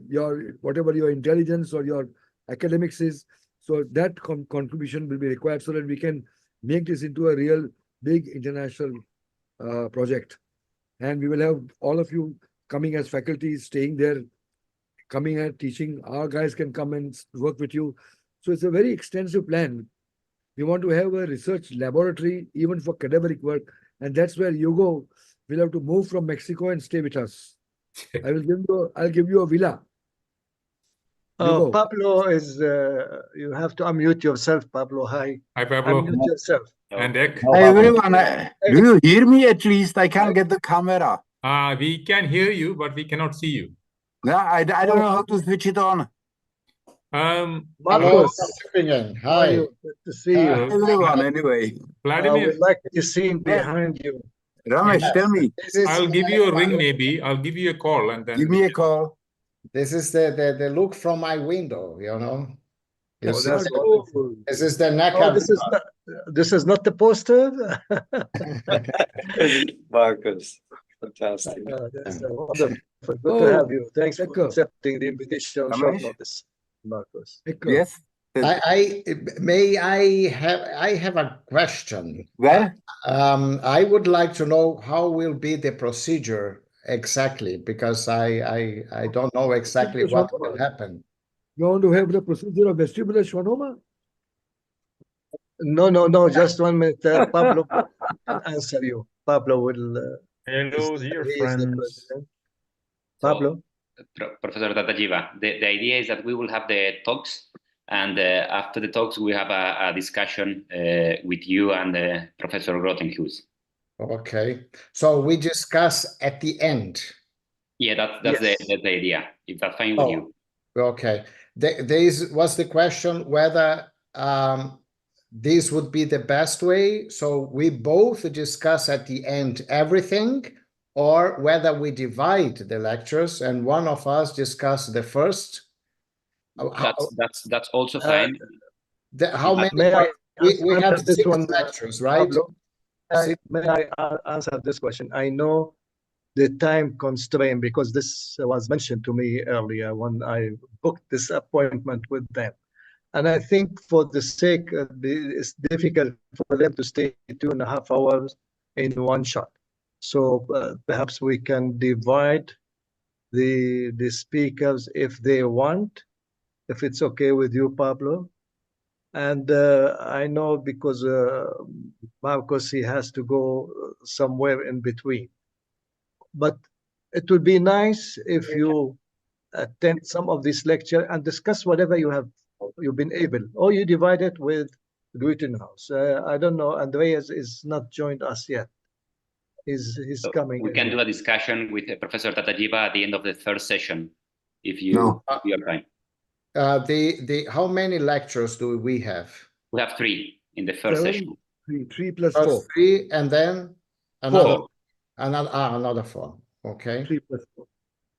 your whatever your intelligence or your academics is. So that contribution will be required so that we can make this into a real big international project. And we will have all of you coming as faculty, staying there, coming and teaching. Our guys can come and work with you. So it's a very extensive plan. We want to have a research laboratory even for cadaveric work, and that's where Hugo will have to move from Mexico and stay with us. I'll give you a villa. Hugo. Pablo is. You have to unmute yourself, Pablo. Hi. Hi, Pablo. Unmute yourself. And Ek. Hi, everyone. Do you hear me at least? I can't get the camera. We can hear you, but we cannot see you. Yeah, I don't know how to switch it on. Marcos, Hi. good to see you. Everyone, anyway. Vladimir, We'd like to see behind you. Ramesh, tell me. I'll give you a ring maybe. I'll give you a call and then Give me a call. This is the look from my window, you know. You Oh, see? that's wonderful. This is the Oh, neck. this is not the poster. Marcus, fantastic. That's wonderful. Good to have you. Thanks for Echo. accepting the invitation on short Ramesh? notice, Marcos. Yes. I have a question. Well, I would like to know how will be the procedure exactly, because I don't know exactly what will happen. You want to have the procedure of vestibular schwannoma? No. Just 1 minute. Pablo will answer you. Pablo will. Hello, dear he is the friends. president. Pablo. Professor Tatajiva, the idea is that we will have the talks, and after the talks, we have a discussion with you and Professor Grottenhuis. Okay, so we discuss at the end. Yeah, that's Yes. the idea. If that's fine with Oh. you. Okay, this was the question whether this would be the best way. So we both discuss at the end everything, or whether we divide the lectures and one of us discuss the first. That's also fine. How many? May I We have answer this 6 one, lectures, right? Pablo? May I answer this question? I know the time constraint because this was mentioned to me earlier when I booked this appointment with them. And I think for the sake, it's difficult for them to stay 2.5 hours in one shot. So perhaps we can divide the speakers if they want, if it's okay with you, Pablo. And I know because Marcos, he has to go somewhere in between. But it would be nice if you attend some of this lecture and discuss whatever you've been able, or you divide it with Gutenhouse. I don't know. Andreas is not joined us yet. He's So coming. we can do a discussion with Professor Tatajiva at the end of the third session, if you No. have time. How many lectures do we have? We have 3 in the first 7, session. 3 plus First 4. 3, and then another 4. another 4. Okay. 3 plus 4.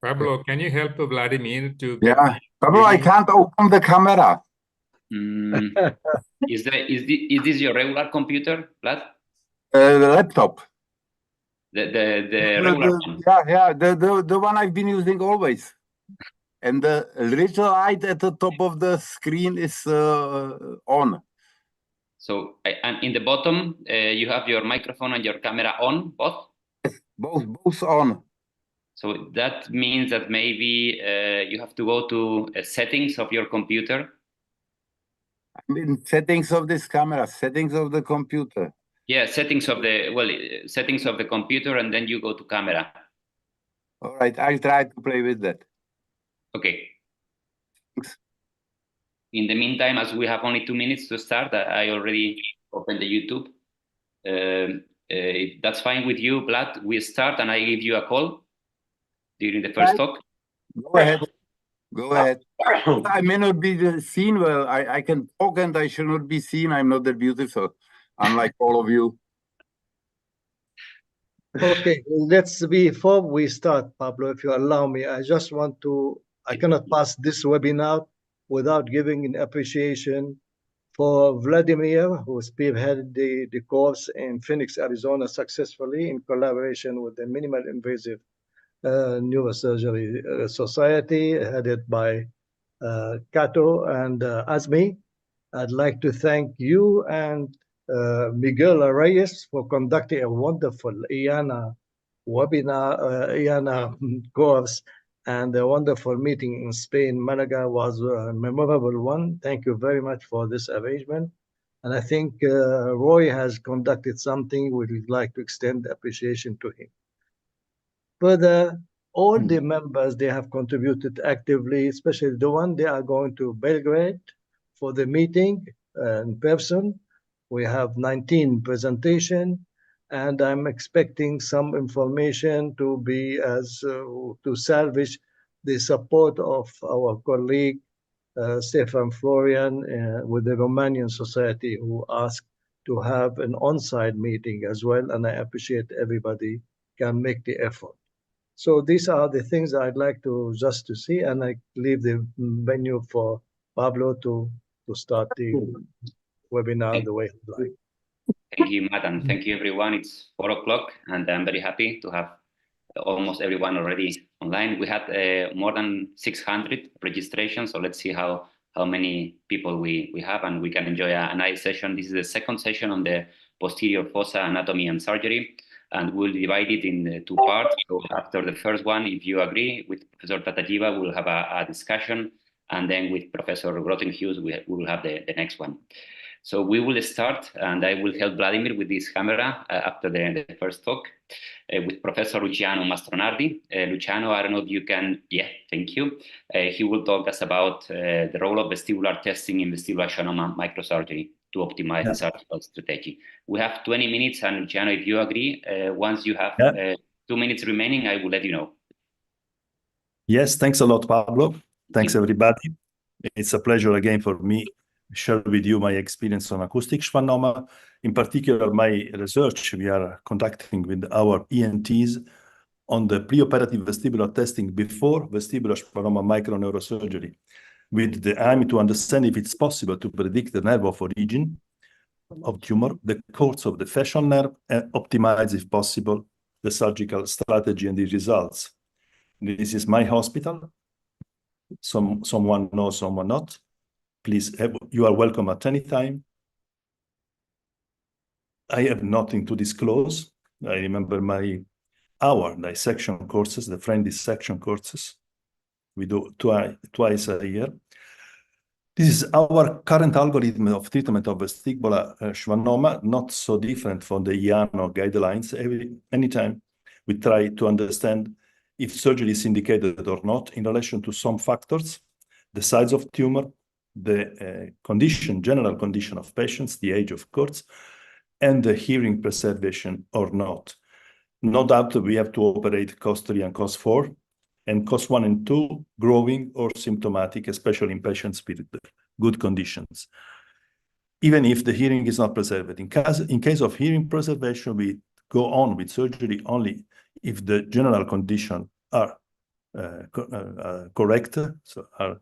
Pablo, can you help Vladimir to get yeah. Pablo, I can't open the camera. Is this your regular computer, Vlad? The laptop. The regular one. Yeah, the one I've been using always. And the little light at the top of the screen is on. So, and in the bottom, you have your microphone and your camera on, both? Both on. So that means that maybe you have to go to settings of your computer. I mean, settings of this camera, settings of the computer. Yeah, settings of the computer, and then you go to camera. All right, I'll try to play with that. Okay. Thanks. In the meantime, as we have only 2 minutes to start, I already opened the YouTube. If that's fine with you, Vlad, we start and I give you a call during the first talk. Go ahead. Go ahead. I may not be seen well. I can talk and I should not be seen. I'm not that beautiful, unlike all of you. Okay, before we start, Pablo, if you allow me, I cannot pass this webinar without giving an appreciation for Vladimir, who spearheaded the course in Phoenix, Arizona successfully in collaboration with the Minimal Invasive Neurosurgery Society, headed by Kato and Azmi. I'd like to thank you and Miguel Reyes for conducting a wonderful IANA webinar, IANA course, and a wonderful meeting in Spain. Malaga was a memorable one. Thank you very much for this arrangement. And I think Roy has conducted something we'd like to extend appreciation to him. Further, all the members, they have contributed actively, especially the one they are going to Belgrade for the meeting in person. We have 19 presentation, and I'm expecting some information to be as to salvage the support of our colleague Stefan Florian with the Romanian Society, who asked to have an on-site meeting as well, and I appreciate everybody can make the effort. So these are the things I'd like to just to see, and I leave the venue for Pablo to start the webinar the way he'd like. Thank you, Matt, and thank you, everyone. It's 4 o'clock, and I'm very happy to have almost everyone already online. We had more than 600 registrations, so let's see how many people we have, and we can enjoy a nice session. This is the second session on the posterior fossa anatomy and surgery, and we'll divide it in 2 parts. So after the first one, if you agree with Professor Tatajiva, we'll have a discussion, and then with Professor Grottenhuis, we will have the next one. So we will start, and I will help Vladimir with this camera after the first talk with Professor Luciano Mastronardi. Luciano, I don't know if you can, yeah, thank you. He will talk us about the role of vestibular testing in vestibular schwannoma microsurgery to optimize the surgical strategy. We have 20 minutes, and Luciano, if you agree, once you have 2 minutes remaining, I will let you know. Yes, thanks a lot, Pablo. Thanks, everybody. It's a pleasure again for me to share with you my experience on acoustic schwannoma. In particular, my research we are conducting with our ENTs on the preoperative vestibular testing before vestibular schwannoma microneurosurgery, with the aim to understand if it's possible to predict the nerve of origin of tumor, the course of the facial nerve, and optimize, if possible, the surgical strategy and the results. This is my hospital. Someone knows, someone not. Please, you are welcome at any time. I have nothing to disclose. I remember our dissection courses, the friend dissection courses. We do twice a year. This is our current algorithm of treatment of vestibular schwannoma, not so different from the IANA guidelines. Anytime we try to understand if surgery is indicated or not in relation to some factors, the size of tumor, the general condition of patients, the age of course, and the hearing preservation or not. No doubt we have to operate COS 3 and COS 4, and COS 1 and 2 growing or symptomatic, especially in patients with good conditions. Even if the hearing is not preserved. In case of hearing preservation, we go on with surgery only if the general conditions are correct, so are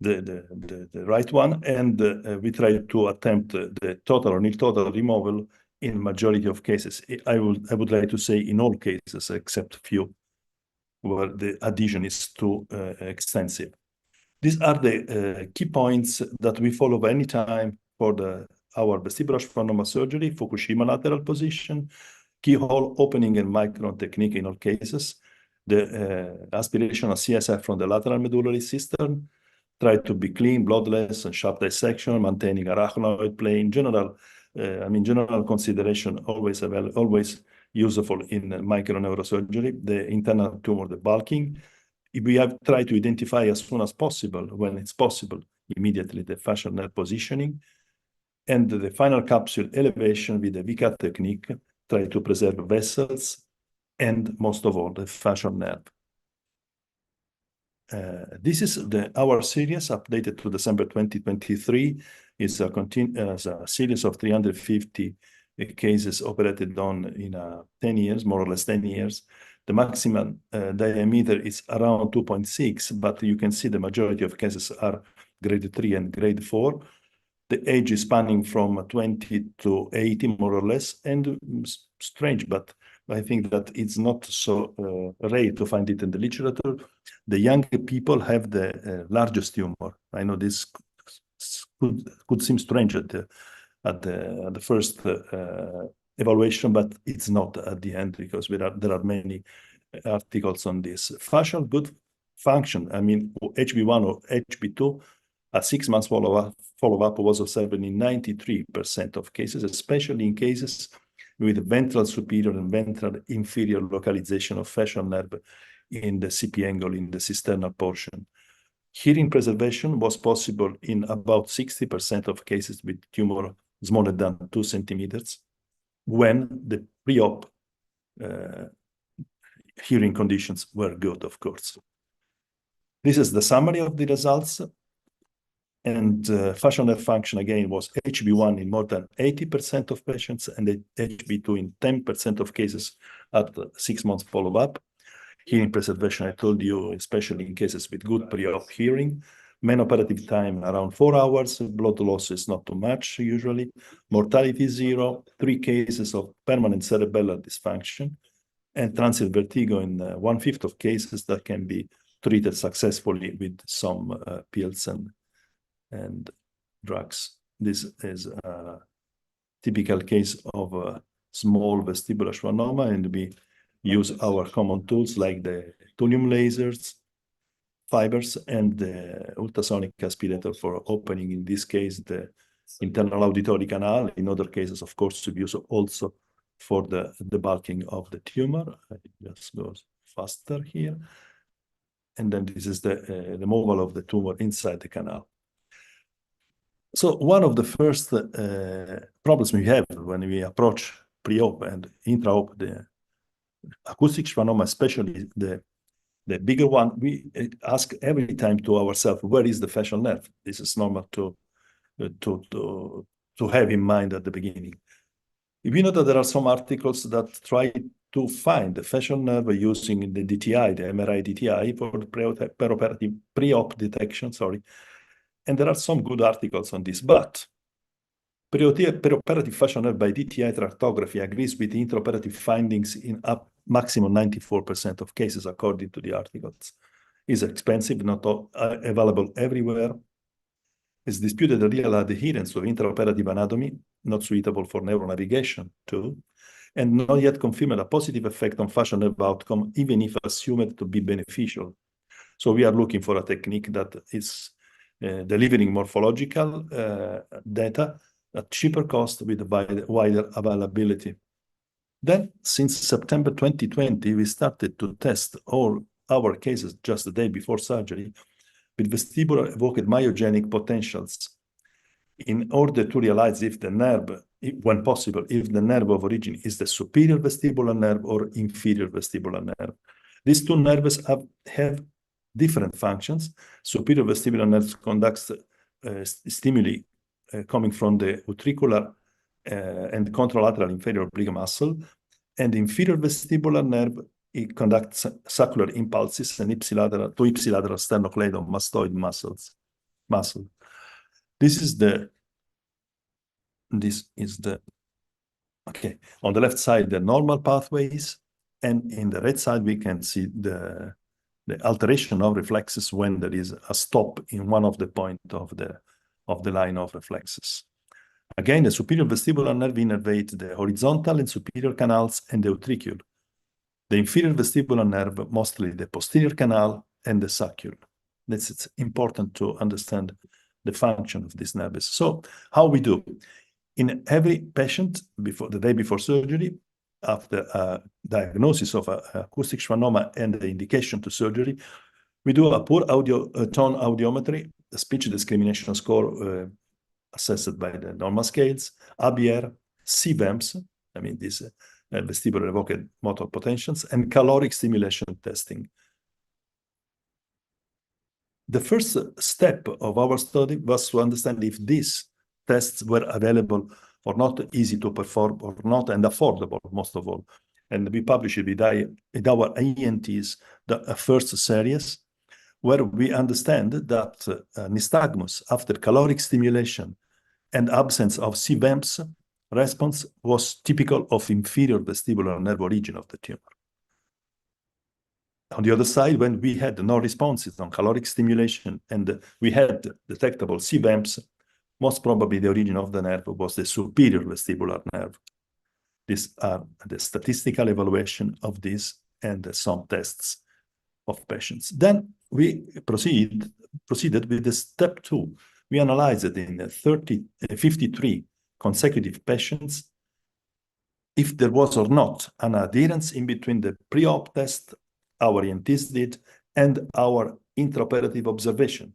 the right one, and we try to attempt the total or near total removal in majority of cases. I would like to say in all cases except few where the adhesion is too extensive. These are the key points that we follow any time for our vestibular schwannoma surgery: Fukushima lateral position, keyhole opening and micron technique in all cases, the aspiration of CSF from the lateral medullary cistern, try to be clean, bloodless, and sharp dissection, maintaining arachnoid plane. General consideration always useful in microneurosurgery. The internal tumor, the bulking. We have tried to identify as soon as possible, when it's possible, immediately the facial nerve positioning, and the final capsule elevation with the VCAT technique, try to preserve vessels, and most of all, the facial nerve. This is our series updated to December 2023. It's a series of 350 cases operated on in 10 years, more or less 10 years. The maximum diameter is around 2.6, but you can see the majority of cases are grade 3 and grade 4. The age is spanning from 20 to 80, more or less, and strange, but I think that it's not so rare to find it in the literature. The younger people have the largest tumor. I know this could seem strange at the first evaluation, but it's not at the end because there are many articles on this. Fascial good function, I mean, HB1 or HB2, a 6 months follow-up was observed in 93% of cases, especially in cases with ventral superior and ventral inferior localization of facial nerve in the CP angle in the cisternal portion. Hearing preservation was possible in about 60% of cases with tumor smaller than 2 centimeters when the pre-op hearing conditions were good, of course. This is the summary of the results. And facial nerve function, again, was HB1 in more than 80% of patients and HB2 in 10% of cases at 6 months follow-up. Hearing preservation, I told you, especially in cases with good pre-op hearing. Mean operative time around 4 hours. Blood loss is not too much usually. Mortality 0. 3 cases of permanent cerebellar dysfunction. And transient vertigo in 1/5 of cases that can be treated successfully with some pills and drugs. This is a typical case of a small vestibular schwannoma, and we use our common tools like the thulium lasers, fibers, and the ultrasonic aspirator for opening, in this case, the internal auditory canal. In other cases, of course, we use also for the debulking of the tumor. It just goes faster here. And then this is the removal of the tumor inside the canal. So one of the first problems we have when we approach pre-op and intra-op the acoustic schwannoma, especially the bigger one, we ask every time to ourselves, where is the facial nerve? This is normal to have in mind at the beginning. We know that there are some articles that try to find the facial nerve using the DTI, the MRI DTI for the pre-op detection, sorry. And there are some good articles on this, but preoperative facial nerve by DTI tractography agrees with the intraoperative findings in up maximum 94% of cases, according to the articles. Is expensive, not available everywhere. It's disputed the real adherence of intraoperative anatomy, not suitable for neuronavigation too, and not yet confirmed a positive effect on facial nerve outcome, even if assumed to be beneficial. So we are looking for a technique that is delivering morphological data at cheaper cost with wider availability. Then, since September 2020, we started to test all our cases just the day before surgery with vestibular evoked myogenic potentials in order to realize if the nerve, when possible, if the nerve of origin is the superior vestibular nerve or inferior vestibular nerve. These two nerves have different functions. Superior vestibular nerve conducts stimuli coming from the utricular and contralateral inferior oblique muscle, and inferior vestibular nerve, it conducts saccular impulses and ipsilateral sternocleidomastoid muscle. This is the okay. On the left side, the normal pathways, and in the right side, we can see the alteration of reflexes when there is a stop in one of the points of the line of reflexes. Again, the superior vestibular nerve innervates the horizontal and superior canals and the utricule. The inferior vestibular nerve, mostly the posterior canal and the saccule. It's important to understand the function of these nerves. So how we do? In every patient, before the day before surgery, after a diagnosis of acoustic schwannoma and the indication to surgery, we do a poor tone audiometry, a speech discrimination score assessed by the normal scales, ABR, CVEMS, I mean these vestibular evoked motor potentials, and caloric stimulation testing. The first step of our study was to understand if these tests were available or not, easy to perform or not, and affordable, most of all. And we published it with our IENTs, the first series, where we understand that nystagmus after caloric stimulation and absence of CVEMS response was typical of inferior vestibular nerve origin of the tumor. On the other side, when we had no responses on caloric stimulation and we had detectable CVAMs, most probably the origin of the nerve was the superior vestibular nerve. These are the statistical evaluation of this and some tests of patients. Then we proceeded with the step 2. We analyzed it in 53 consecutive patients if there was or not an adherence in between the pre-op test our ENTs did and our intraoperative observation.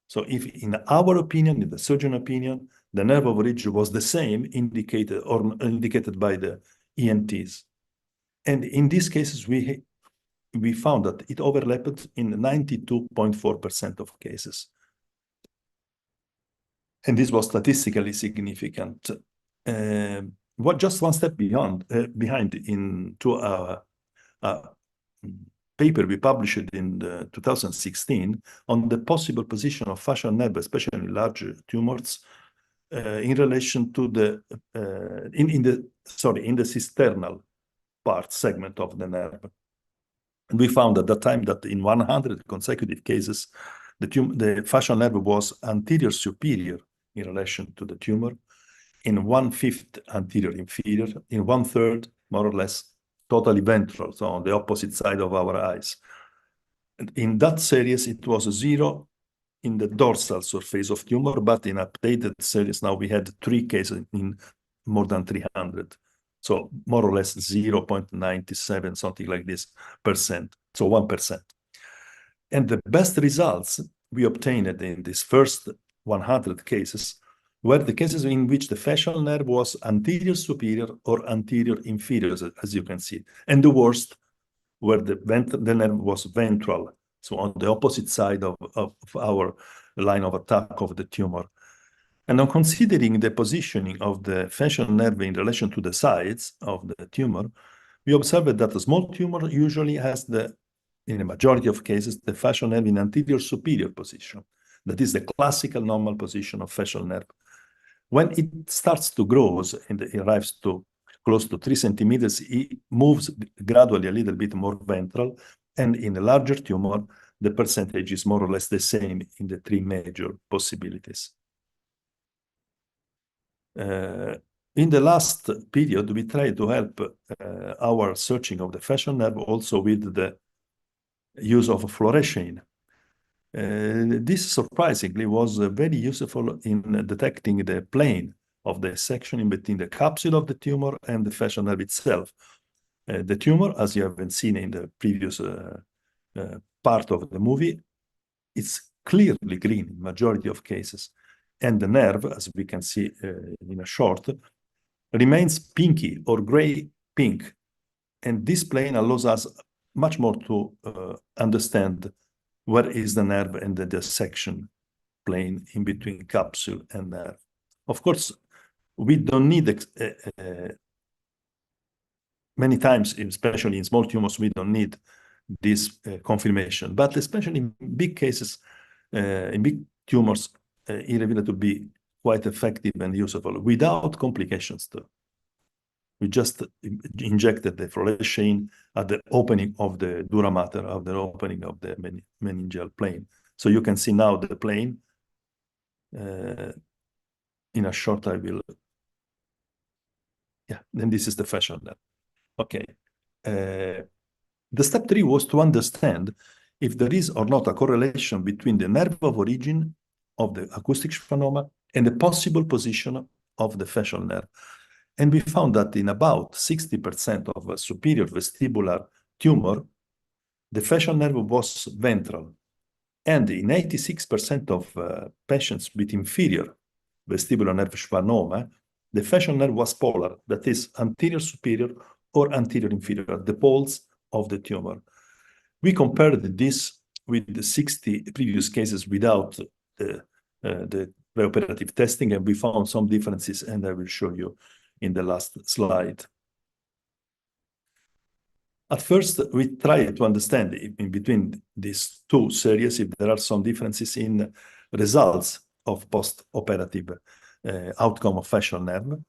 So if in our opinion, in the surgeon opinion, the nerve of origin was the same indicated by the ENTs. And in these cases, we found that it overlapped in 92.4% of cases. And this was statistically significant. Just one step behind into a paper we published in 2016 on the possible position of facial nerve, especially in large tumors, in relation to the in the cisternal part segment of the nerve. And we found at that time that in 100 consecutive cases, the facial nerve was anterior superior in relation to the tumor, in 1/5 anterior inferior, in 1/3 more or less totally ventral, so on the opposite side of our eyes. And in that series, it was 0 in the dorsal surface of tumor, but in updated series now we had 3 cases in more than 300. So more or less 0.97, something like this percent, so 1%. And the best results we obtained in these first 100 cases were the cases in which the facial nerve was anterior superior or anterior inferior, as you can see. And the worst where the nerve was ventral, so on the opposite side of our line of attack of the tumor. And on considering the positioning of the facial nerve in relation to the sides of the tumor, we observed that a small tumor usually has in a majority of cases, the facial nerve in anterior superior position. That is the classical normal position of facial nerve. When it starts to grow and it arrives to close to 3 centimeters, it moves gradually a little bit more ventral. And in a larger tumor, the percentage is more or less the same in the 3 major possibilities. In the last period, we tried to help our searching of the facial nerve also with the use of fluorescein. This surprisingly was very useful in detecting the plane of the section in between the capsule of the tumor and the facial nerve itself. The tumor, as you have seen in the previous part of the movie, it's clearly green in majority of cases. And the nerve, as we can see in a short, remains pinky or gray pink. And this plane allows us much more to understand where is the nerve and the dissection plane in between capsule and nerve. Of course, we don't need many times, especially in small tumors, we don't need this confirmation. But especially in big cases, in big tumors, it revealed to be quite effective and useful without complications too. We just injected the fluorescein at the opening of the dura mater, of the opening of the meningeal plane. So you can see now the plane. In a short, I will. Yeah, then this is the facial nerve. Okay. The step 3 was to understand if there is or not a correlation between the nerve of origin of the acoustic schwannoma and the possible position of the facial nerve. And we found that in about 60% of a superior vestibular tumor, the facial nerve was ventral. And in 86% of patients with inferior vestibular nerve schwannoma, the facial nerve was polar, that is anterior superior or anterior inferior, the poles of the tumor. We compared this with the 60 previous cases without the preoperative testing, and we found some differences, and I will show you in the last slide. At first, we tried to understand in between these 2 series if there are some differences in results of post-operative outcome of facial nerve.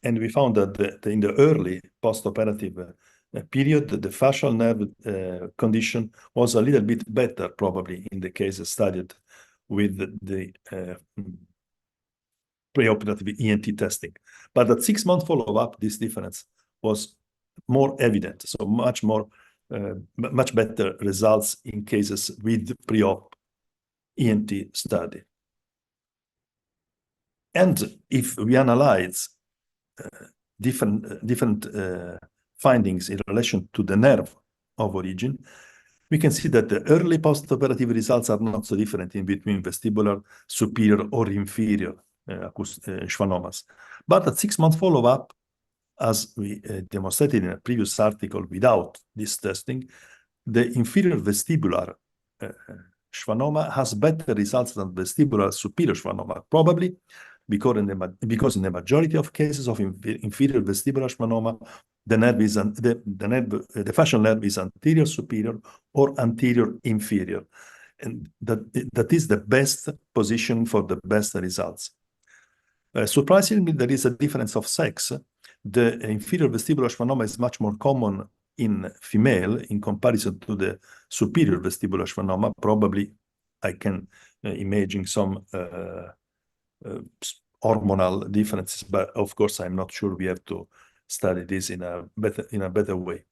And we found that in the early postoperative period, the facial nerve condition was a little bit better, probably in the cases studied with the preoperative ENT testing. But at 6-month follow-up, this difference was more evident. So much better results in cases with pre-op ENT study. And if we analyze different findings in relation to the nerve of origin, we can see that the early postoperative results are not so different in between vestibular, superior, or inferior schwannomas. But at 6-month follow-up, as we demonstrated in a previous article without this testing, the inferior vestibular schwannoma has better results than vestibular superior schwannoma, probably because in the majority of cases of inferior vestibular schwannoma, the facial nerve is anterior superior or anterior inferior, and that is the best position for the best results. Surprisingly, there is a difference of sex. The inferior vestibular schwannoma is much more common in female in comparison to the superior vestibular schwannoma. Probably I can imagine some hormonal differences, but of course I'm not sure. We have to study this in a better way.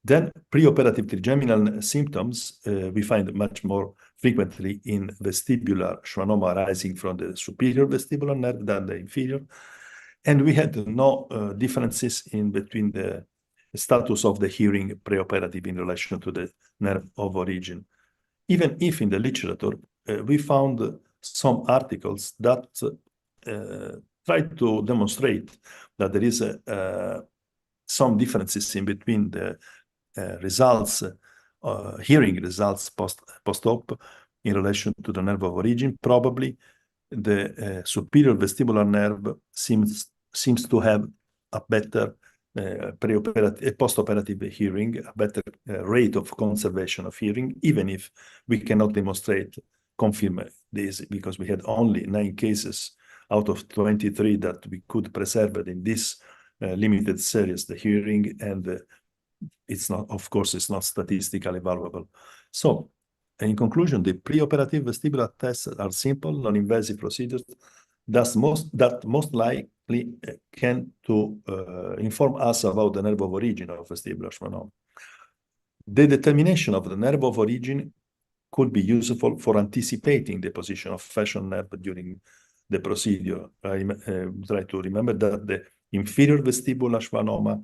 Then preoperative trigeminal symptoms we find much more frequently in vestibular schwannoma arising from the superior vestibular nerve than the inferior. And we had no differences in between the status of the hearing preoperative in relation to the nerve of origin. Even if in the literature we found some articles that try to demonstrate that there is some differences in between the results, hearing results post-op in relation to the nerve of origin. Probably the superior vestibular nerve seems to have a better post-operative hearing, a better rate of conservation of hearing, even if we cannot confirm this, because we had only 9 cases out of 23 that we could preserve it in this limited series, the hearing, and it's not, of course, it's not statistically valuable. So, in conclusion, the preoperative vestibular tests are simple, non-invasive procedures that most likely can inform us about the nerve of origin of vestibular schwannoma. The determination of the nerve of origin could be useful for anticipating the position of facial nerve during the procedure. I try to remember that the inferior vestibular schwannoma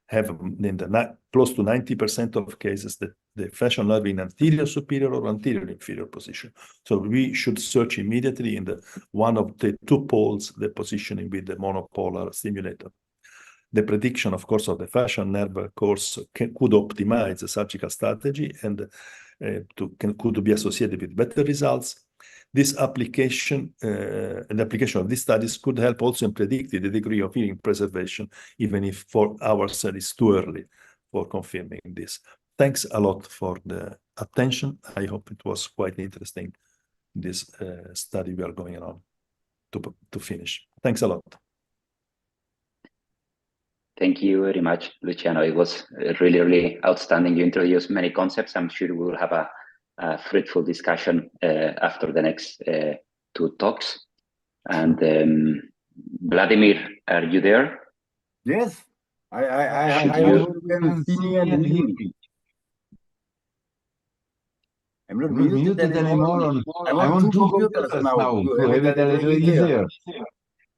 have in the close to 90% of cases the facial nerve in anterior superior or anterior inferior position. So we should search immediately in one of the 2 poles, the positioning with the monopolar stimulator. The prediction, of course, of the facial nerve course could optimize the surgical strategy and could be associated with better results. This application, an application of these studies could help also in predicting the degree of hearing preservation, even if for ours it's too early for confirming this. Thanks a lot for the attention. I hope it was quite interesting, this study we are going on to finish. Thanks a lot. Thank you very much, Luciano. It was really, really outstanding. You introduced many concepts. I'm sure we will have a fruitful discussion after the next 2 talks. And Vladimir, are you there? Yes, I can see me and hear me. I'm not muted anymore. I'm on 2 computers now to have it a little easier.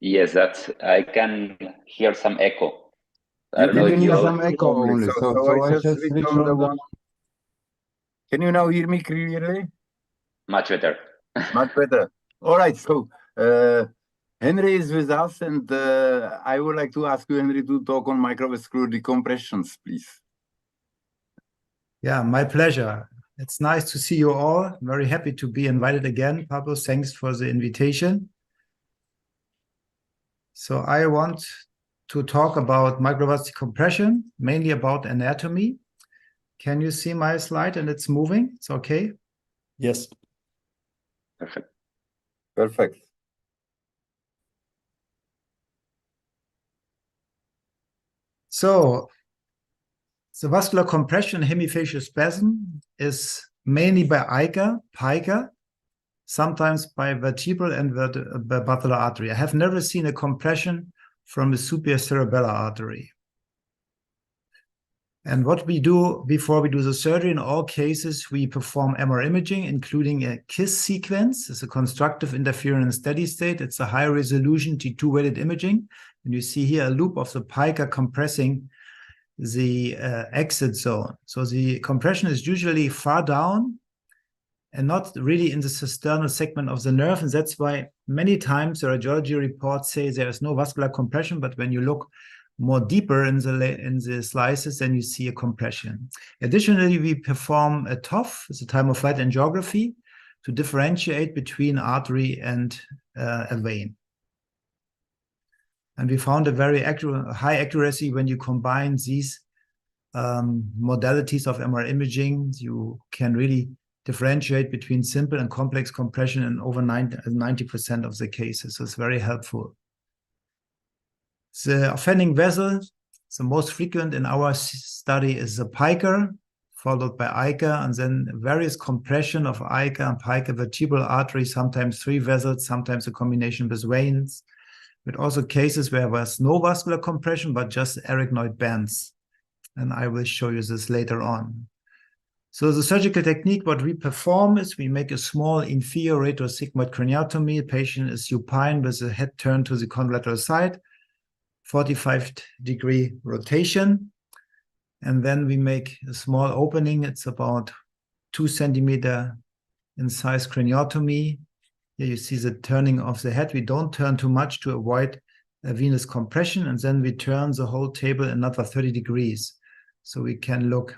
Yes, I can hear some echo. I don't know You if can you hear all... some echo only, so I just switch on the one. Can you now hear me clearly? Much better. Much better. All right, so Henry is with us, and I would like to ask you, Henry, to talk on microvascular decompressions, please. Yeah, my pleasure. It's nice to see you all. I'm very happy to be invited again. Pablo, thanks for the invitation. So I want to talk about microvascular decompression, mainly about anatomy. Can you see my slide and it's moving? It's okay? Yes. Perfect. Perfect. So the vascular compression hemifacial spasm is mainly by ICA, pica, sometimes by vertebral and basilar artery. I have never seen a compression from the superior cerebellar artery. And what we do before we do the surgery, in all cases, we perform MR imaging, including a KISS sequence. It's a constructive interference steady state. It's a high resolution T2-weighted imaging. And you see here a loop of the pica compressing the exit zone. So the compression is usually far down and not really in the cisternal segment of the nerve. And that's why many times the radiology reports say there is no vascular compression, but when you look more deeper in the slices, then you see a compression. Additionally, we perform a TOF, it's a time of flight angiography, to differentiate between artery and a vein. And we found a very high accuracy when you combine these modalities of MR imaging. You can really differentiate between simple and complex compression in over 90% of the cases. So it's very helpful. The offending vessel, the most frequent in our study is the pica, followed by ICA, and then various compression of ICA and pica vertebral artery, sometimes 3 vessels, sometimes a combination with veins, but also cases where there was no vascular compression, but just arachnoid bands. And I will show you this later on. So the surgical technique, what we perform is we make a small inferior retrosigmoid craniotomy. The patient is supine with the head turned to the contralateral side, 45-degree rotation. And then we make a small opening. It's about 2 centimeter in size craniotomy. Here you see the turning of the head. We don't turn too much to avoid a venous compression. And then we turn the whole table another 30 degrees. So we can look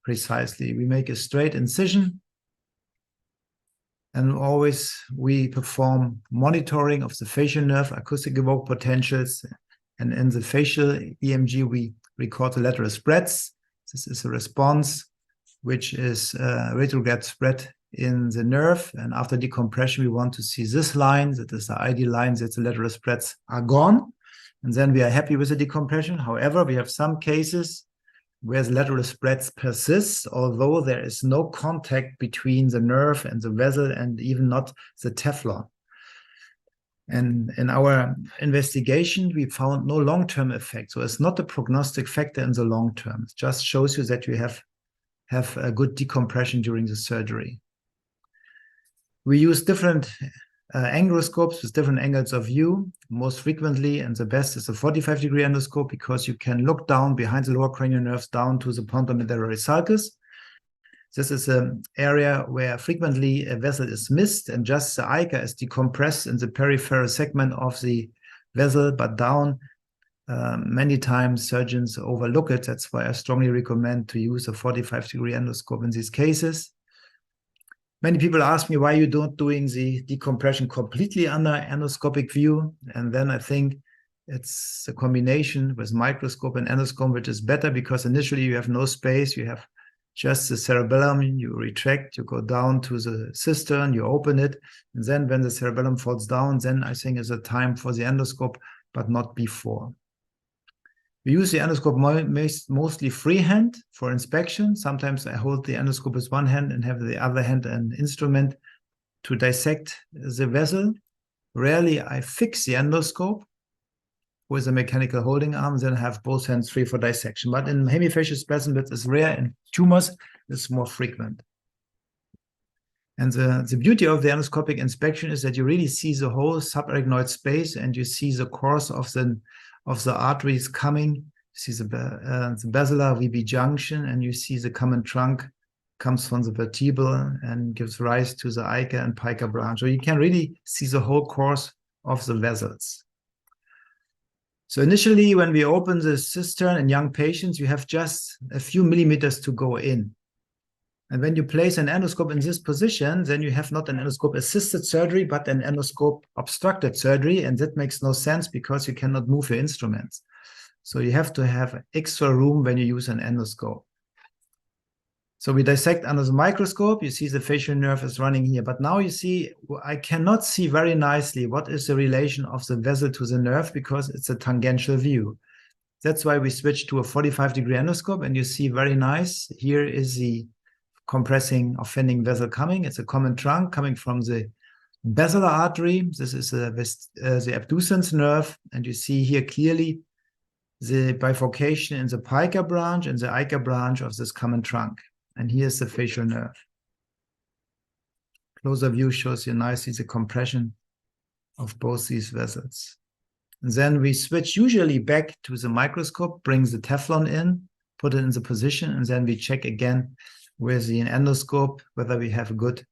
precisely. We make a straight incision. And always we perform monitoring of the facial nerve, acoustic evoked potentials. And in the facial EMG, we record the lateral spreads. This is a response, which is retrograde spread in the nerve. And after decompression, we want to see this line. That is the ideal line that the lateral spreads are gone. And then we are happy with the decompression. However, we have some cases where the lateral spreads persist, although there is no contact between the nerve and the vessel and even not the Teflon. And in our investigation, we found no long-term effect. So it's not a prognostic factor in the long term. It just shows you that you have a good decompression during the surgery. We use different angioscopes with different angles of view. Most frequently, and the best, is a 45-degree endoscope, because you can look down behind the lower cranial nerves down to the pontomedullary sulcus. This is an area where frequently a vessel is missed and just the ICA is decompressed in the peripheral segment of the vessel, but down. Many times surgeons overlook it. That's why I strongly recommend to use a 45-degree endoscope in these cases. Many people ask me why you don't doing the decompression completely under endoscopic view. And then I think it's a combination with microscope and endoscope, which is better, because initially you have no space. You have just the cerebellum, you retract, you go down to the cistern, you open it. And then when the cerebellum falls down, then I think is a time for the endoscope, but not before. We use the endoscope mostly freehand for inspection. Sometimes I hold the endoscope with one hand and have the other hand an instrument to dissect the vessel. Rarely I fix the endoscope with a mechanical holding arm, then I have both hands free for dissection. But in hemifacial spasm, that is rare. In tumors, it's more frequent. And the beauty of the endoscopic inspection is that you really see the whole subarachnoid space, and you see the course of the arteries coming. You see the basilar VB junction, and you see the common trunk comes from the vertebral and gives rise to the ICA and pica branch. So you can really see the whole course of the vessels. So initially, when we open the cistern in young patients, you have just a few millimeters to go in. And when you place an endoscope in this position, then you have not an endoscope-assisted surgery, but an endoscope-obstructed surgery. And that makes no sense, because you cannot move your instruments. So you have to have extra room when you use an endoscope. So we dissect under the microscope. You see the facial nerve is running here. But now you see, I cannot see very nicely what is the relation of the vessel to the nerve, because it's a tangential view. That's why we switched to a 45-degree endoscope, and you see very nice. Here is the compressing offending vessel coming. It's a common trunk coming from the basilar artery. This is the abducens nerve, and you see here clearly the bifurcation in the pica branch and the ica branch of this common trunk. And here's the facial nerve. Closer view shows you nicely the compression of both these vessels. And then we switch usually back to the microscope, bring the Teflon in, put it in the position, and then we check again with the endoscope whether we have a good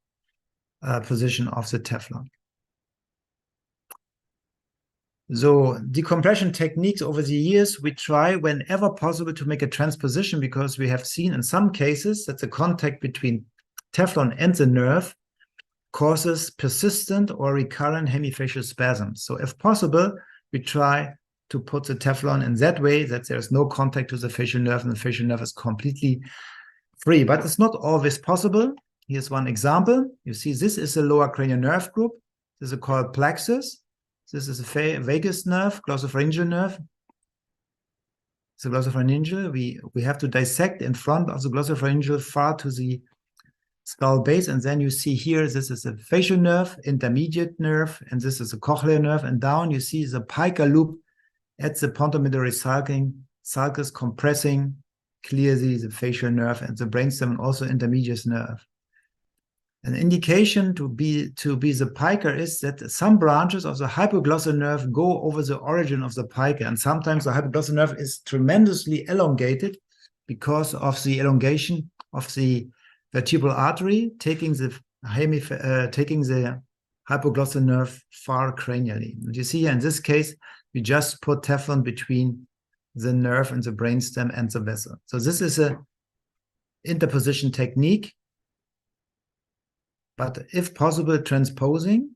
position of the Teflon. So decompression techniques over the years, we try whenever possible to make a transposition, because we have seen in some cases that the contact between Teflon and the nerve causes persistent or recurrent hemifacial spasms. So if possible, we try to put the Teflon in that way that there's no contact to the facial nerve and the facial nerve is completely free. But it's not always possible. Here's one example. You see, this is a lower cranial nerve group. This is called plexus. This is a vagus nerve, glossopharyngeal nerve. The glossopharyngeal, we have to dissect in front of the glossopharyngeal far to the skull base, and then you see here, this is a facial nerve, intermediate nerve, and this is a cochlear nerve, and down you see the pica loop at the pontomedullary sulcus compressing clearly the facial nerve and the brainstem and also intermediate nerve. An indication to be the pica is that some branches of the hypoglossal nerve go over the origin of the pica, and sometimes the hypoglossal nerve is tremendously elongated because of the elongation of the vertebral artery, taking the hypoglossal nerve far cranially. And you see here in this case, we just put Teflon between the nerve and the brainstem and the vessel. So this is a interposition technique. But if possible, transposing,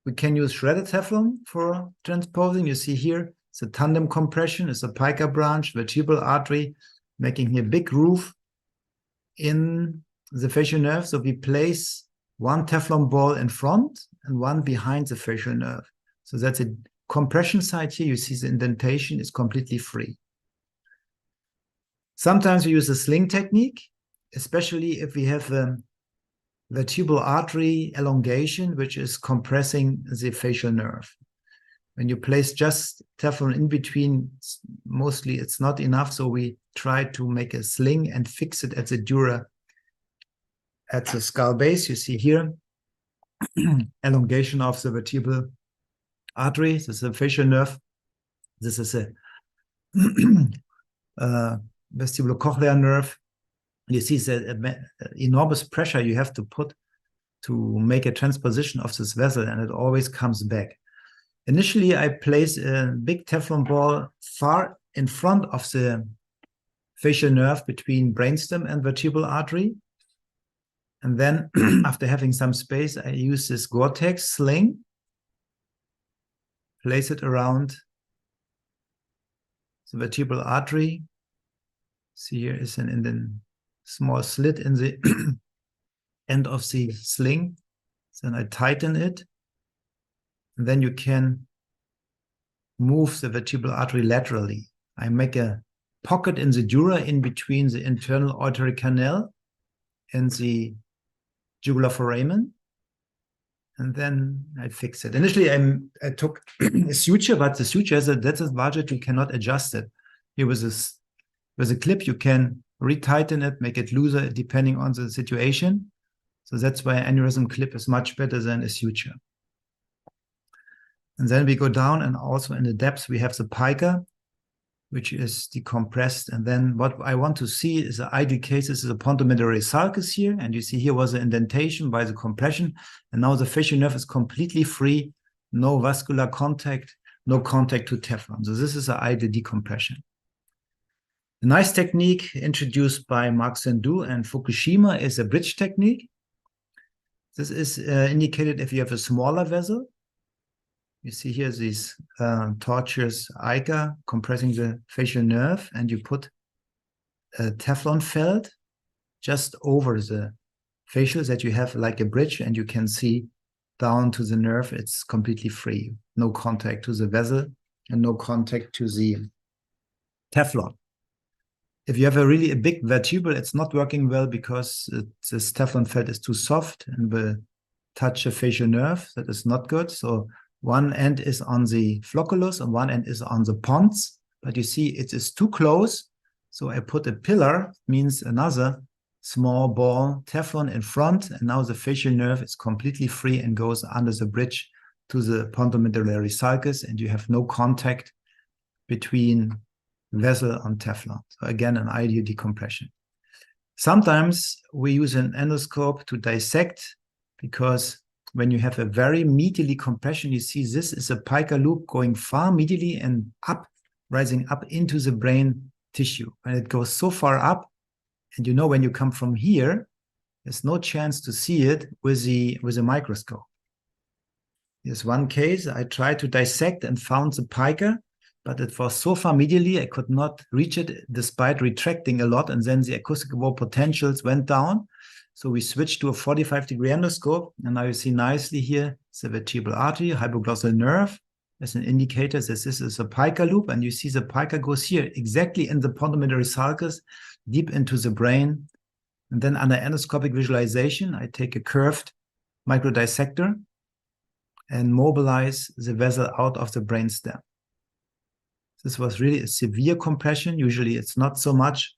we can use shredded Teflon for transposing. You see here, it's a tandem compression. It's a pica branch, vertebral artery, making here big groove in the facial nerve. So we place one Teflon ball in front and one behind the facial nerve. So that's a compression side here. You see the indentation is completely free. Sometimes we use a sling technique, especially if we have a vertebral artery elongation, which is compressing the facial nerve. When you place just Teflon in between, mostly it's not enough, so we try to make a sling and fix it at the dura, at the skull base. You see here, elongation of the vertebral artery. This is a facial nerve. This is a vestibulocochlear nerve. You see the enormous pressure you have to put to make a transposition of this vessel, and it always comes back. Initially, I place a big Teflon ball far in front of the facial nerve between brainstem and vertebral artery. And then after having some space, I use this Gore-Tex sling, place it around the vertebral artery. See, here is an small slit in the end of the sling. Then I tighten it. And then you can move the vertebral artery laterally. I make a pocket in the dura in between the internal auditory canal and the jugular foramen. And then I fix it. Initially, I took a suture, but the suture has a disadvantage. You cannot adjust it. Here with a clip, you can retighten it, make it looser depending on the situation. So that's why an aneurysm clip is much better than a suture. And then we go down, and also in the depths we have the pica, which is decompressed. And then what I want to see is the ideal case. This is a pontomedullary sulcus here, and you see here was an indentation by the compression, and now the facial nerve is completely free, no vascular contact, no contact to Teflon. So this is the ideal decompression. A nice technique introduced by Mark Sandou and Fukushima is a bridge technique. This is indicated if you have a smaller vessel. You see here these tortuous ica compressing the facial nerve, and you put a Teflon felt just over the facial that you have like a bridge, and you can see down to the nerve. It's completely free. No contact to the vessel and no contact to the Teflon. If you have a really big vertebral, it's not working well because this Teflon felt is too soft and will touch a facial nerve. That is not good. So one end is on the flocculus and one end is on the pons. But you see it is too close. So I put a pillar, means another small ball Teflon in front. And now the facial nerve is completely free and goes under the bridge to the pontomedullary sulcus. And you have no contact between vessel on Teflon. So again, an ideal decompression. Sometimes we use an endoscope to dissect, because when you have a very medially compression, you see this is a pica loop going far medially and up, rising up into the brain tissue. And it goes so far up, and you know when you come from here, there's no chance to see it with a microscope. Here's one case. I tried to dissect and found the pica, but it was so far medially, I could not reach it despite retracting a lot. And then the acoustic evoked potentials went down. So we switched to a 45-degree endoscope. And now you see nicely here, the vertebral artery, hypoglossal nerve as an indicator that this is a pica loop. And you see the pica goes here exactly in the pontomedullary sulcus, deep into the brain. And then under endoscopic visualization, I take a curved microdissector and mobilize the vessel out of the brainstem. This was really a severe compression. Usually it's not so much,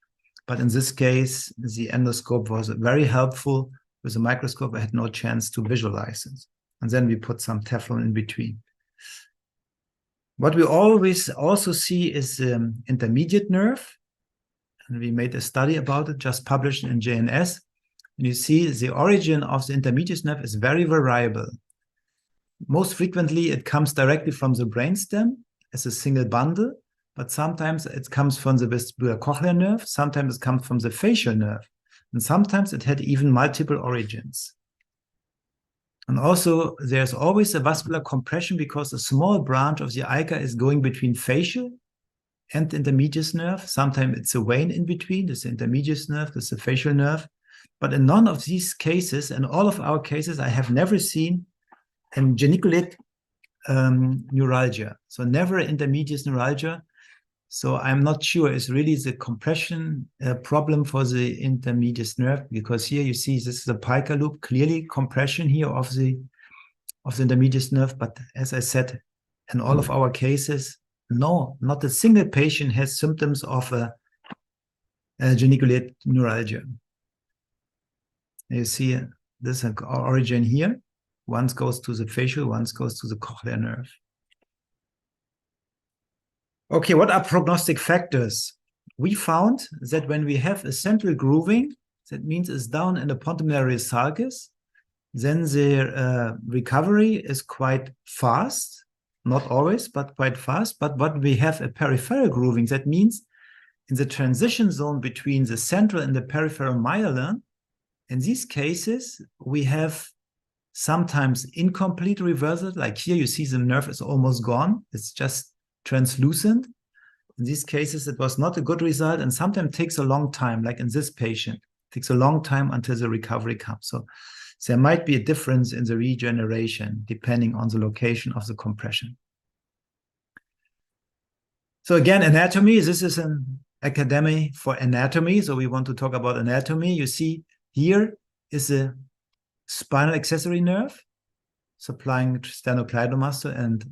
but in this case, the endoscope was very helpful. With a microscope, I had no chance to visualize it. And then we put some Teflon in between. What we always also see is intermediate nerve. And we made a study about it, just published in JNS. And you see the origin of the intermediate nerve is very variable. Most frequently, it comes directly from the brainstem as a single bundle, but sometimes it comes from the vestibular cochlear nerve, sometimes it comes from the facial nerve, and sometimes it had even multiple origins. And also, there's always a vascular compression because a small branch of the ICA is going between facial and intermediate nerve. Sometimes it's a vein in between, this is the intermediate nerve, this is the facial nerve. But in none of these cases, in all of our cases, I have never seen a geniculate neuralgia, so never intermediate neuralgia. So I'm not sure it's really the compression problem for the intermediate nerve, because here you see this is a pica loop, clearly compression here of the intermediate nerve. But as I said, in all of our cases, no, not a single patient has symptoms of a geniculate neuralgia. You see this origin here. One goes to the facial, one goes to the cochlear nerve. Okay, what are prognostic factors? We found that when we have a central grooving, that means it's down in the pontomedullary sulcus, then the recovery is quite fast, not always, but quite fast. But what we have a peripheral grooving, that means in the transition zone between the central and the peripheral myelin, in these cases, we have sometimes incomplete reversal, like here you see the nerve is almost gone. It's just translucent. In these cases, it was not a good result, and sometimes takes a long time, like in this patient. It takes a long time until the recovery comes. So there might be a difference in the regeneration depending on the location of the compression. So again, anatomy, this is an academy for anatomy. So we want to talk about anatomy. You see here is a spinal accessory nerve supplying sternocleidomuscle and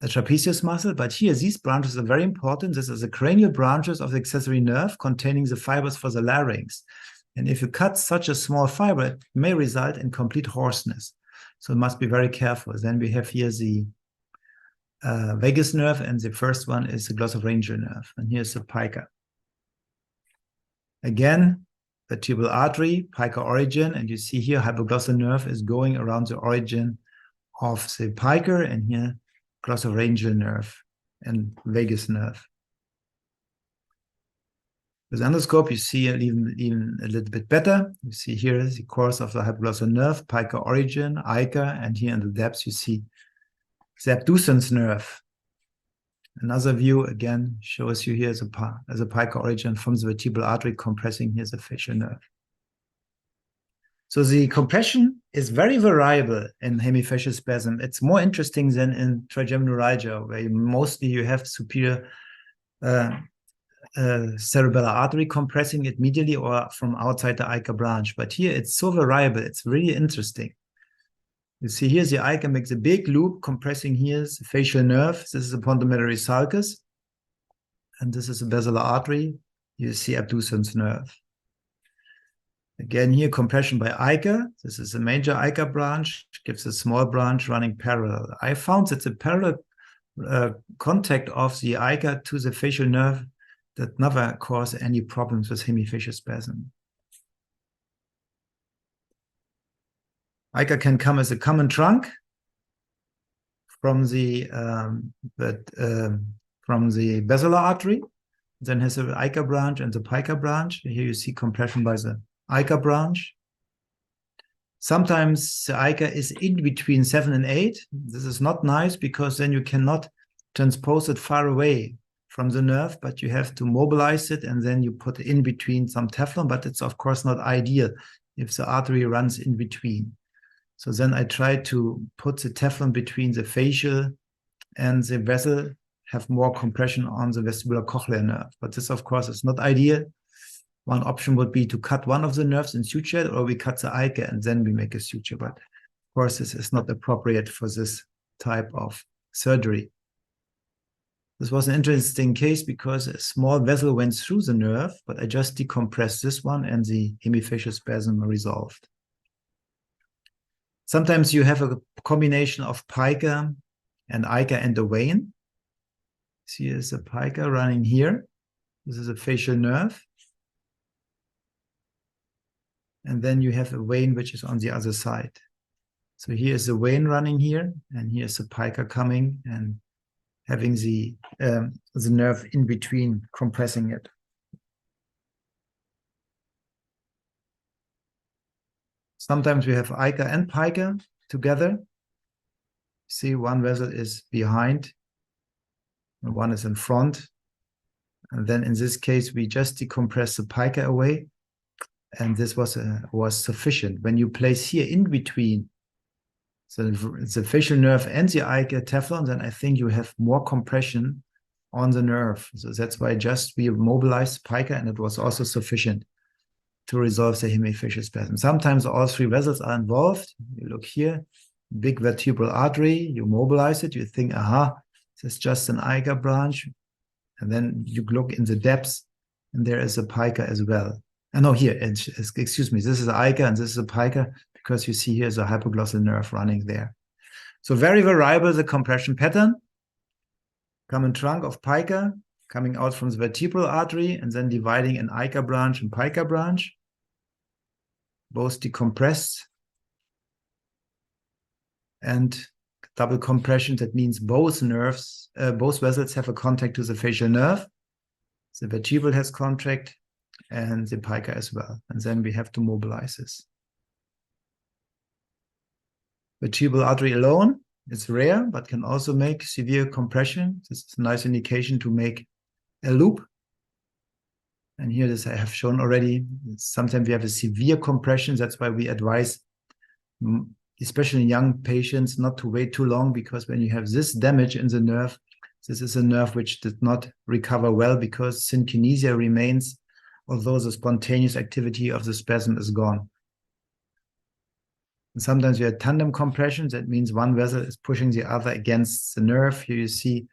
a trapezius muscle. But here, these branches are very important. This is the cranial branches of the accessory nerve containing the fibers for the larynx. And if you cut such a small fiber, it may result in complete hoarseness. So it must be very careful. Then we have here the vagus nerve, and the first one is the glossopharyngeal nerve. And here's the pica. Again, vertebral artery, pica origin, and you see here hypoglossal nerve is going around the origin of the pica, and here glossopharyngeal nerve and vagus nerve. With endoscope, you see it even a little bit better. You see here the course of the hypoglossal nerve, pica origin, ICA, and here in the depths you see the abducens nerve. Another view again shows you here as a pica origin from the vertebral artery compressing here the facial nerve. So the compression is very variable in hemifacial spasm. It's more interesting than in trigeminal neuralgia, where mostly you have superior cerebellar artery compressing it medially or from outside the ICA branch. But here it's so variable, it's really interesting. You see here's the ICA makes a big loop compressing here's the facial nerve. This is the pontomedullary sulcus. And this is the basilar artery. You see abducens nerve. Again, here compression by ICA. This is a major ICA branch, gives a small branch running parallel. I found that the parallel contact of the ICA to the facial nerve that never cause any problems with hemifacial spasm. ICA can come as a common trunk from the basilar artery, then has an ICA branch and the pica branch. Here you see compression by the ICA branch. Sometimes the ICA is in between 7 and 8. This is not nice because then you cannot transpose it far away from the nerve, but you have to mobilize it and then you put in between some Teflon, but it's of course not ideal if the artery runs in between. So then I try to put the Teflon between the facial and the vessel, have more compression on the vestibular cochlear nerve. But this of course is not ideal. One option would be to cut one of the nerves and suture it, or we cut the ICA and then we make a suture. But of course, this is not appropriate for this type of surgery. This was an interesting case because a small vessel went through the nerve, but I just decompressed this one and the hemifacial spasm resolved. Sometimes you have a combination of pica and ICA and a vein. See, here's a pica running here. This is a facial nerve. And then you have a vein which is on the other side. So here's the vein running here, and here's the pica coming and having the nerve in between, compressing it. Sometimes we have ICA and pica together. See, one vessel is behind, and one is in front. And then in this case, we just decompress the pica away. And this was sufficient. When you place here in between the facial nerve and the ICA Teflon, then I think you have more compression on the nerve. So that's why we mobilized pica, and it was also sufficient to resolve the hemifacial spasm. Sometimes all 3 vessels are involved. You look here, big vertebral artery, you mobilize it, you think, aha, this is just an ICA branch. And then you look in the depths, and there is a pica as well. No, here, excuse me, this is ICA and this is a pica, because you see here is a hypoglossal nerve running there. So very variable, the compression pattern. Common trunk of pica coming out from the vertebral artery and then dividing an ICA branch and pica branch. Both decompressed. And double compression, that means both nerves, both vessels have a contact to the facial nerve. The vertebral has contact, and the pica as well. And then we have to mobilize this. Vertebral artery alone is rare, but can also make severe compression. This is a nice indication to make a loop. And here, this I have shown already. Sometimes we have a severe compression. That's why we advise, especially in young patients, not to wait too long, because when you have this damage in the nerve, this is a nerve which did not recover well because synkinesia remains, although the spontaneous activity of the spasm is gone. And sometimes we have tandem compression. That means one vessel is pushing the other against the nerve. Here you see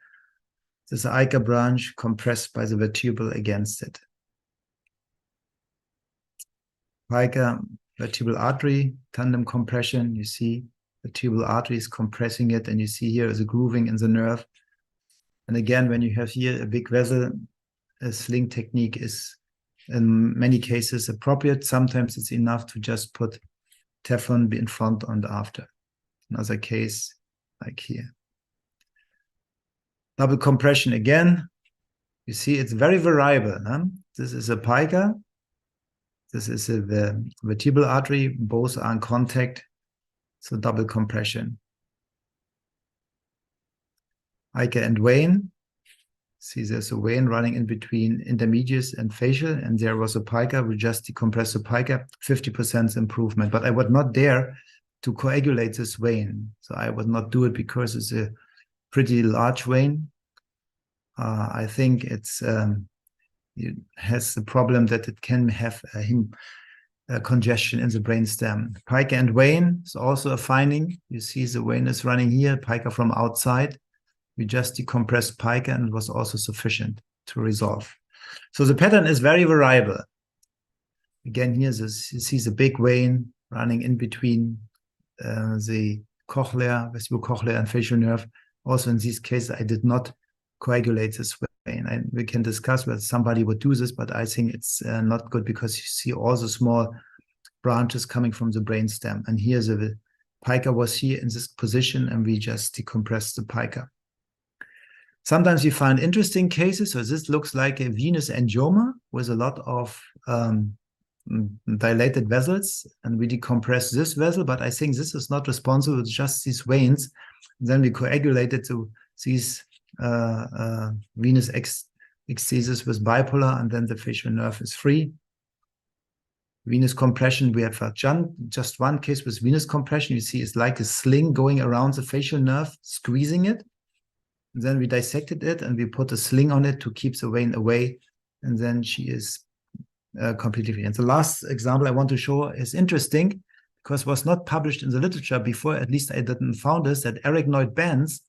this ICA branch compressed by the vertebral against it. Pica, vertebral artery, tandem compression. You see vertebral artery is compressing it, and you see here is a grooving in the nerve. And again, when you have here a big vessel, a sling technique is in many cases appropriate. Sometimes it's enough to just put Teflon in front and after. Another case like here. Double compression again. You see it's very variable. Huh? This is a pica. This is a vertebral artery. Both are in contact. So double compression. ICA and vein. See, there's a vein running in between intermedius and facial, and there was a pica. We just decompress the pica, 50% improvement. But I would not dare to coagulate this vein. So I would not do it because it's a pretty large vein. I think it has the problem that it can have congestion in the brainstem. Pica and vein is also a finding. You see the vein is running here, pica from outside. We just decompressed pica and it was also sufficient to resolve. So the pattern is very variable. Again, here you see the big vein running in between the cochlea, vestibulocochlear and facial nerve. Also in these cases, I did not coagulate this vein. We can discuss whether somebody would do this, but I think it's not good because you see all the small branches coming from the brainstem. And here the pica was here in this position and we just decompressed the pica. Sometimes you find interesting cases. So this looks like a venous angioma with a lot of dilated vessels, and we decompress this vessel, but I think this is not responsible, it's just these veins. Then we coagulated to these venous exegesis with bipolar, and then the facial nerve is free. Venous compression, we have just one case with venous compression. You see it's like a sling going around the facial nerve, squeezing it. And then we dissected it and we put a sling on it to keep the vein away, and then she is completely free. And the last example I want to show is interesting because it was not published in the literature before, at least I didn't found this, that arachnoid bands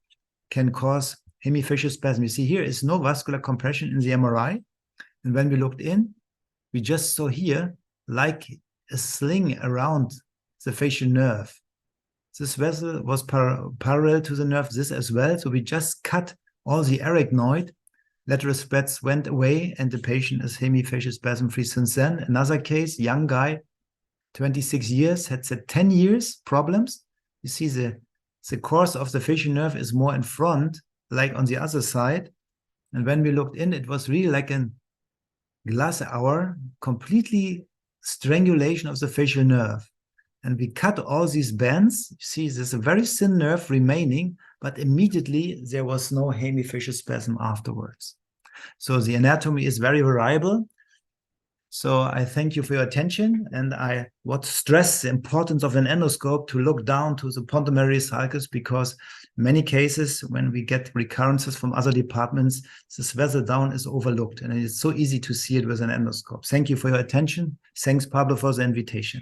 can cause hemifacial spasm. You see here is no vascular compression in the MRI. And when we looked in, we just saw here like a sling around the facial nerve. This vessel was parallel to the nerve, this as well. So we just cut all the arachnoid, lateral spreads went away, and the patient is hemifacial spasm free since then. Another case, young guy, 26 years, had 10 years problems. You see the course of the facial nerve is more in front, like on the other side. And when we looked in, it was really like a glass hour, completely strangulation of the facial nerve. And we cut all these bands. You see, there's a very thin nerve remaining, but immediately there was no hemifacial spasm afterwards. So the anatomy is very variable. So I thank you for your attention, and I would stress the importance of an endoscope to look down to the pontomedullary sulcus, because in many cases, when we get recurrences from other departments, this vessel down is overlooked, and it's so easy to see it with an endoscope. Thank you for your attention. Thanks, Pablo, for the invitation.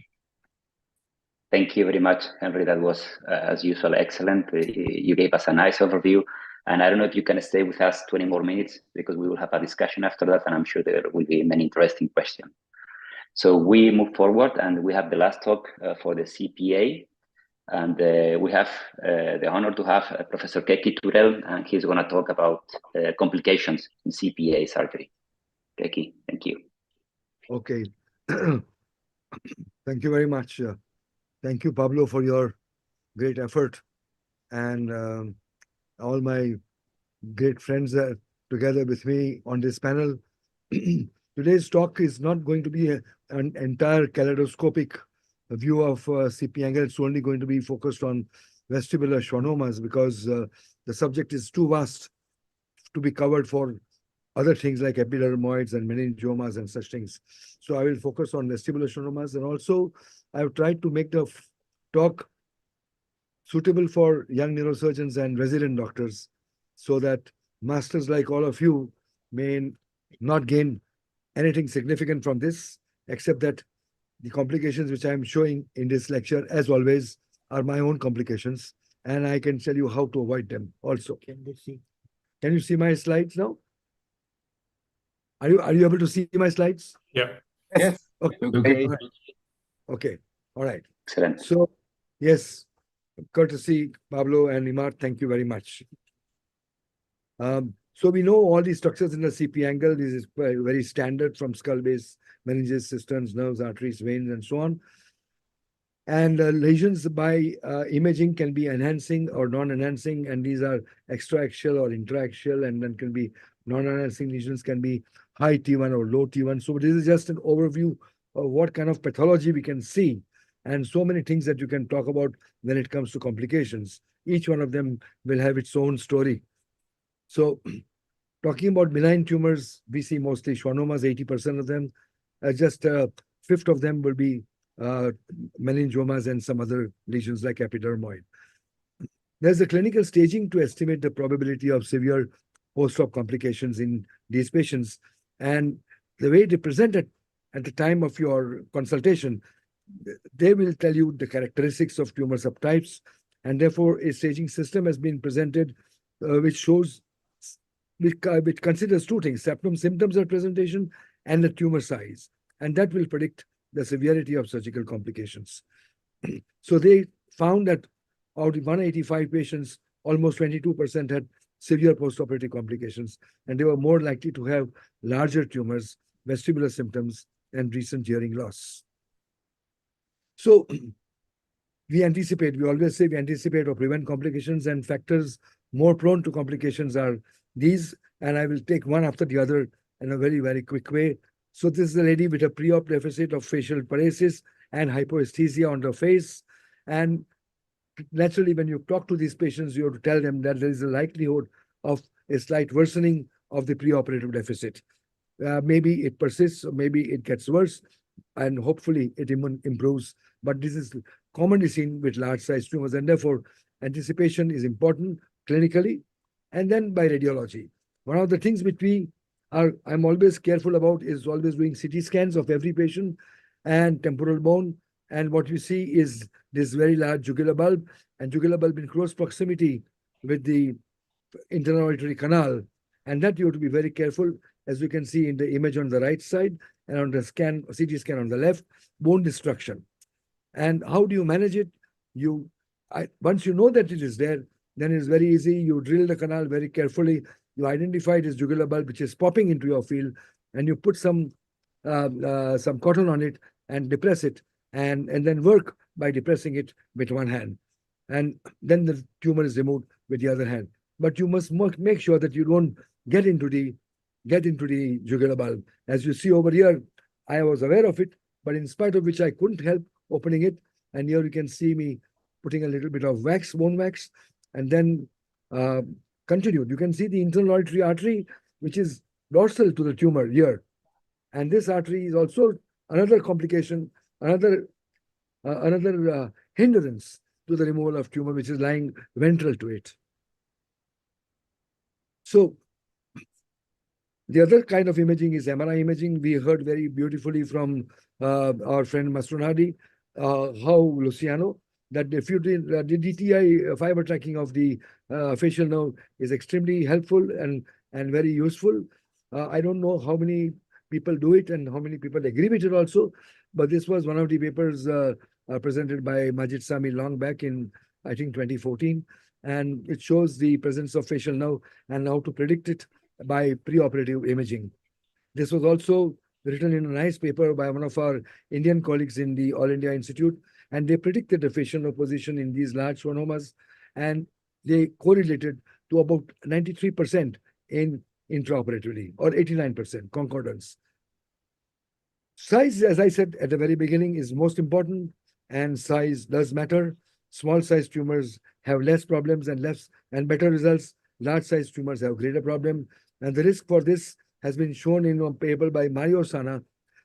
Thank you very much, Henry. That was, as usual, excellent. You gave us a nice overview. And I don't know if you can stay with us 20 more minutes, because we will have a discussion after that, and I'm sure there will be many interesting questions. So we move forward, and we have the last talk for the CPA. And we have the honor to have Professor Keki Turel, and he's going to talk about complications in CPA surgery. Keki, thank you. Okay. Thank you very much. Thank you, Pablo, for your great effort. And all my great friends are together with me on this panel. Today's talk is not going to be an entire kaleidoscopic view of CP angle. It's only going to be focused on vestibular schwannomas, because the subject is too vast to be covered for other things like epidermoids and meningiomas and such things. So I will focus on vestibular schwannomas, and also I've tried to make the talk suitable for young neurosurgeons and resident doctors, so that masters like all of you may not gain anything significant from this, except that the complications which I'm showing in this lecture, as always, are my own complications, and I can tell you how to avoid them also. Can you see my slides now? Are you able to see my slides? Yeah. Yes. Okay. Okay. All right. Excellent. So, yes, courtesy, Pablo and Imar, thank you very much. So we know all these structures in the CP angle. This is very standard from skull base, meninges, cisterns, nerves, arteries, veins, and so on. And lesions by imaging can be enhancing or non-enhancing, and these are extraaxial or intraaxial, and then can be non-enhancing lesions can be high T1 or low T1. So this is just an overview of what kind of pathology we can see, and so many things that you can talk about when it comes to complications. Each one of them will have its own story. So talking about benign tumors, we see mostly schwannomas, 80% of them. Just a fifth of them will be meningiomas and some other lesions like epidermoid. There's a clinical staging to estimate the probability of severe post-op complications in these patients. And the way they present it at the time of your consultation, they will tell you the characteristics of tumor subtypes, and therefore a staging system has been presented which shows, which considers two things: symptoms of presentation and the tumor size, and that will predict the severity of surgical complications. So they found that out of 185 patients, almost 22% had severe postoperative complications, and they were more likely to have larger tumors, vestibular symptoms, and recent hearing loss. So we always say we anticipate or prevent complications, and factors more prone to complications are these, and I will take one after the other in a very, very quick way. So this is a lady with a pre-op deficit of facial paresis and hypoesthesia on the face. And naturally, when you talk to these patients, you have to tell them that there is a likelihood of a slight worsening of the preoperative deficit. Maybe it persists, or maybe it gets worse, and hopefully it improves. But this is commonly seen with large-sized tumors, and therefore anticipation is important clinically and then by radiology. One of the things which I'm always careful about is always doing CT scans of every patient and temporal bone. And what you see is this very large jugular bulb, and jugular bulb in close proximity with the internal auditory canal. And that you have to be very careful, as you can see in the image on the right side, and on the CT scan on the left, bone destruction. And how do you manage it? Once you know that it is there, then it's very easy. You drill the canal very carefully. You identify this jugular bulb, which is popping into your field, and you put some cotton on it and depress it, and then work by depressing it with one hand. And then the tumor is removed with the other hand. But you must make sure that you don't get into the jugular bulb. As you see over here, I was aware of it, but in spite of which I couldn't help opening it. And here you can see me putting a little bit of wax, bone wax, and then continued. You can see the internal auditory artery, which is dorsal to the tumor here. And this artery is also another complication, another hindrance to the removal of tumor, which is lying ventral to it. So the other kind of imaging is MRI imaging. We heard very beautifully from our friend Mastronardi, how Luciano, that if you did the DTI fiber tracking of the facial nerve is extremely helpful and very useful. I don't know how many people do it and how many people agree with it also, but this was one of the papers presented by Majid Sami long back in, I think, 2014. And it shows the presence of facial nerve and how to predict it by preoperative imaging. This was also written in a nice paper by one of our Indian colleagues in the All India Institute, and they predicted the facial nerve position in these large schwannomas, and they correlated to about 93% in intraoperatively, or 89% concordance. Size, as I said at the very beginning, is most important, and size does matter. Small size tumors have less problems and better results. Large size tumors have greater problem. And the risk for this has been shown in a paper by Mario Sana,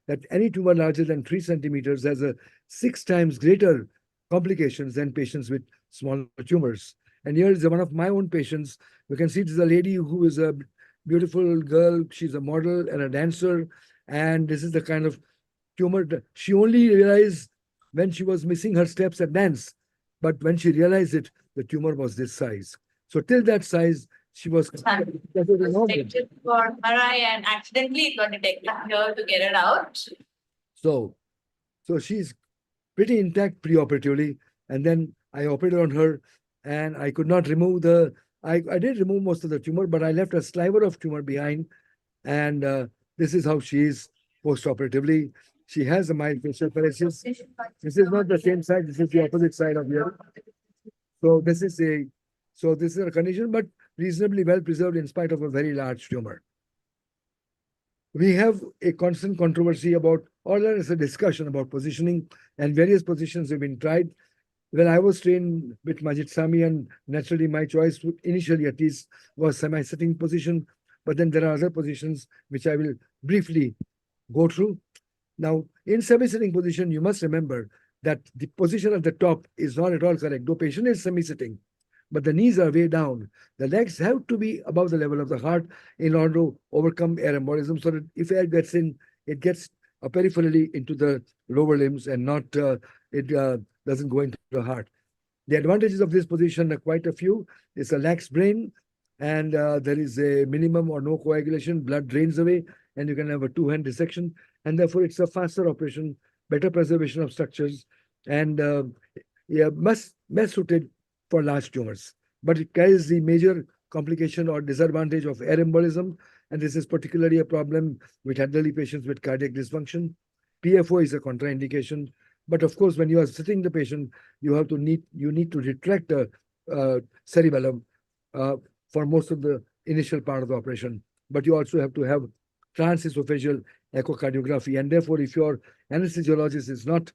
that any tumor larger than 3 centimeters has a 6 times greater complications than patients with smaller tumors. And here is one of my own patients. You can see this is a lady who is a beautiful girl. She's a model and a dancer. And this is the kind of tumor that she only realized when she was missing her steps at dance. But when she realized it, the tumor was this size. So till that size, she was detected for MRI, and accidentally it got detected here to get it out. So she's pretty intact preoperatively, and then I operated on her, and I could not remove I did remove most of the tumor, but I left a sliver of tumor behind, and this is how she is postoperatively. She has a mild facial paresis. This is not the same side. This is the opposite side of here. So this is a condition, but reasonably well preserved in spite of a very large tumor. We have a constant controversy about, or there is a discussion about positioning, and various positions have been tried. When I was trained with Majid Sami, and naturally my choice initially at least was semi-sitting position, but then there are other positions which I will briefly go through. Now, in semi-sitting position, you must remember that the position at the top is not at all correct. The patient is semi-sitting, but the knees are way down. The legs have to be above the level of the heart in order to overcome air embolism, so that if air gets in, it gets peripherally into the lower limbs and not doesn't go into the heart. The advantages of this position are quite a few. It's a lax brain, and there is a minimum or no coagulation. Blood drains away, and you can have a two-hand dissection. And therefore, it's a faster operation, better preservation of structures, and best suited for large tumors. But it carries the major complication or disadvantage of air embolism, and this is particularly a problem with elderly patients with cardiac dysfunction. PFO is a contraindication. But of course, when you are sitting the patient, you need to retract the cerebellum for most of the initial part of the operation. But you also have to have transesophageal echocardiography. And therefore, if your anesthesiologist is not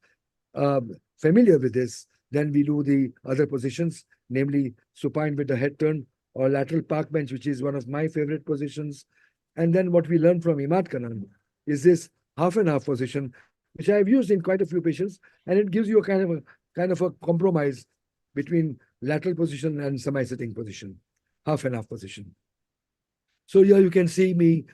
familiar with this, then we do the other positions, namely supine with the head turn or lateral park bench, which is one of my favorite positions. And then what we learned from Imad Kanan is this half and half position, which I have used in quite a few patients, and it gives you a kind of a compromise between lateral position and semi-sitting position, half and half position. So here you can see me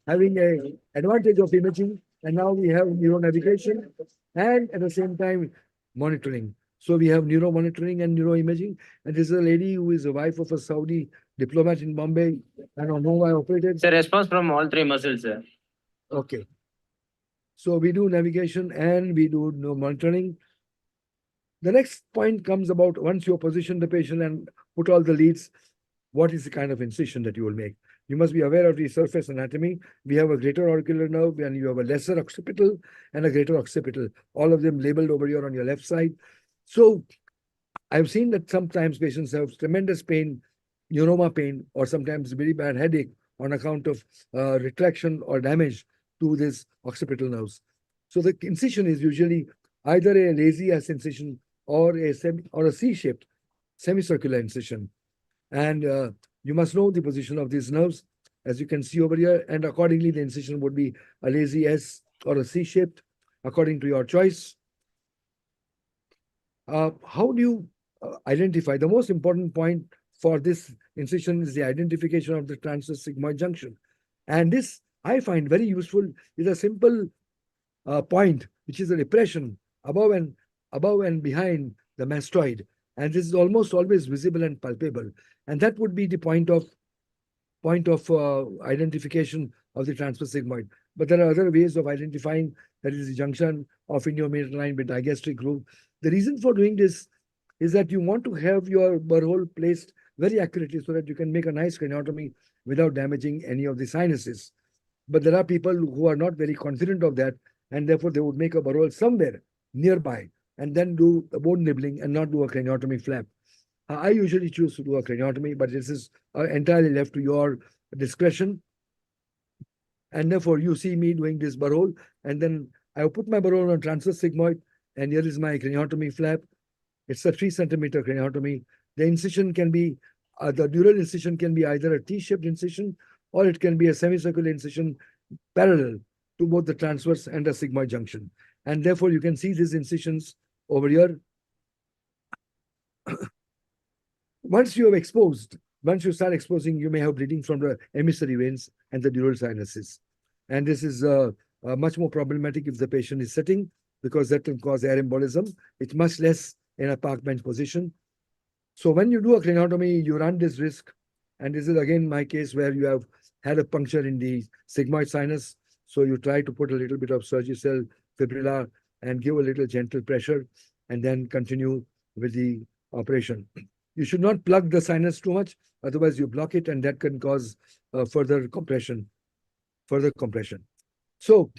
having an advantage of imaging, and now we have neuronavigation and at the same time monitoring. So we have neuro monitoring and neuroimaging, and this is a lady who is the wife of a Saudi diplomat in Bombay, and on whom I operated. It's a response from all three muscles, sir. Okay. So we do navigation and we do monitoring. The next point comes about once you position the patient and put all the leads, what is the kind of incision that you will make? You must be aware of the surface anatomy. We have a greater auricular nerve and you have a lesser occipital and a greater occipital, all of them labeled over here on your left side. So I've seen that sometimes patients have tremendous pain, neuroma pain, or sometimes very bad headache on account of retraction or damage to this occipital nerves. So the incision is usually either a lazy S incision or a C-shaped semicircular incision. And you must know the position of these nerves, as you can see over here, and accordingly the incision would be a lazy S or a C-shaped, according to your choice. How do you identify? The most important point for this incision is the identification of the transverse sigmoid junction. And this I find very useful is a simple point, which is a depression above and behind the mastoid. And this is almost always visible and palpable. And that would be the point of identification of the transverse sigmoid. But there are other ways of identifying, that is the junction of inguinal line with digastric groove. The reason for doing this is that you want to have your burr placed very accurately so that you can make a nice craniotomy without damaging any of the sinuses. But there are people who are not very confident of that, and therefore they would make a burr somewhere nearby and then do a bone nibbling and not do a craniotomy flap. I usually choose to do a craniotomy, but this is entirely left to your discretion. And therefore, you see me doing this burr, and then I will put my burr on transverse sigmoid, and here is my craniotomy flap. It's a 3 centimeter craniotomy. The incision can be, the dural incision can be either a T-shaped incision or it can be a semicircular incision parallel to both the transverse and the sigmoid junction. And therefore, you can see these incisions over here. Once you start exposing, you may have bleeding from the emissary veins and the dural sinuses. And this is much more problematic if the patient is sitting, because that can cause air embolism. It's much less in a park bench position. So when you do a craniotomy, you run this risk. And this is again my case where you have had a puncture in the sigmoid sinus. So you try to put a little bit of Surgicel fibrillar and give a little gentle pressure and then continue with the operation. You should not plug the sinus too much, otherwise you block it and that can cause further compression. So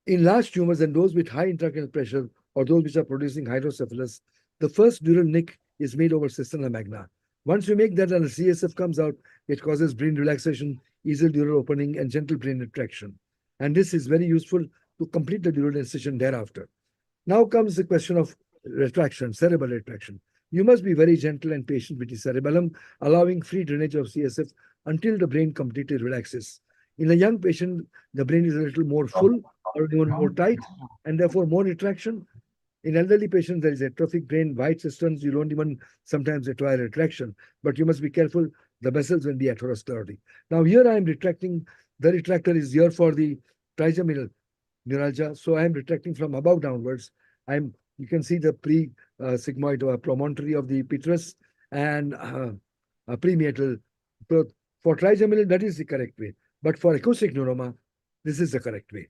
in large tumors and those with high intracranial pressure or those which are producing hydrocephalus, the first dural nick is made over cisterna magna. Once you make that and the CSF comes out, it causes brain relaxation, easy dural opening, and gentle brain retraction. And this is very useful to complete the dural incision thereafter. Now comes the question of retraction, cerebral retraction. You must be very gentle and patient with the cerebellum, allowing free drainage of CSF until the brain completely relaxes. In a young patient, the brain is a little more full or even more tight, and therefore more retraction. In elderly patients, there is atrophic brain, wide cisterns. You don't even sometimes require retraction, but you must be careful. The vessels will be atherosclerotic. Now here I am retracting. The retractor is here for the trigeminal neuralgia. So I am retracting from above downwards. You can see the sigmoid or promontory of the petrous and premeatal. So for trigeminal, that is the correct way. But for acoustic neuroma, this is the correct way.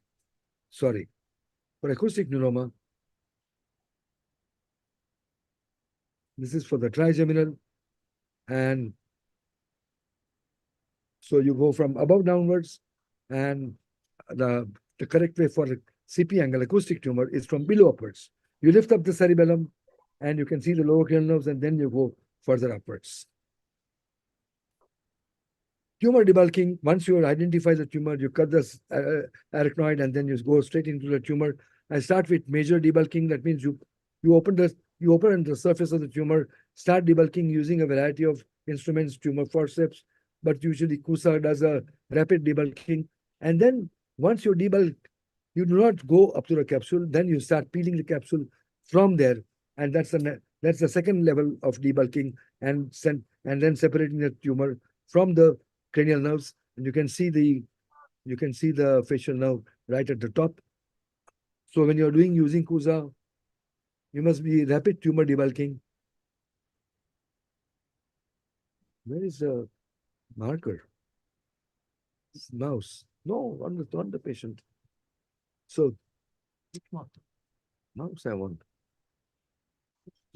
Sorry. For acoustic neuroma, this is for the trigeminal. And so you go from above downwards, and the correct way for the CP angle acoustic tumor is from below upwards. You lift up the cerebellum and you can see the lower cranial nerves, and then you go further upwards. Tumor debulking, once you identify the tumor, you cut the arachnoid and then you go straight into the tumor. I start with major debulking. That means you open the surface of the tumor, start debulking using a variety of instruments, tumor forceps, but usually CUSA does a rapid debulking. And then once you debulk, you do not go up to the capsule, then you start peeling the capsule from there. And that's the second level of debulking, and then separating the tumor from the cranial nerves. And you can see the facial nerve right at the top. So when you're using CUSA, you must be rapid tumor debulking. Where is the marker? This mouse. No, on the patient. So mouse I want.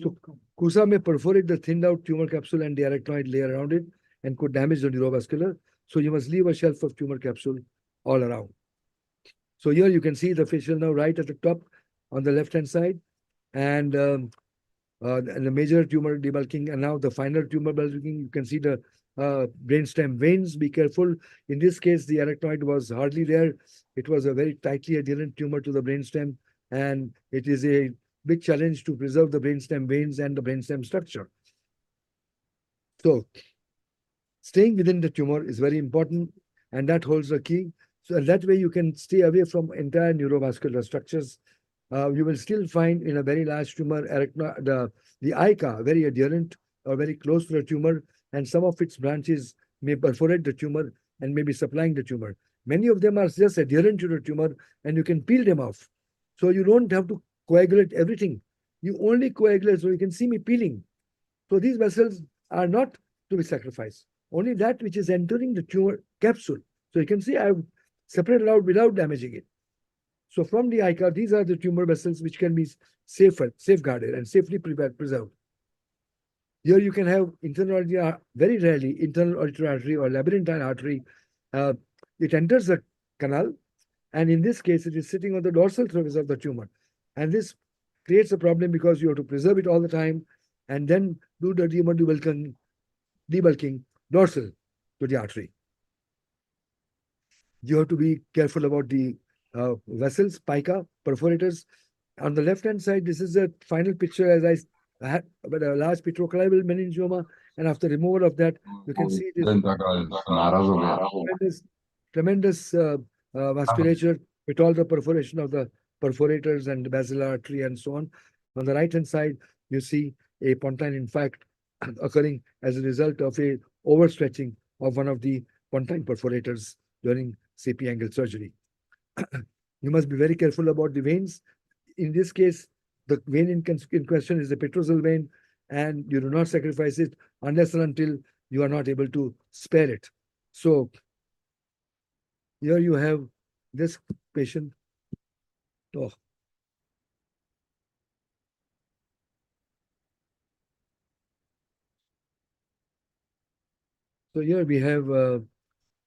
So CUSA may perforate the thinned out tumor capsule and the arachnoid layer around it and could damage the neurovascular. So you must leave a shelf of tumor capsule all around. So here you can see the facial nerve right at the top on the left-hand side, and the major tumor debulking, and now the final tumor debulking. You can see the brainstem veins. Be careful. In this case, the arachnoid was hardly there. It was a very tightly adherent tumor to the brainstem, and it is a big challenge to preserve the brainstem veins and the brainstem structure. So staying within the tumor is very important, and that holds the key. So that way you can stay away from entire neurovascular structures. You will still find in a very large tumor the ICA very adherent or very close to the tumor, and some of its branches may perforate the tumor and may be supplying the tumor. Many of them are just adherent to the tumor, and you can peel them off. So you don't have to coagulate everything. You only coagulate, so you can see me peeling. So these vessels are not to be sacrificed. Only that which is entering the tumor capsule. So you can see I've separated out without damaging it. So from the ICA, these are the tumor vessels which can be safeguarded and safely preserved. Here you can have internal, very rarely, internal auditory artery or labyrinthine artery. It enters the canal, and in this case, it is sitting on the dorsal surface of the tumor. And this creates a problem because you have to preserve it all the time and then do the tumor debulking dorsal to the artery. You have to be careful about the vessels, pica, perforators. On the left-hand side, this is a final picture as I had about a large petroclival meningioma, and after removal of that, you can see this tremendous vasculature with all the perforation of the perforators and the basilar artery and so on. On the right-hand side, you see a pontine infarct occurring as a result of a overstretching of one of the pontine perforators during CP angle surgery. You must be very careful about the veins. In this case, the vein in question is the petrosal vein, and you do not sacrifice it unless and until you are not able to spare it. So here you have this patient. Oh. So here we have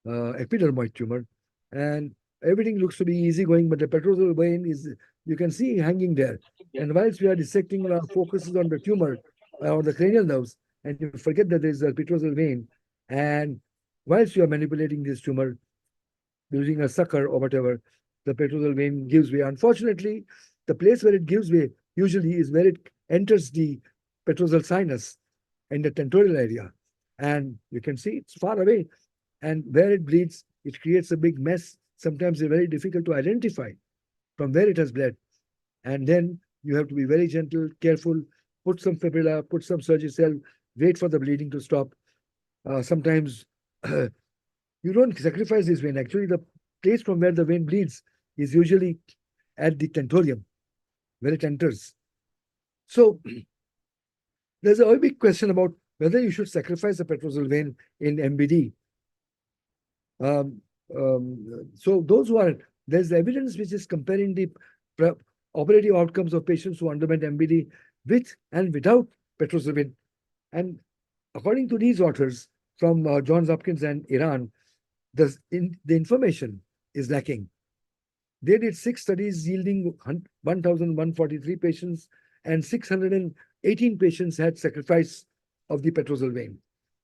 epidermoid tumor, and everything looks to be easy going, but the petrosal vein is, you can see hanging there. And whilst we are dissecting, our focus is on the tumor or the cranial nerves, and you forget that there is a petrosal vein. And whilst you are manipulating this tumor using a sucker or whatever, the petrosal vein gives way. Unfortunately, the place where it gives way usually is where it enters the petrosal sinus in the tentorial area. And you can see it's far away. And where it bleeds, it creates a big mess. Sometimes it's very difficult to identify from where it has bled. And then you have to be very gentle, careful, put some fibula, put some Surgicel, wait for the bleeding to stop. Sometimes you don't sacrifice this vein. Actually, the place from where the vein bleeds is usually at the tentorium, where it enters. So there's a very big question about whether you should sacrifice the petrosal vein in MBD. So those who are, there's evidence which is comparing the operative outcomes of patients who underwent MBD with and without petrosal vein. And according to these authors from Johns Hopkins and Iran, the information is lacking. They did 6 studies yielding 1,143 patients, and 618 patients had sacrifice of the petrosal vein.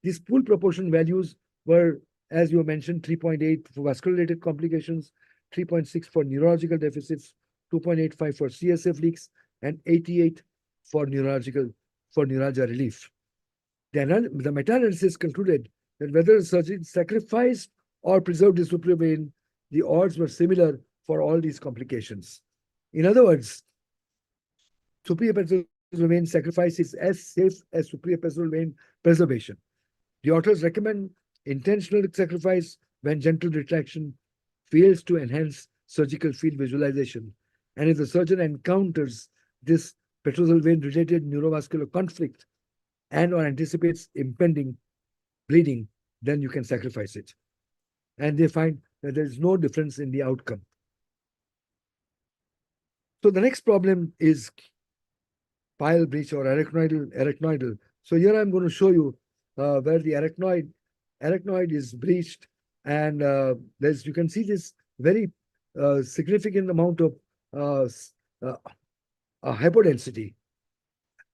These pool proportion values were, as you mentioned, 3.8 for vascular-related complications, 3.6 for neurological deficits, 2.85 for CSF leaks, and 88 for neuralgia relief. The meta-analysis concluded that whether the surgeon sacrificed or preserved the superior vein, the odds were similar for all these complications. In other words, superior petrosal vein sacrifice is as safe as superior petrosal vein preservation. The authors recommend intentional sacrifice when gentle retraction fails to enhance surgical field visualization. And if the surgeon encounters this petrosal vein related neurovascular conflict and or anticipates impending bleeding, then you can sacrifice it. And they find that there is no difference in the outcome. So the next problem is pile breach or arachnoidal. So here I'm going to show you where the arachnoid is breached, and you can see this very significant amount of hypodensity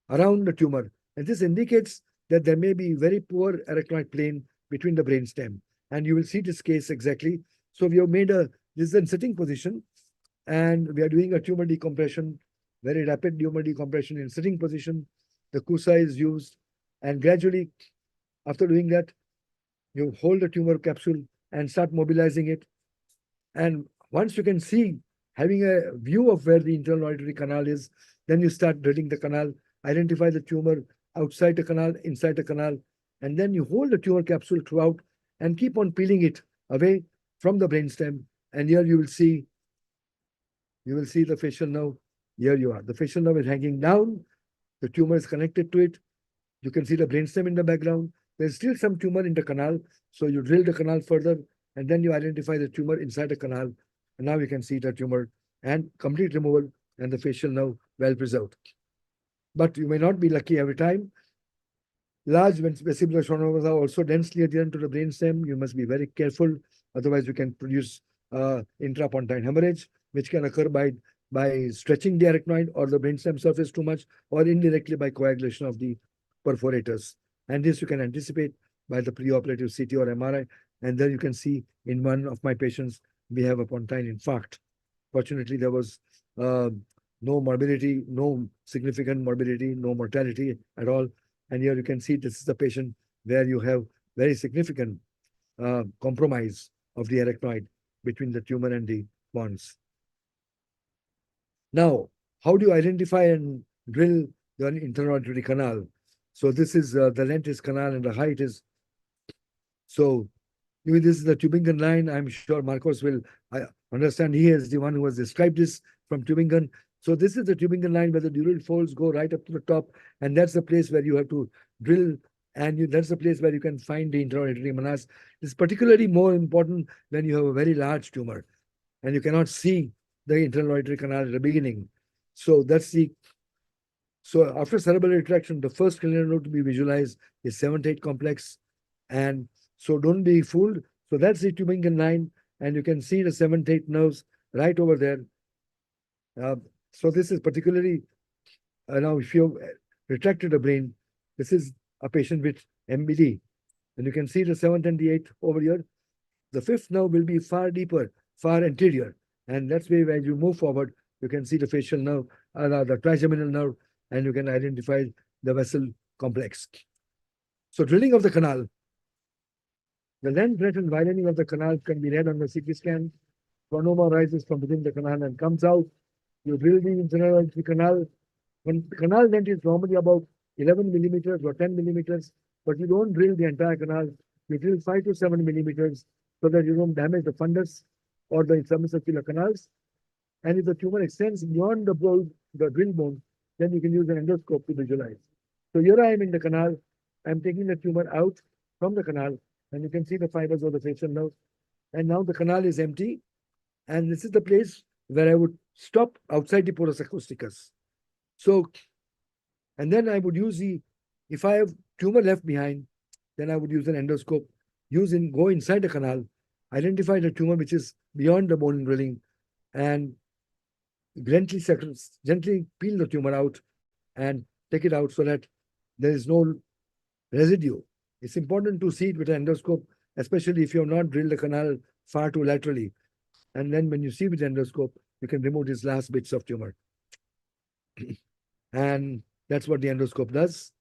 around the tumor. And this indicates that there may be very poor arachnoid plane between the brainstem. And you will see this case exactly. So we have made this is in sitting position, and we are doing a tumor decompression, very rapid tumor decompression in sitting position. The CUSA is used, and gradually, after doing that, you hold the tumor capsule and start mobilizing it. And once you can see, having a view of where the internal auditory canal is, then you start drilling the canal, identify the tumor outside the canal, inside the canal, and then you hold the tumor capsule throughout and keep on peeling it away from the brainstem. And here you will see the facial nerve. Here you are. The facial nerve is hanging down. The tumor is connected to it. You can see the brainstem in the background. There's still some tumor in the canal. So you drill the canal further, and then you identify the tumor inside the canal. And now you can see the tumor and complete removal and the facial nerve well preserved. But you may not be lucky every time. Large vestibular schwannomas are also densely adherent to the brainstem. You must be very careful. Otherwise, you can produce intrapontine hemorrhage, which can occur by stretching the arachnoid or the brainstem surface too much, or indirectly by coagulation of the perforators. And this you can anticipate by the preoperative CT or MRI. And there you can see in one of my patients, we have a pontine infarct. Fortunately, there was no morbidity, no significant morbidity, no mortality at all. And here you can see this is the patient where you have very significant compromise of the arachnoid between the tumor and the pons. Now, how do you identify and drill the internal auditory canal? So this is the length is canal and the height is. So this is the Tübingen line. I'm sure Marcos will understand. He is the one who has described this from Tübingen. So this is the Tübingen line where the dural folds go right up to the top, and that's the place where you have to drill, and that's the place where you can find the internal auditory manas. It's particularly more important when you have a very large tumor, and you cannot see the internal auditory canal at the beginning. So so after cerebral retraction, the first cranial node to be visualized is 7th-8 complex, and so don't be fooled. So that's the Tübingen line, and you can see the 7th-8 nerves right over there. So this is particularly, now if you retracted the brain, this is a patient with MBD. And you can see the 7th and the 8th over here. The 5th nerve will be far deeper, far anterior. And that's why when you move forward, you can see the facial nerve, the trigeminal nerve, and you can identify the vessel complex. So drilling of the canal. The length, breadth, and widening of the canal can be read on the CT scan. Schwannoma rises from within the canal and comes out. You drill the internal canal. When the canal length is normally about 11 millimeters or 10 millimeters, but you don't drill the entire canal. You drill 5 to 7 millimeters so that you don't damage the fundus or the semicircular canals. And if the tumor extends beyond the drill bone, then you can use an endoscope to visualize. So here I am in the canal. I'm taking the tumor out from the canal, and you can see the fibers of the facial nerve. And now the canal is empty. And this is the place where I would stop outside the porus acousticus. So, and then I would use if I have tumor left behind, then I would use an endoscope, go inside the canal, identify the tumor which is beyond the bone drilling, and gently peel the tumor out and take it out so that there is no residue. It's important to see it with an endoscope, especially if you have not drilled the canal far too laterally. And then when you see with endoscope, you can remove these last bits of tumor. And that's what the endoscope does.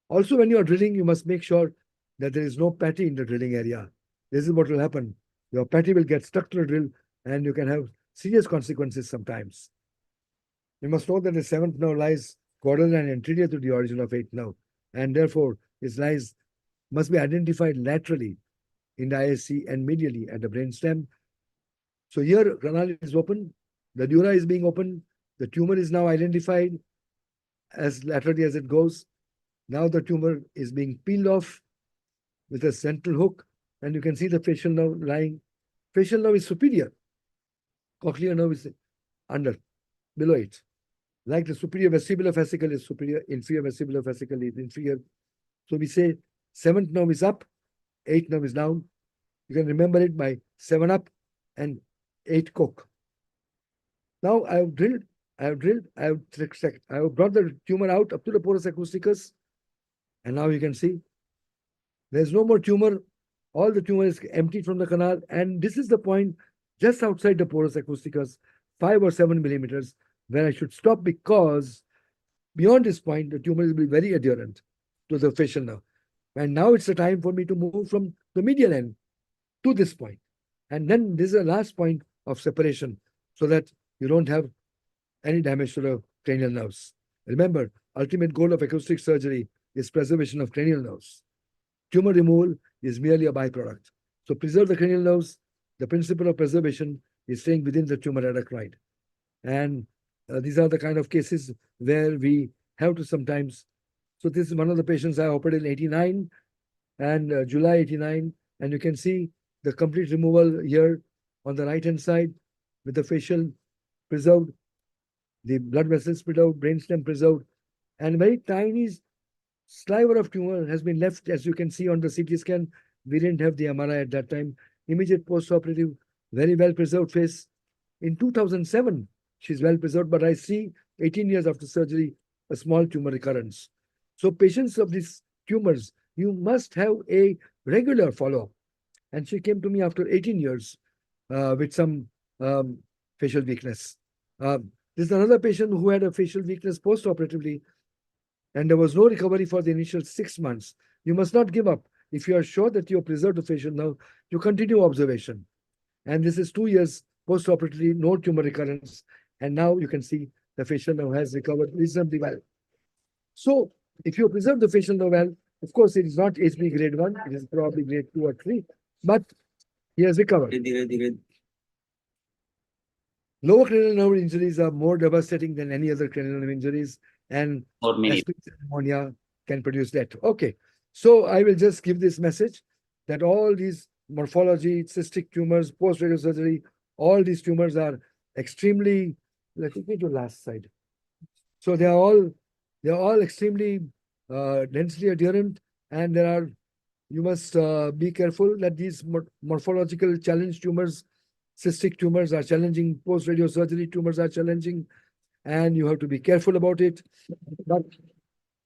Also, when you are drilling, you must make sure that there is no patty in the drilling area. This is what will happen. Your patty will get stuck to the drill, and you can have serious consequences sometimes. You must know that the seventh nerve lies caudal and anterior to the origin of eighth nerve, and therefore its lies must be identified laterally in the ISC and medially at the brainstem. So here, canal is open, the dura is being opened, the tumor is now identified as laterally as it goes. Now the tumor is being peeled off with a central hook, and you can see the facial nerve lying. Facial nerve is superior. Cochlear nerve is below it. Like the superior vestibular fascicle is superior, inferior vestibular fascicle is inferior. So we say seventh nerve is up, eighth nerve is down. You can remember it by 7 up and 8 coke. Now I have brought the tumor out up to the porus acousticus, and now you can see there's no more tumor. All the tumor is emptied from the canal, and this is the point just outside the porus acousticus, 5 or 7 millimeters, where I should stop, because beyond this point, the tumor will be very adherent to the facial nerve. And now it's the time for me to move from the medial end to this point. And then this is the last point of separation, so that you don't have any damage to the cranial nerves. Remember, ultimate goal of acoustic surgery is preservation of cranial nerves. Tumor removal is merely a byproduct. So preserve the cranial nerves. The principle of preservation is staying within the tumor arachnoid. And these are the kind of cases where we have to sometimes. So this is one of the patients I operated in 89 and July 89. And you can see the complete removal here on the right-hand side with the facial preserved, the blood vessels preserved, brainstem preserved, and very tiny sliver of tumor has been left, as you can see on the CT scan. We didn't have the MRI at that time. Immediate post-operative, very well preserved face. In 2007, she's well preserved, but I see 18 years after surgery, a small tumor recurrence. So patients of these tumors, you must have a regular follow-up. And she came to me after 18 years with some facial weakness. This is another patient who had a facial weakness post-operatively, and there was no recovery for the initial 6 months. You must not give up. If you are sure that you have preserved the facial nerve, you continue observation. And this is 2 years post-operatively, no tumor recurrence. And now you can see the facial nerve has recovered reasonably well. So if you preserve the facial nerve well, of course, it is not HB grade 1, it is probably grade 2 or 3, but he has recovered. Lower cranial nerve injuries are more devastating than any other cranial nerve injuries, and pneumonia can produce death. Okay, so I will just give this message that all these morphology, cystic tumors, post-radiosurgery, all these tumors are extremely, let me go to last slide. So they are all extremely densely adherent, and you must be careful that these morphological challenge tumors, cystic tumors are challenging, post-radiosurgery tumors are challenging, and you have to be careful about it.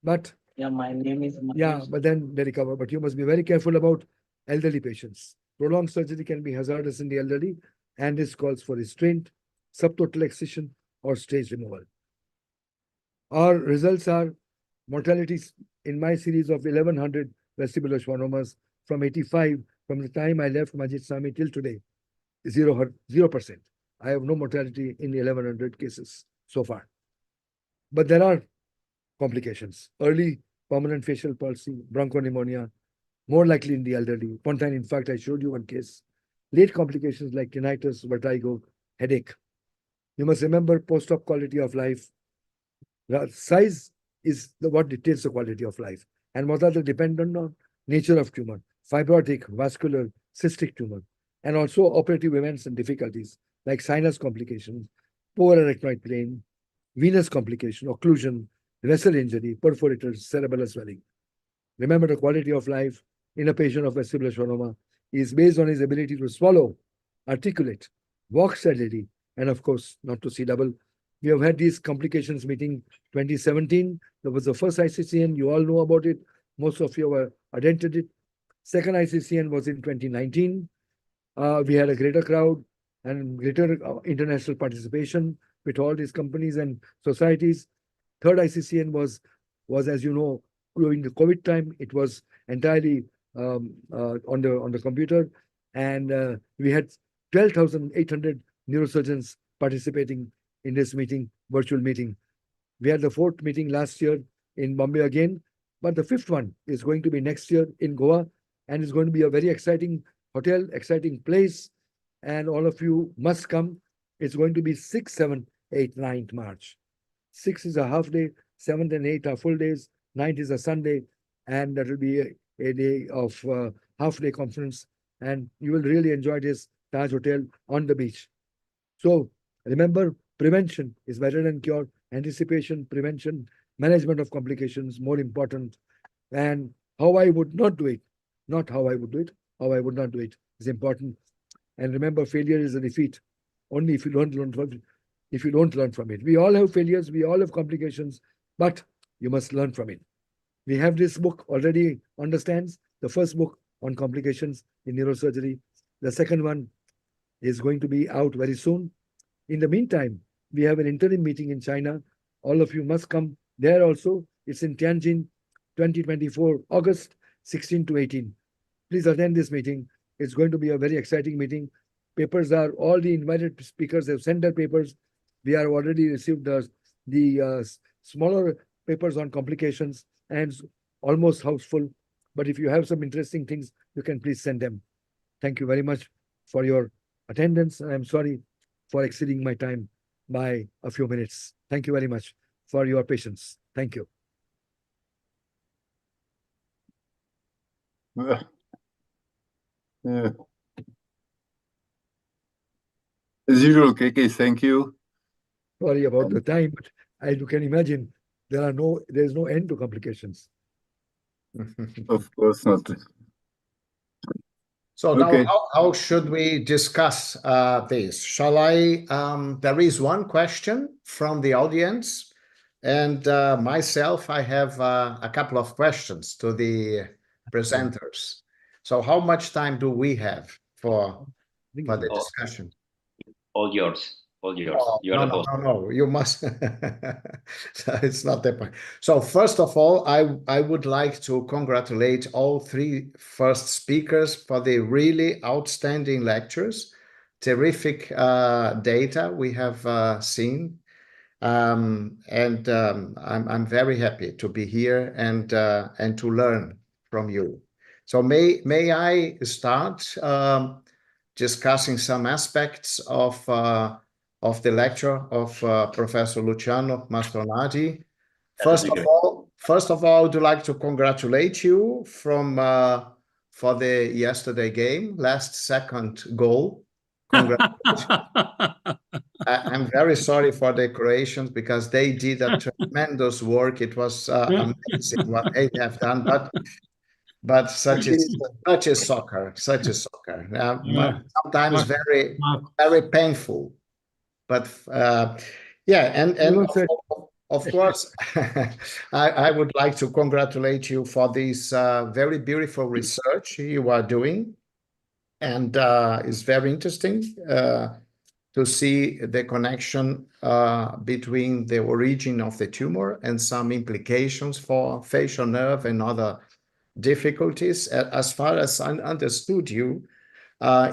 But Yeah, my name is Manish. yeah, but then they recover. But you must be very careful about elderly patients. Prolonged surgery can be hazardous in the elderly, and this calls for restraint, subtotal excision, or stage removal. Our results are mortalities in my series of 1100 vestibular schwannomas from 85, from the time I left Majid Sami till today, 0%. I have no mortality in 1100 cases so far. But there are complications. Early permanent facial palsy, bronchopneumonia, more likely in the elderly. One time, in fact, I showed you one case. Late complications like tinnitus, vertigo, headache. You must remember post-op quality of life. Size is what dictates the quality of life. And what are the dependent on? Nature of tumor, fibrotic, vascular, cystic tumor, and also operative events and difficulties like sinus complications, poor arachnoid plane, venous complication, occlusion, vessel injury, perforated cerebellar swelling. Remember, the quality of life in a patient of vestibular schwannoma is based on his ability to swallow, articulate, walk steadily, and of course, not to see double. We have had these complications meeting 2017. That was the first ICCN. You all know about it. Most of you have attended it. Second ICCN was in 2019. We had a greater crowd and greater international participation with all these companies and societies. Third ICCN was, as you know, during the COVID time. It was entirely on the computer, and we had 12,800 neurosurgeons participating in this meeting, virtual meeting. We had the fourth meeting last year in Bombay again, but the fifth one is going to be next year in Goa, and it's going to be a very exciting hotel, exciting place, and all of you must come. It's going to be 6, 7, 8, 9th March. 6 is a half day, 7th and 8th are full days, 9th is a Sunday, and that will be a day of half day conference, and you will really enjoy this Taj Hotel on the beach. So remember, prevention is better than cure. Anticipation, prevention, management of complications, more important. And how I would not do it, not how I would do it, how I would not do it is important. And remember, failure is a defeat. Only if you don't learn from it. If you don't learn from it. We all have failures, we all have complications, but you must learn from it. We have this book already understands, the first book on complications in neurosurgery. The second one is going to be out very soon. In the meantime, we have an interim meeting in China. All of you must come there also. It's in Tianjin, 2024, August 16 to 18. Please attend this meeting. It's going to be a very exciting meeting. Papers are, all the invited speakers have sent their papers. We have already received the smaller papers on complications and almost house full. But if you have some interesting things, you can please send them. Thank you very much for your attendance. And I'm sorry for exceeding my time by a few minutes. Thank you very much for your patience. Thank you. Yeah. As usual, KK, thank you. Sorry about the time, but as you can imagine, there's no end to complications. Of course not. So Okay. now, how should we discuss this? Shall I? There is one question from the audience, and myself, I have a couple of questions to the presenters. So how much time do we have for the discussion? All yours. All yours. Oh, You're the boss. no, you must. So it's not the point. So first of all, I would like to congratulate all three first speakers for the really outstanding lectures. Terrific data we have seen. I'm very happy to be here and to learn from you. So may I start discussing some aspects of the lecture of Professor Luciano Mastronardi. First of all, I would like to congratulate you for the yesterday game, last second goal. Congratulations. I'm very sorry for the Croatians because they did a tremendous work. It was amazing what they have done, but such is soccer. Sometimes very painful. But yeah, and of course, I would like to congratulate you for this very beautiful research you are doing, and it's very interesting to see the connection between the origin of the tumor and some implications for facial nerve and other difficulties. As far as I understood you,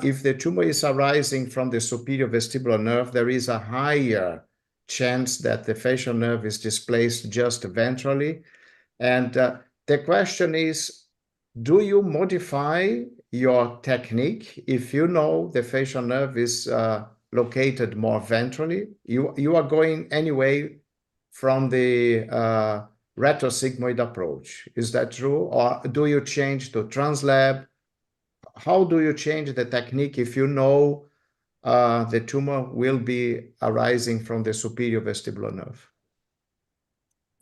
if the tumor is arising from the superior vestibular nerve, there is a higher chance that the facial nerve is displaced just ventrally. And the question is, do you modify your technique if you know the facial nerve is located more ventrally? You are going anyway from the retrosigmoid approach. Is that true? Or do you change to translab? How do you change the technique if you know the tumor will be arising from the superior vestibular nerve?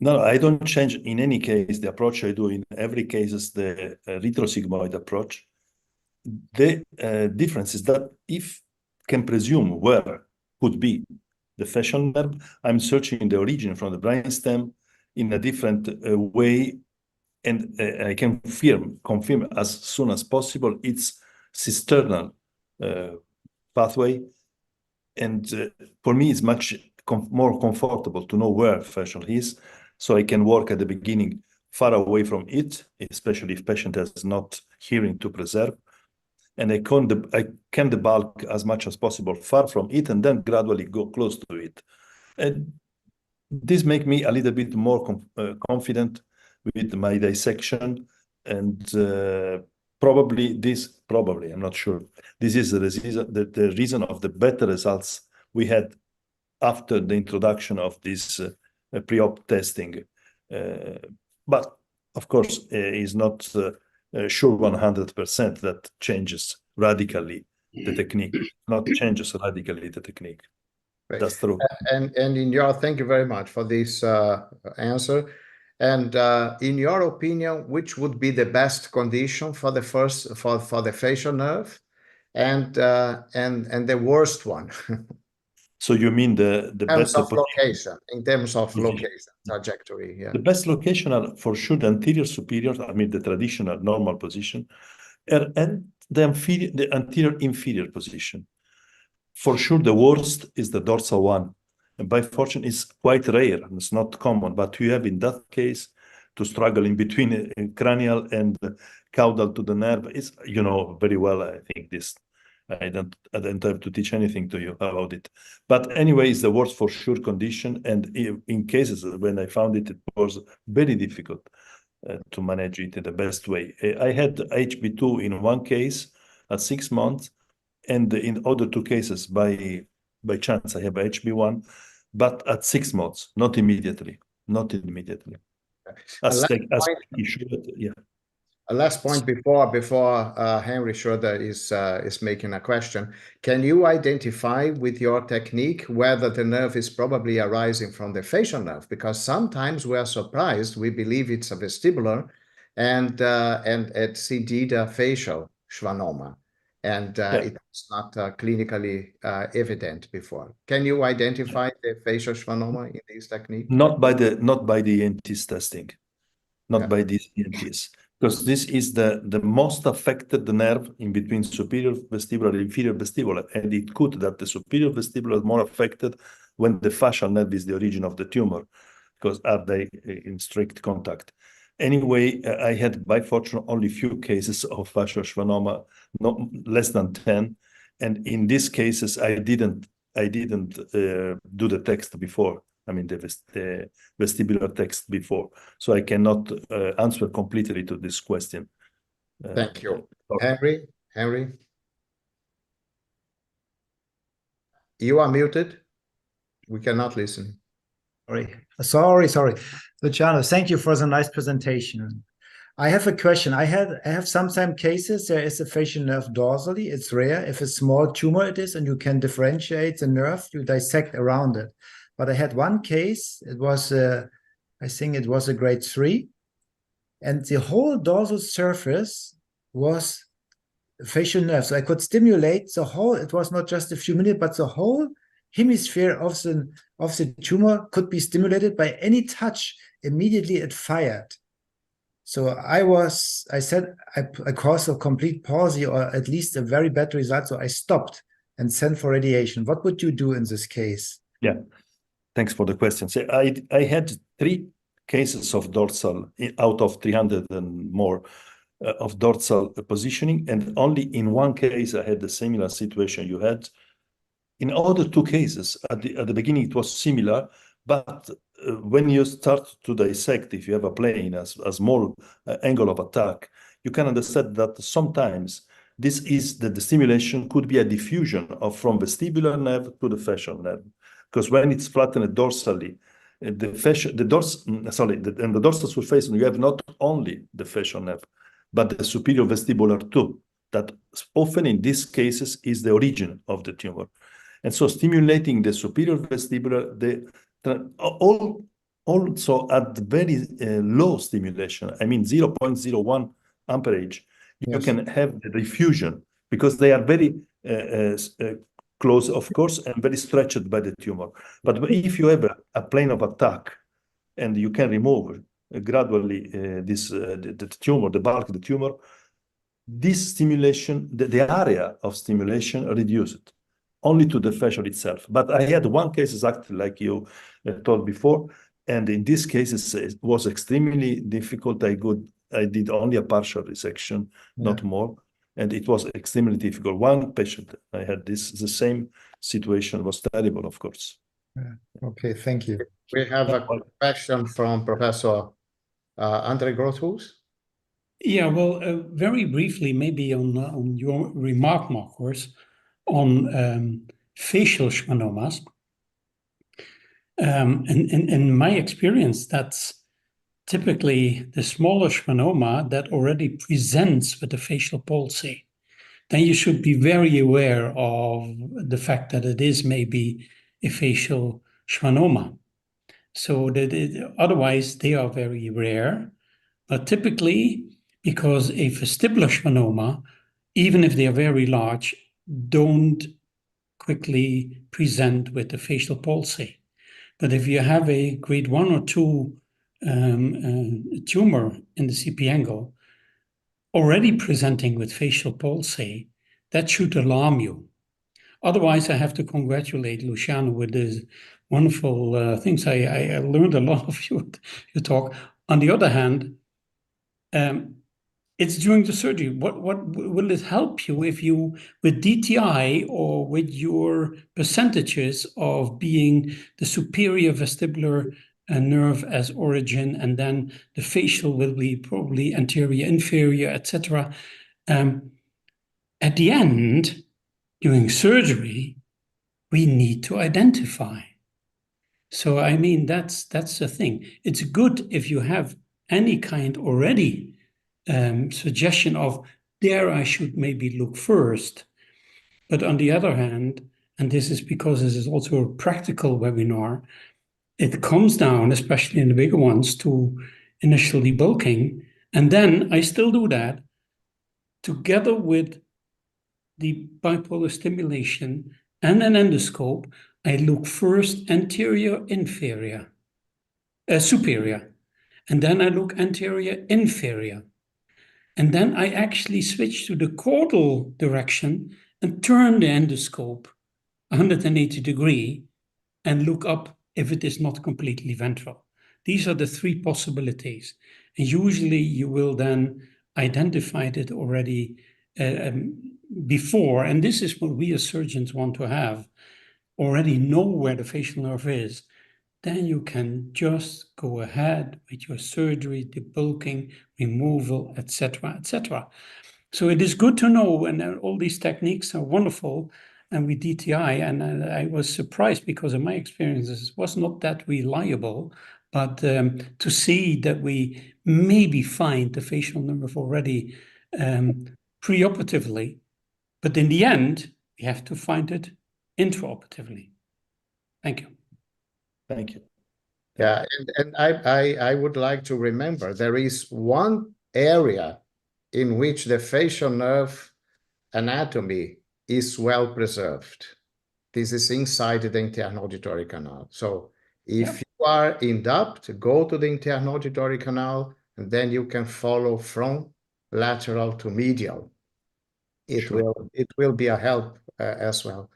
No, I don't change in any case the approach I do in every case is the retrosigmoid approach. The difference is that if can presume where could be the facial nerve, I'm searching the origin from the brainstem in a different way, and I can confirm as soon as possible its cisternal pathway. And for me, it's much more comfortable to know where facial is, so I can work at the beginning far away from it, especially if patient has not hearing to preserve. And I can debulk as much as possible far from it and then gradually go close to it. And this makes me a little bit more confident with my dissection. And probably, I'm not sure, this is the reason of the better results we had after the introduction of this pre-op testing. But of course, is not sure 100% that changes radically the technique, not changes radically the technique. Right. That's true. And in your, thank you very much for this answer. And in your opinion, which would be the best condition for the first for the facial nerve, and the worst one? So you mean the in terms better of location, in terms of position. location, trajectory, yeah. The best location are for sure the anterior superior, I mean the traditional normal position, and the anterior inferior position. For sure, the worst is the dorsal one. And by fortune, it's quite rare and it's not common, but you have in that case to struggle in between cranial and caudal to the nerve. It's, you know, very well, I think this, I don't have to teach anything to you about it. But anyway, it's the worst for sure condition. And in cases when I found it, it was very difficult to manage it in the best way. I had HB2 in one case at 6 months, and in other two cases, by chance, I have HB1, but at 6 months, not immediately. Yeah. A last point before Henry Schroeder is making a question. Can you identify with your technique whether the nerve is probably arising from the facial nerve? Because sometimes we are surprised, we believe it's a vestibular, and it's indeed a facial schwannoma, and it's not clinically evident before. Can you identify the facial schwannoma in this technique? Not by the ENTs testing, by these ENTs. Because this is the most affected nerve in between superior vestibular and inferior vestibular. And it could that the superior vestibular is more affected when the facial nerve is the origin of the tumor, because are they in strict contact. Anyway, I had by fortune only few cases of facial schwannoma, not less than 10. And in these cases, I didn't do the text before. I mean, the vestibular text before. So I cannot answer completely to this question. Thank you. Henry? You are muted. We cannot listen. Sorry. Luciano, thank you for the nice presentation. I have a question. I have sometimes cases, there is a facial nerve dorsally. It's rare. If a small tumor it is, and you can differentiate the nerve, you dissect around it. But I had one case, it was, I think it was a grade 3, and the whole dorsal surface was facial nerve. So I could stimulate the whole, it was not just a few minutes, but the whole hemisphere of the tumor could be stimulated by any touch. Immediately it fired. So I said I caused a complete palsy, or at least a very bad result. So I stopped and sent for radiation. What would you do in this case? Yeah. Thanks for the question. So I had 3 cases of dorsal out of 300 and more. of dorsal positioning, and only in one case I had the similar situation you had. In other two cases, at the beginning it was similar, but when you start to dissect, if you have a plane, a small angle of attack, you can understand that sometimes this is that the stimulation could be a diffusion from vestibular nerve to the facial nerve, because when it's flattened dorsally, and the dorsal surface, you have not only the facial nerve, but the superior vestibular too. That often in these cases is the origin of the tumor. And so stimulating the superior vestibular, also at very low stimulation, I mean 0.01 amperage, you can have the diffusion because they are very close, of course, and very stretched by the tumor. But if you have a plane of attack and you can remove gradually the tumor, the bulk of the tumor, this stimulation, the area of stimulation reduced only to the facial itself. But I had one case exactly like you told before, and in this case it was extremely difficult. I did only a partial resection, not more, and it was extremely difficult. One patient I had the same situation, was terrible, of course. Okay, thank you. We have a question from Professor Andre Grothus. Yeah, well, very briefly, maybe on your remark, Marcos, on facial schwannomas. And in my experience, that's typically the smaller schwannoma that already presents with the facial palsy. Then you should be very aware of the fact that it is maybe a facial schwannoma. So that otherwise they are very rare, but typically, because a vestibular schwannoma, even if they are very large, don't quickly present with the facial palsy. But if you have a grade 1 or 2 tumor in the CP angle already presenting with facial palsy, that should alarm you. Otherwise, I have to congratulate Luciano with his wonderful things. I learned a lot of your talk. On the other hand, it's during the surgery. What will it help you if you, with DTI or with your percentages of being the superior vestibular nerve as origin, and then the facial will be probably anterior, inferior, etc. At the end, during surgery, we need to identify. So I mean, that's the thing. It's good if you have any kind already suggestion of there I should maybe look first. But on the other hand, and this is because this is also a practical webinar, it comes down, especially in the bigger ones, to initial debulking. And then I still do that together with the bipolar stimulation and an endoscope. I look first anterior, inferior, superior, and then I look anterior, inferior. And then I actually switch to the caudal direction and turn the endoscope 180 degrees and look up if it is not completely ventral. These are the three possibilities. And usually you will then identify it already before, and this is what we as surgeons want to have, already know where the facial nerve is. Then you can just go ahead with your surgery, debulking, removal, etc., etc. So it is good to know, and all these techniques are wonderful, and with DTI, and I was surprised because in my experiences it was not that reliable, but to see that we maybe find the facial nerve already preoperatively, but in the end, we have to find it intraoperatively. Thank you. Thank you. Yeah, and I would like to remember there is one area in which the facial nerve anatomy is well preserved. This is inside the internal auditory canal. So if you are in doubt, go to the internal auditory canal, and then you can follow from lateral to medial. It will be a help as well.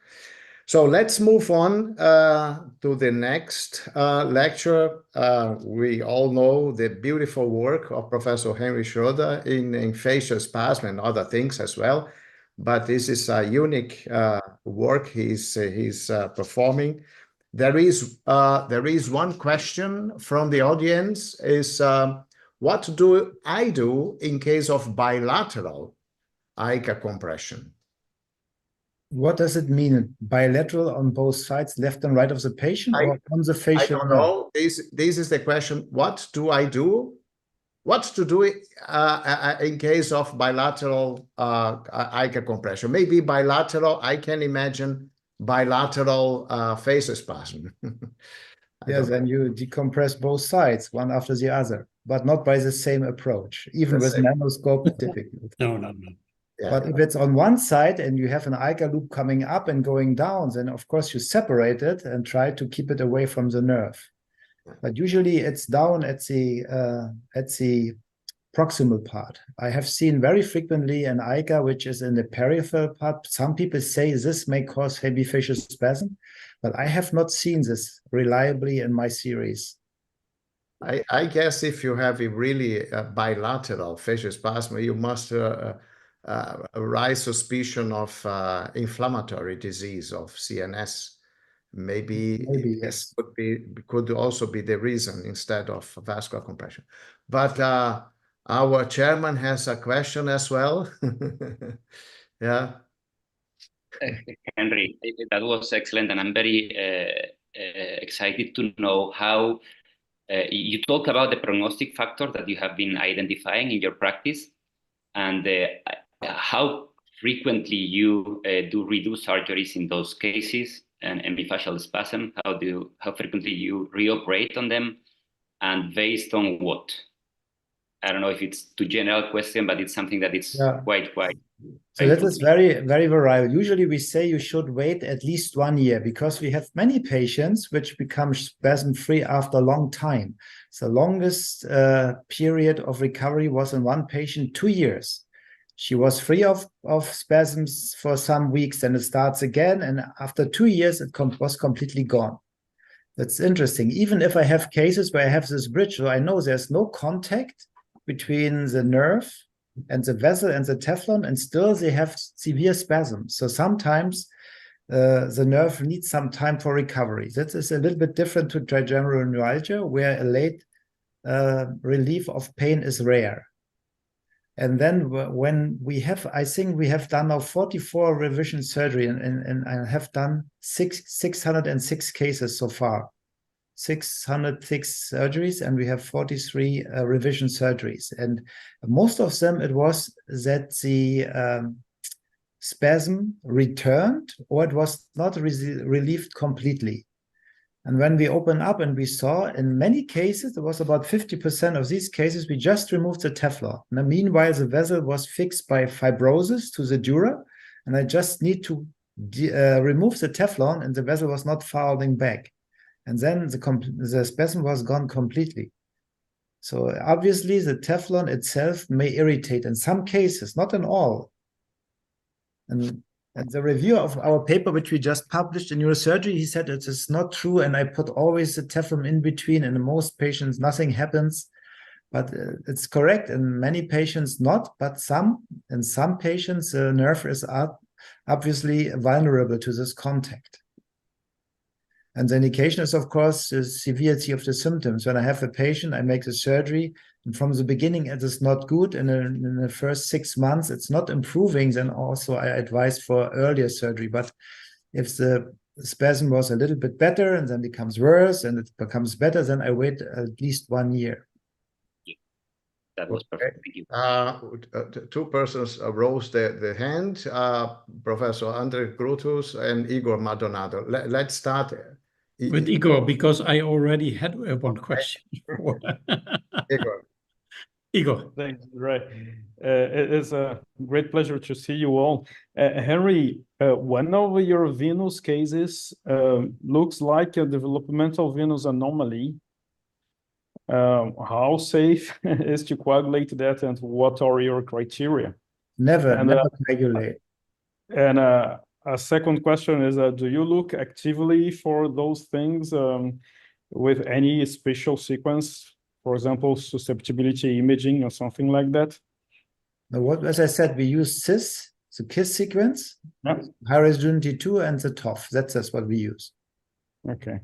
So let's move on to the next lecture. We all know the beautiful work of Professor Henry Schroeder in facial spasm and other things as well. But this is a unique work he's performing. There is one question from the audience: is what do I do in case of bilateral ICA compression? What does it mean? Bilateral on both sides, left and right of the patient, or on the facial? I don't know. This is the question. What do I do? What to do in case of bilateral ICA compression? Maybe bilateral. I can imagine bilateral facial spasm. Yes, and you decompress both sides, one after the other, but not by the same approach. Even with nanoscope, it's difficult. No. Yeah. But if it's on one side and you have an ICA loop coming up and going down, then of course you separate it and try to keep it away from the nerve. But usually it's down at the proximal part. I have seen very frequently an ICA which is in the peripheral part. Some people say this may cause heavy facial spasm, but I have not seen this reliably in my series. I guess if you have a really bilateral facial spasm, you must arise suspicion of inflammatory disease of CNS. Maybe yes. Could also be the reason instead of vascular compression. But our chairman has a question as well. Yeah. Henry, that was excellent, and I'm very excited to know how you talk about the prognostic factor that you have been identifying in your practice, and how frequently you do redo surgeries in those cases and epiphyseal spasm. How frequently you reoperate on them, and based on what? I don't know if it's too general question, but it's something that it's quite. So that is very, very variable. Usually we say you should wait at least 1 year because we have many patients which become spasm-free after a long time. The longest period of recovery was in one patient 2 years. She was free of spasms for some weeks, then it starts again, and after 2 years it was completely gone. That's interesting. Even if I have cases where I have this bridge, so I know there's no contact between the nerve and the vessel and the Teflon, and still they have severe spasms. So sometimes the nerve needs some time for recovery. That is a little bit different to trigeminal neuralgia, where a late relief of pain is rare. And then when we have, I think we have done now 44 revision surgery, and I have done 606 cases so far. 606 surgeries, and we have 43 revision surgeries. And most of them, it was that the spasm returned or it was not relieved completely. And when we opened up and we saw in many cases, it was about 50% of these cases, we just removed the Teflon. And meanwhile, the vessel was fixed by fibrosis to the dura, and I just need to remove the Teflon, and the vessel was not falling back. And then the spasm was gone completely. So obviously the Teflon itself may irritate in some cases, not in all. And the review of our paper, which we just published in neurosurgery, he said it is not true, and I put always the Teflon in between, and in most patients nothing happens. But it's correct, in many patients not, but in some patients the nerve is obviously vulnerable to this contact. And the indication is, of course, the severity of the symptoms. When I have a patient, I make the surgery, and from the beginning, it is not good. And in the first 6 months, it's not improving. Then also I advise for earlier surgery. But if the spasm was a little bit better and then becomes worse and it becomes better, then I wait at least 1 year. That was perfect. Thank you. Two persons rose the hand, Professor Andre Grutus and Igor Maldonado. Let's start with Igor, because I already had one question before. Igor. Thanks, Ray. It is a great pleasure to see you all. Henry, one of your venous cases looks like a developmental venous anomaly. How safe is to coagulate that, and what are your criteria? Never coagulate. And a second question is, do you look actively for those things with any spatial sequence, for example, susceptibility imaging or something like that? What, as I said, we use CIS, the KISS sequence, Yeah. high resolution 2, and the TOF. That's what we use. Okay.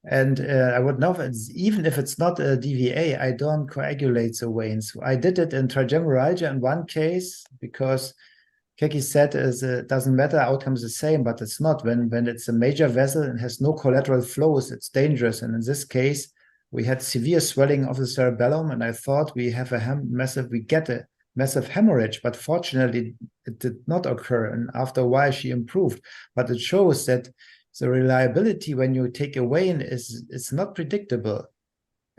And I would know even if it's not a DVA, I don't coagulate the veins. I did it in trigeminal in one case because Keki said it doesn't matter, outcome is the same, but it's not. When it's a major vessel and has no collateral flows, it's dangerous. And in this case, we had severe swelling of the cerebellum, and I thought we have we get a massive hemorrhage, but fortunately it did not occur. And after a while, she improved. But it shows that the reliability when you take a vein it's not predictable.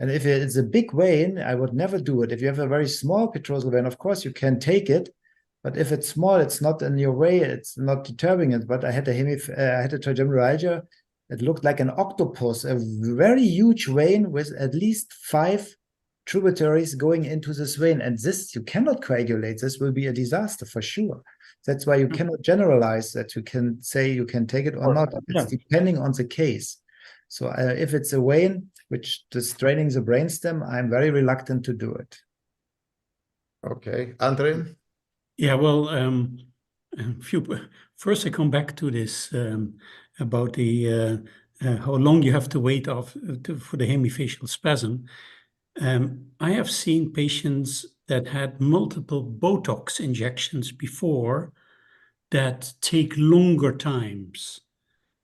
And if it's a big vein, I would never do it. If you have a very small petrosal vein, of course you can take it. But if it's small, it's not in your way, it's not disturbing it. But I had a trigeminal. It looked like an octopus, a very huge vein with at least 5 tributaries going into this vein. And this, you cannot coagulate. This will be a disaster for sure. That's why you cannot generalize that you can say you can take it or not. It's depending on the case. So if it's a vein which is draining the brainstem, I'm very reluctant to do it. Okay, Andre? Yeah, well, first I come back to this about the how long you have to wait for the hemifacial spasm. I have seen patients that had multiple Botox injections before that take longer times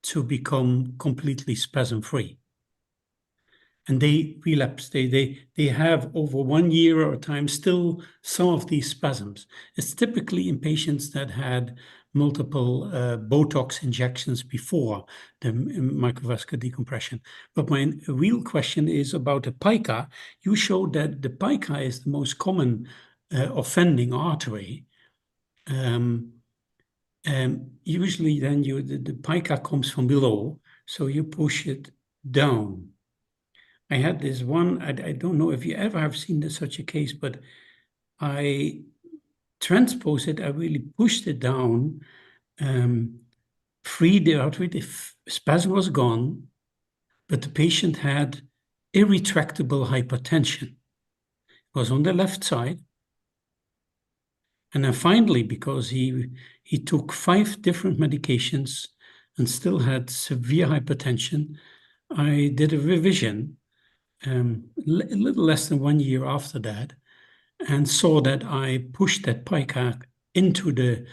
to become completely spasm-free. And they relapse. They have over 1 year or time still some of these spasms. It's typically in patients that had multiple Botox injections before the microvascular decompression. But my real question is about the pica. You showed that the pica is the most common offending artery. Usually then the pica comes from below, so you push it down. I had this one, I don't know if you ever have seen such a case, but I transposed it, I really pushed it down, freed the artery, the spasm was gone, but the patient had irretractable hypertension. It was on the left side. And then finally, because he took 5 different medications and still had severe hypertension, I did a revision a little less than 1 year after that, and saw that I pushed that pica into the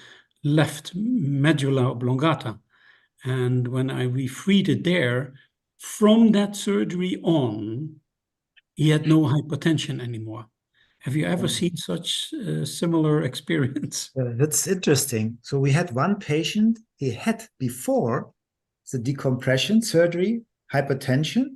left medulla oblongata. And when I refreed it there, from that surgery on, he had no hypertension anymore. Have you ever seen such a similar experience? That's interesting. So we had one patient, he had before the decompression surgery, hypertension.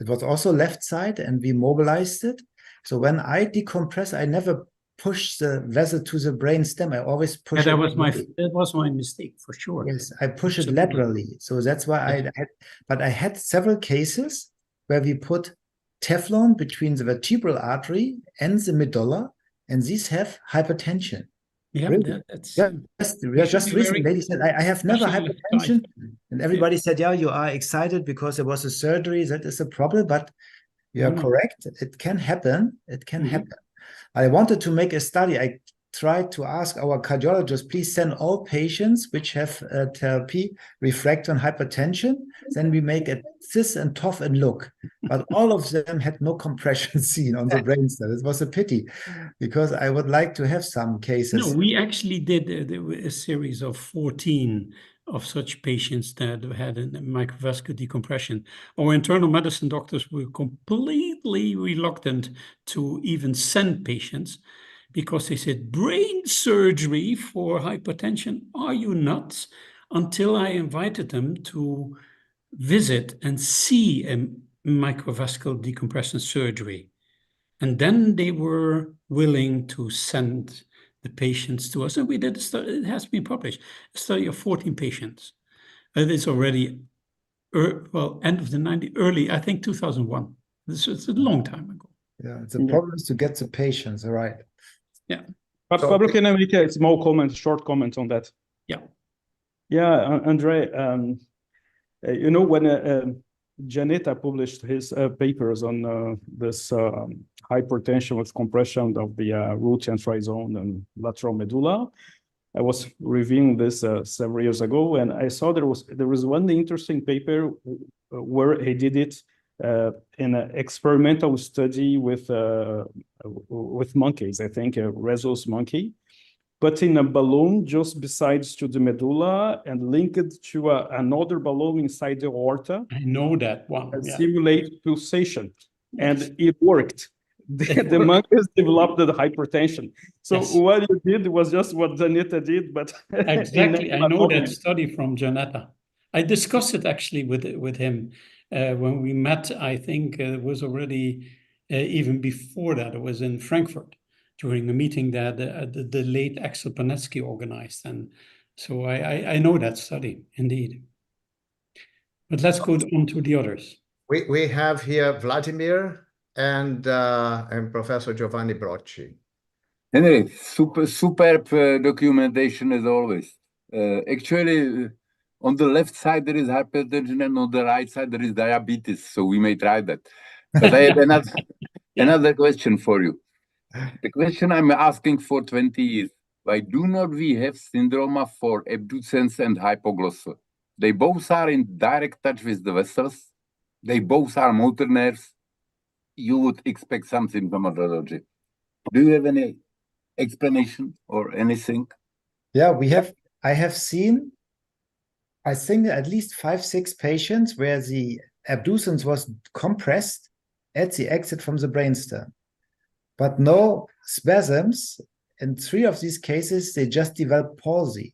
It was also left side, and we mobilized it. So when I decompress, I never push the vessel to the brain stem. I always push that it. was my mistake for sure. Yes, I push it laterally. So that's why I had several cases where we put Teflon between the vertebral artery and the medulla, and these have hypertension. Yeah, really? that's just recently, lady said, I have never hypertension. And everybody said, yeah, you are excited because there was a surgery. That is a problem, but you are correct. It can happen. It can happen. I wanted to make a study. I tried to ask our cardiologist, please send all patients which have therapy refractory on hypertension. Then we make a CIS and TOF and look. But all of them had no compression seen on the brainstem. It was a pity because I would like to have some cases. No, we actually did a series of 14 of such patients that had a microvascular decompression. Our internal medicine doctors were completely reluctant to even send patients because they said, brain surgery for hypertension, are you nuts? Until I invited them to visit and see a microvascular decompression surgery. And then they were willing to send the patients to us. And we did a study, it has been published, a study of 14 patients. It is already, end of the 90s, early, I think 2001. This is a long time ago. Yeah, the problem is to get the patients, all right. Yeah. But Pablo, can I make a small comment, short comment on that? Yeah. Yeah, Andre, you know, when Janetta published his papers on this hypertension with compression of the root and trizone and lateral medulla, I was reviewing this several years ago, and I saw there was one interesting paper where he did it in an experimental study with monkeys, I think a rhesus monkey, but in a balloon just besides to the medulla and linked to another balloon inside the aorta. I know that one. And yeah. simulate pulsation, Yes. and it worked. The monkeys developed the hypertension. So Yes. what you did was just what Janetta did, but Exactly. I know that study from Janetta. I discussed it actually with him when we met. I think it was already even before that. It was in Frankfurt during a meeting that the late Axel Panetsky organized. And so I know that study indeed. But let's go on to the others. We have here Vladimir and Professor Giovanni Brocci. Henry, superb documentation as always. Actually, on the left side there is hypertension, and on the right side there is diabetes. So we may try that. But I have another question for you. The question I'm asking for 20 years: why do not we have syndrome for abducens and hypoglossal? They both are in direct touch with the vessels. They both are motor nerves. You would expect some symptomatology. Do you have any explanation or anything? Yeah, I have seen, I think, at least 5-6 patients where the abducens was compressed at the exit from the brainstem, but no spasms. In 3 of these cases, they just developed palsy.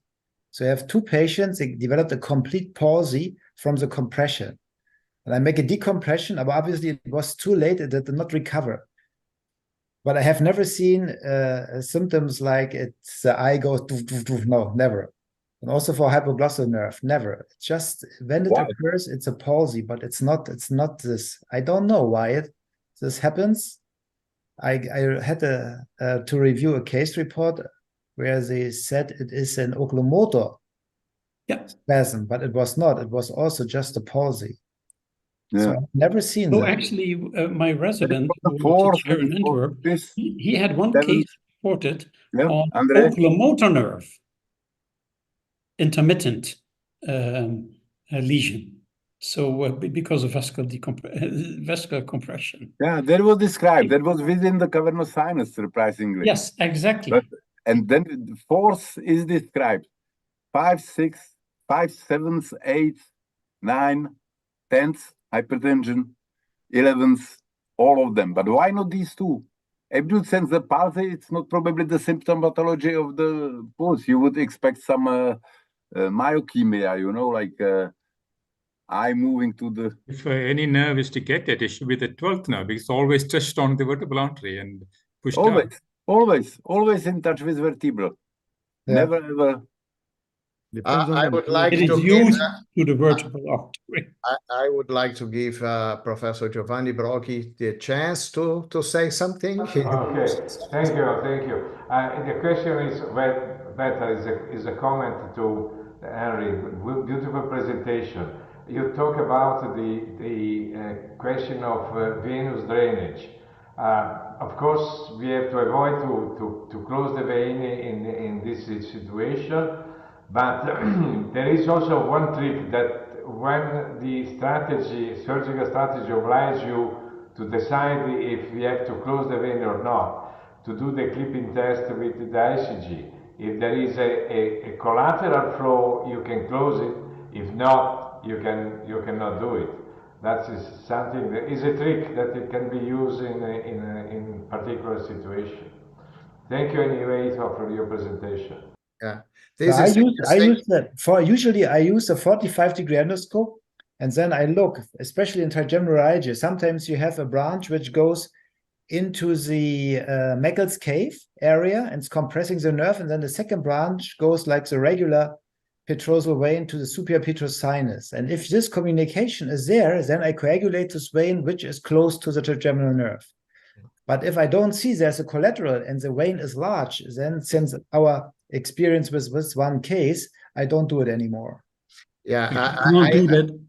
So I have 2 patients, they developed a complete palsy from the compression. And I make a decompression, but obviously it was too late, it did not recover. But I have never seen symptoms like the eye goes, no, never. And also for hypoglossal nerve, never. It's just when it occurs, it's a palsy, but it's not this. I don't know why this happens. I had to review a case report where they said it is an oculomotor spasm, but it was not. It was also just a palsy. Yeah. So I've never seen that. Actually, my resident who was here in Antwerp, he had one case reported on oculomotor nerve, intermittent lesion. So because of vascular compression. Yeah, that was described. That was within the cavernous sinus, surprisingly. Yes, exactly. And then the fourth is described. 5, 6, 5, 7, 8, 9, 10th, hypertension, 11th, all of them. But why not these 2? Abducens, the palsy, it's not probably the symptomatology of the pulse. You would expect some myochemia, you know, like eye moving to the... If any nerve is detected, it should be the 12th nerve, because it's always touched on the vertebral artery and pushed out. Always in touch with vertebral. Yeah. Never ever. I would like to give to the vertebral artery. I would like to give Professor Giovanni Brocchi the chance to say something. Okay, thank you. The question is better is a comment to Henry. Beautiful presentation. You talk about the question of venous drainage. Of course, we have to avoid to close the vein in this situation. But there is also one trick that when the surgical strategy obliges you to decide if you have to close the vein or not, to do the clipping test with the ICG. If there is a collateral flow, you can close it. If not, you cannot do it. That is something that is a trick that it can be used in particular situation. Thank you anyway for your presentation. Yeah. Usually I use a 45-degree endoscope, and then I look, especially in trigeminal neuralgia. Sometimes you have a branch which goes into the Meckel's cave area and it's compressing the nerve, and then the second branch goes like the regular petrosal vein to the superior petrous sinus. And if this communication is there, then I coagulate this vein which is close to the trigeminal nerve. But if I don't see there's a collateral and the vein is large, then since our experience with this one case, I don't do it anymore. Yeah, You cannot do that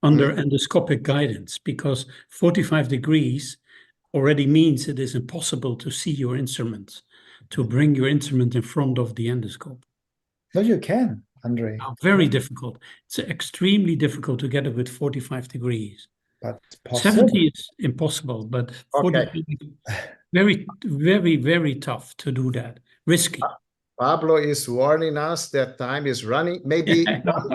under endoscopic guidance because 45 degrees already means it is impossible to see your instrument, to bring your instrument in front of the endoscope. No, you can, Andre. Very difficult. It's extremely difficult to get it with 45 degrees. But it's possible. 70 is impossible, but Okay. 45 very, very, very tough to do that. Risky. Pablo is warning us that time is running. Maybe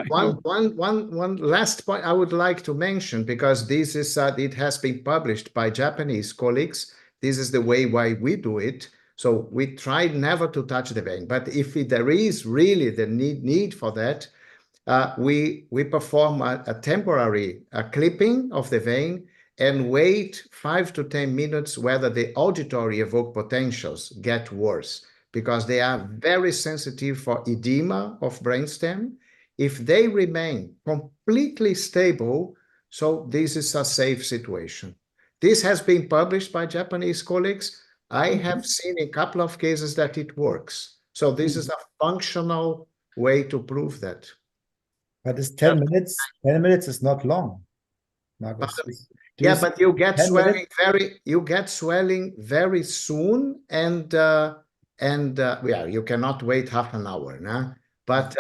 one last point I would like to mention, because this is it has been published by Japanese colleagues. This is the way why we do it. So we try never to touch the vein. But if there is really the need for that, we perform a temporary clipping of the vein and wait 5 to 10 minutes whether the auditory evoked potentials get worse, because they are very sensitive for edema of brainstem. If they remain completely stable, so this is a safe situation. This has been published by Japanese colleagues. I have seen a couple of cases that it works. So this is a functional way to prove that. But it's 10 minutes. 10 minutes is not long, Marcus. Yeah, but you get swelling very soon, and yeah, you cannot wait half an hour, nah? But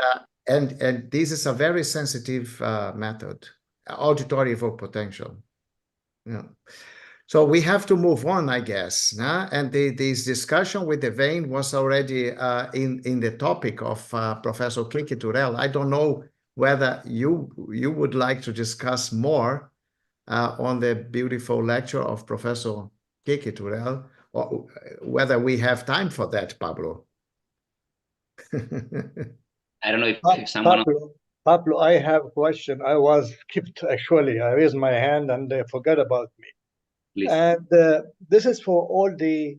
and this is a very sensitive method, auditory evoked potential. Yeah. So we have to move on, I guess, nah? And this discussion with the vein was already in the topic of Professor Kiki-Turel. I don't know whether you would like to discuss more on the beautiful lecture of Professor Kiki-Turel, or whether we have time for that, Pablo. I don't know if someone... Pablo, I have a question. I was skipped, actually. I raised my hand and they forgot about me. Please. And this is for all the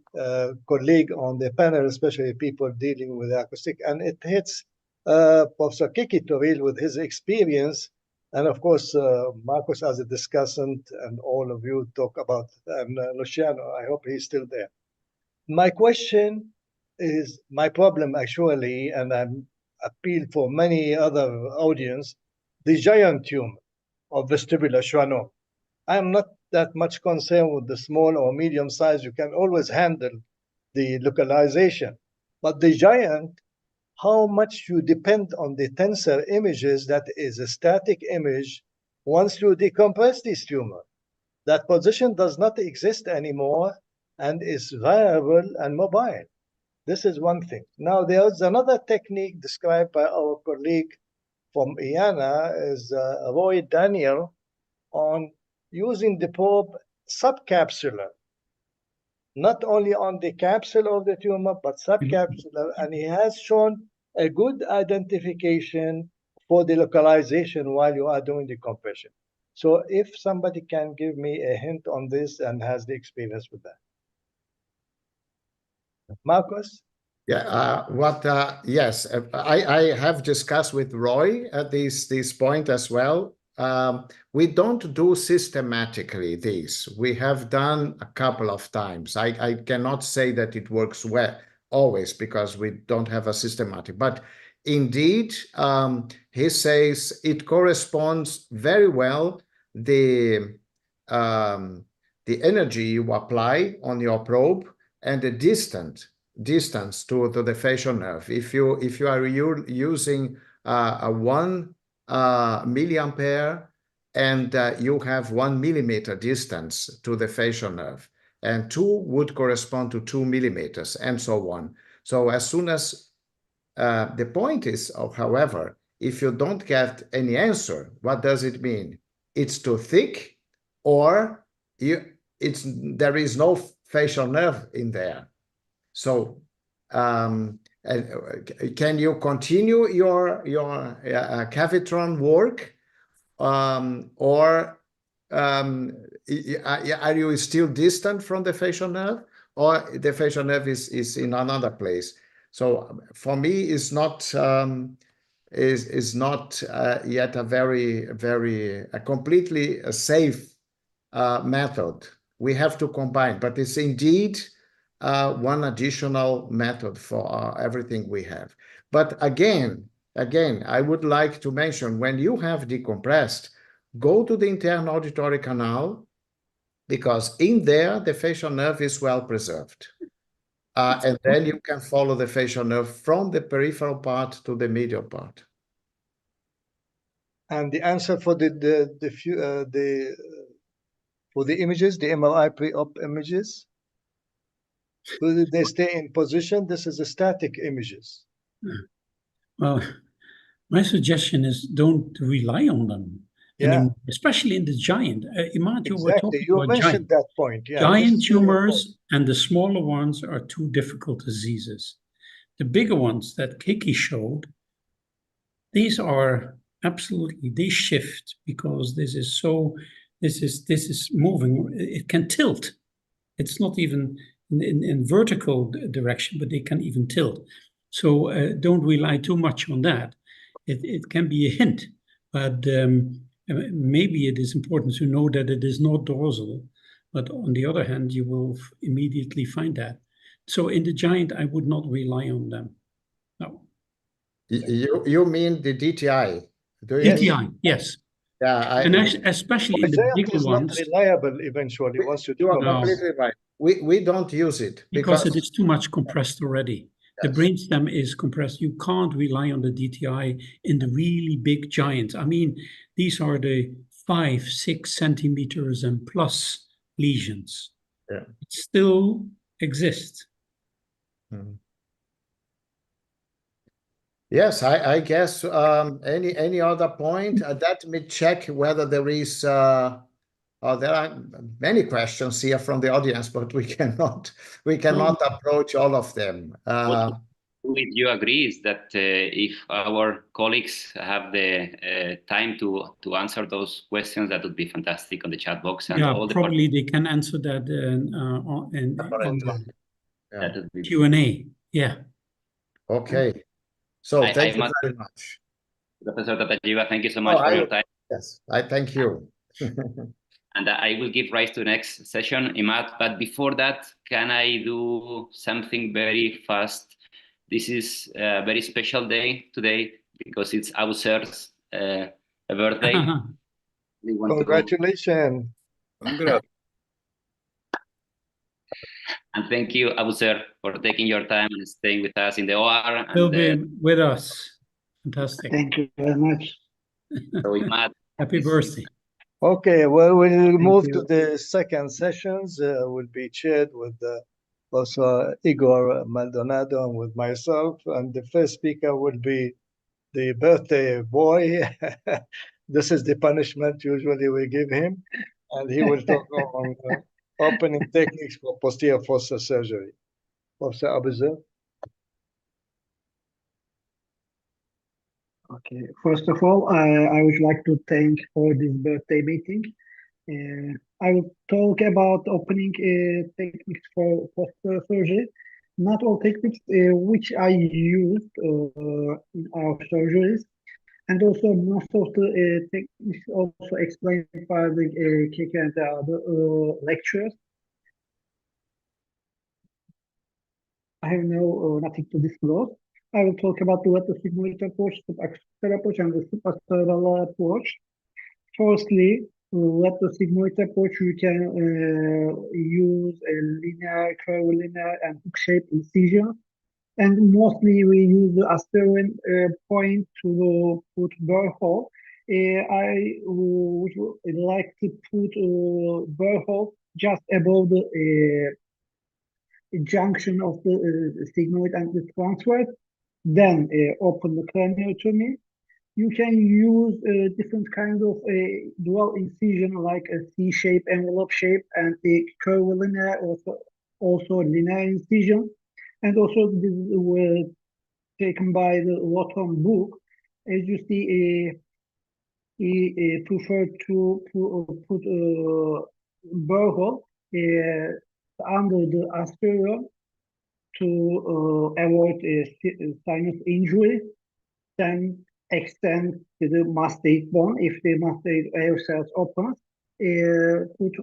colleagues on the panel, especially people dealing with acoustic. And it hits Professor Kiki-Turel with his experience. And of course, Marcus as a discussant, and all of you talk about, and Luciano, I hope he's still there. My question is, my problem actually, and I'm appeal for many other audience, the giant tumor of vestibular schwannoma. I'm not that much concerned with the small or medium size. You can always handle the localization. But the giant, how much you depend on the tensor images, that is a static image, once you decompress this tumor. That position does not exist anymore and is variable and mobile. This is one thing. Now, there's another technique described by our colleague from IANA, is Roy Daniel, on using the probe subcapsular, not only on the capsule of the tumor, but subcapsular, and he has shown a good identification for the localization while you are doing the compression. So if somebody can give me a hint on this and has the experience with that. Marcus? Yeah, yes, I have discussed with Roy at this point as well. We don't do systematically this. We have done a couple of times. I cannot say that it works well always, because we don't have a systematic, but indeed, he says it corresponds very well, the energy you apply on your probe and the distance to the facial nerve. If you are using a 1 milliampere and you have 1 millimeter distance to the facial nerve, and 2 would correspond to 2 millimeters, and so on. So as soon as the point is, however, if you don't get any answer, what does it mean? It's too thick, or there is no facial nerve in there. So can you continue your cavitron work, or are you still distant from the facial nerve, or the facial nerve is in another place? So for me, it's not yet a completely safe method. We have to combine, but it's indeed one additional method for everything we have. But again, again, I would like to mention, when you have decompressed, go to the internal auditory canal, because in there, the facial nerve is well preserved. And then you can follow the facial nerve from the peripheral part to the medial part. And the answer for the images, the MRI pre-op images, will they stay in position? This is a static images. Well, my suggestion is don't rely on them. Yeah. And especially in the giant. Imad, you were Exactly. talking You about mentioned giant. that point. Yeah. Giant This is very tumors and the smaller ones are two difficult diseases. The bigger ones that Kiki showed, these are absolutely, they shift because this is moving. It can tilt. It's not even in vertical direction, but they can even tilt. So don't rely too much on that. It can be a hint, but maybe it is important to know that it is not dorsal. But on the other hand, you will immediately find that. So in the giant, I would not rely on them. No. You mean the DTI? DTI, yes. Yeah, and especially in the bigger is ones. not reliable eventually once you are do completely right. We don't use it because it is too much compressed already. The brainstem is compressed. You can't rely on the DTI in the really big giants. I mean, these are the 5-6 centimeters and plus lesions. Yeah. It still exists. Yes, I guess any other point? Let me check whether there is there are many questions here from the audience, but we cannot approach all of them. Would you agree is that if our colleagues have the time to answer those questions, that would be fantastic on the chat box, and all the probably they can answer that in the Q&A. Yeah. Okay. So thank you very much. Professor Tatajiva, thank you so much for your time. Yes, I thank you. And I will give rise to the next session, Imad. But before that, can I do something very fast? This is a very special day today because it's Abusser's birthday. Congratulations. Congrats. And thank you, Abusser, for taking your time and staying with us in the OR. He'll be with us. Fantastic. Thank you very much. So, Imad, happy birthday. Okay, well, we'll move to the second sessions. Will be chaired with also Igor Maldonado and with myself. And the first speaker will be the birthday boy. This is the punishment usually we give him. And he will talk on opening techniques for posterior fossa surgery. Professor Abuzer. Okay, first of all, I would like to thank for this birthday meeting. I will talk about opening techniques for posterior surgery. Not all techniques which I used in our surgeries, and also most of the techniques also explained by the Kiki and the other lecturers. I have nothing to disclose. I will talk about the retrosigmoid approach, subaxillary approach, and the suprasteral approach. Firstly, retrosigmoid approach, you can use a linear, curvilinear, and hook-shaped incision. And mostly we use the aspirin point to put burr hole. I would like to put burr hole just above the junction of the sigmoid and the transverse, then open the craniotomy. You can use different kinds of dual incision like a C-shape, envelope shape, and the curvilinear, also linear incision. And also this was taken by the Lawton book. As you see, he preferred to put burr hole under the asperium to avoid sinus injury, then extend to the mastate bone. If the mastate air cells open, put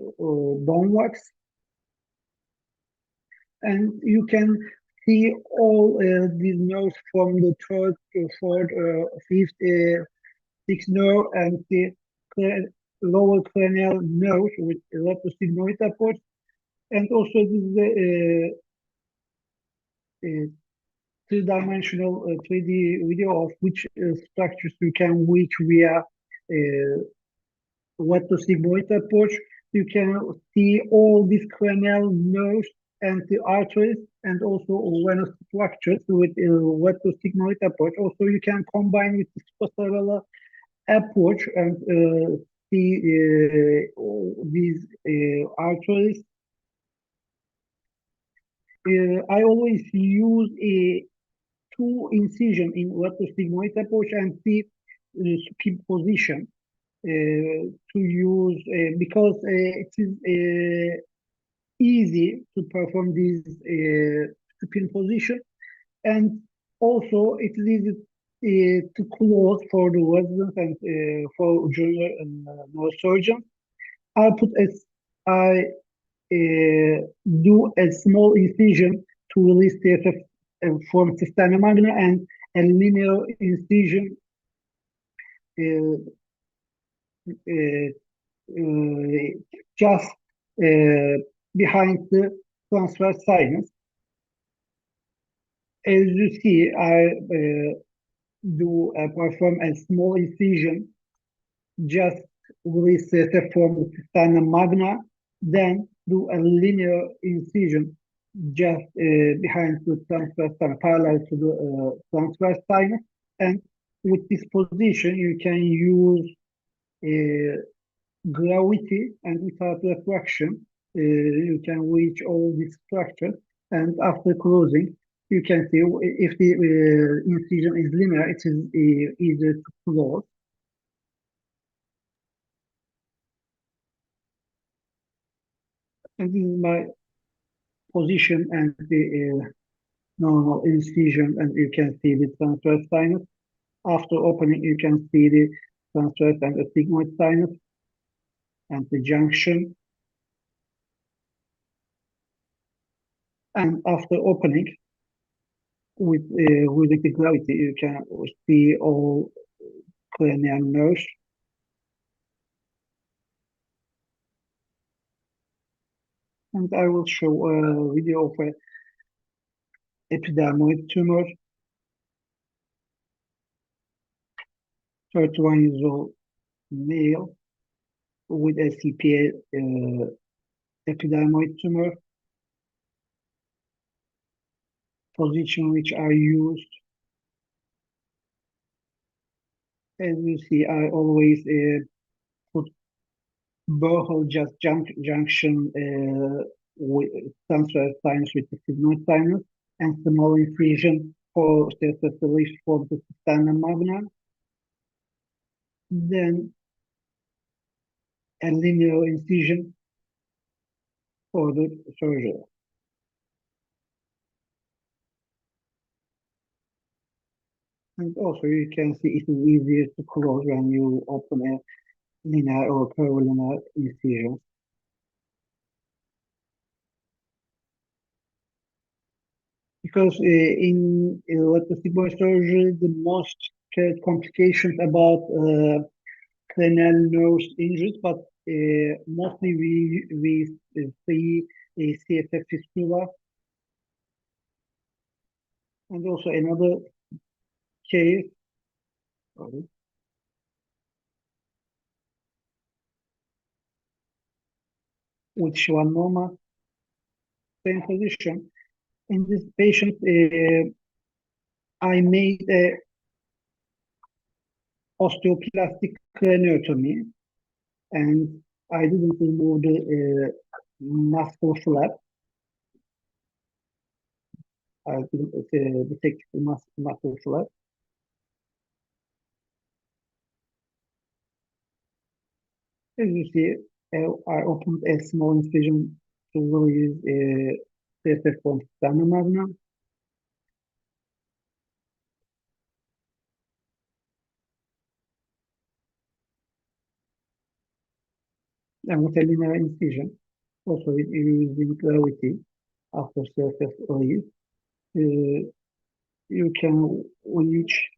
bone wax. And you can see all these nerves from the third, fourth, fifth, sixth nerve and the lower cranial nerve with retrosigmoid approach. And also this is a three-dimensional 3D video of which structures you can reach via retrosigmoid approach. You can see all these cranial nerves and the arteries and also venous structures with retrosigmoid approach. Also, you can combine with the spatial approach and see these arteries. I always use a two incision in retrosigmoid approach and the supine position to use because it is easy to perform this supine position, and also it is easy to close for the residents and for junior neurosurgeons. I do a small incision to release CSF from cisterna magna and a linear incision just behind the transverse sinus. As you see, I perform a small incision, just release CSF from the cisterna magna, then do a linear incision just behind the transverse sinus, parallel to the transverse sinus. And with this position, you can use gravity, and without refraction, you can reach all these structures. And after closing, you can see if the incision is linear, it is easier to close. And this is my position and the normal incision, and you can see the transverse sinus. After opening, you can see the transverse and the sigmoid sinus and the junction. And after opening, with the gravity, you can see all cranial nerves. And I will show a video of an epidermoid tumor. 31 years old male with a CPA epidermoid tumor. Position which are used. As you see, I always put borehole just junction with transverse sinus with the sigmoid sinus and small incision for CSF release from the cisterna magna. Then a linear incision for the surgery. And also you can see it is easier to close when you open a linear or curvilinear incision. Because in retrosigmoid surgery, the most complications about cranial nerve injuries, but mostly we see a CSF fistula. And also another case, with schwannoma, same position. In this patient, I made a osteoplastic craniotomy, and I didn't remove the muscle flap. I didn't detect the muscle flap. As you see, I opened a small incision to release CSF from cisterna magna. And with a linear incision, also using gravity after CSF release. you can reach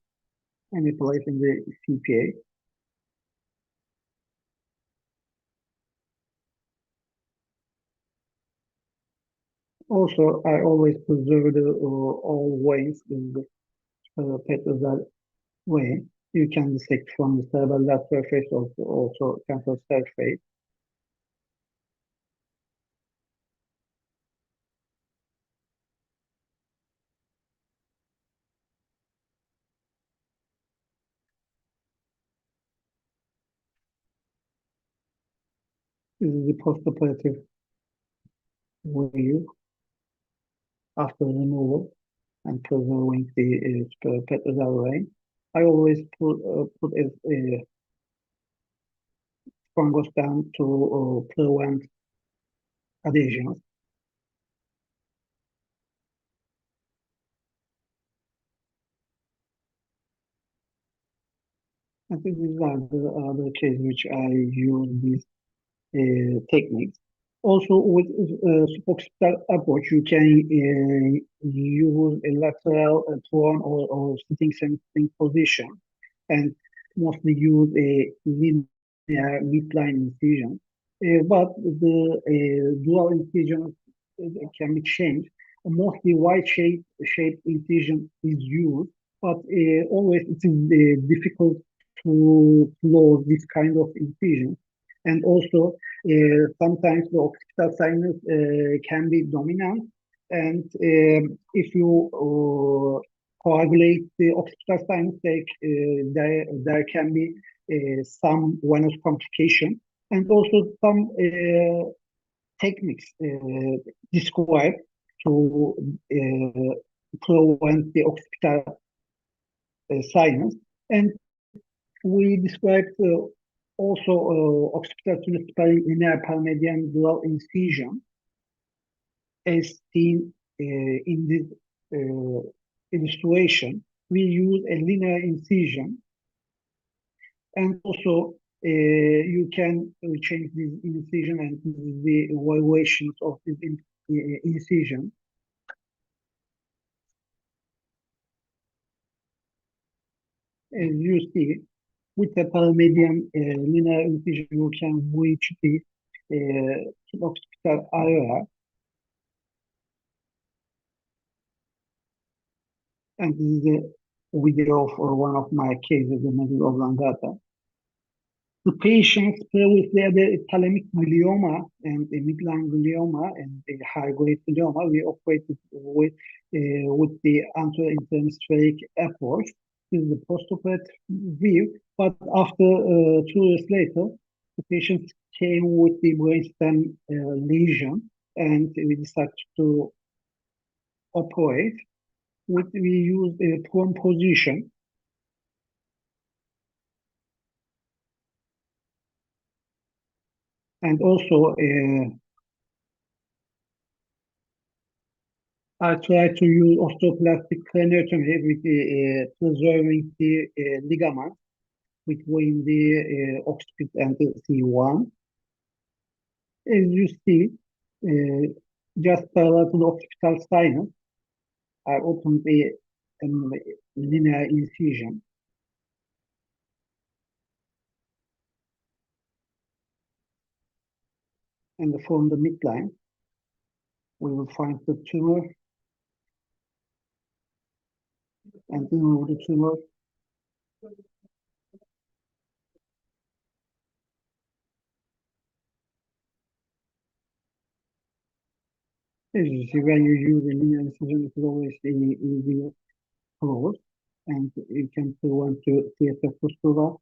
any place in the CPA. Also, I always preserve all veins in the petrosal vein. You can dissect from the cerebral surface, also temporal surface. This is the postoperative view after removal and preserving the petrosal vein. I always put a fungus down to prevent adhesions. I think these are the other cases which I use these techniques. Also, with suboccipital approach, you can use a lateral prone or sitting sensing position, and mostly use a linear midline incision. But the dual incision can be changed. Mostly Y-shaped incision is used, but always it is difficult to close this kind of incision. And also, sometimes the occipital sinus can be dominant, and if you coagulate the occipital sinus, there can be some venous complication, and also some techniques described to prevent the occipital sinus. And we described also occipital sinus sparing linear palmedian dual incision as seen in this illustration. We use a linear incision, and also you can change this incision and the evaluations of this incision. As you see, with the palmedian linear incision, you can reach the suboccipital area. And this is a video of one of my cases, the medulla oblongata. The patients previously had a thalamic glioma and a midline glioma and a high-grade glioma. We operated with the anterior interhemispheric approach. This is the postoperative view. But after 2 years later, the patients came with the brainstem lesion, and we decided to operate. We used a prone position. And also, I try to use osteoplastic craniotomy with preserving the ligament between the occiput and the C1. As you see, just parallel to the occipital sinus, I opened a linear incision. And from the midline, we will find the tumor and remove the tumor. As you see, when you use a linear incision, it is always easier close, and you can prevent to theater fistula.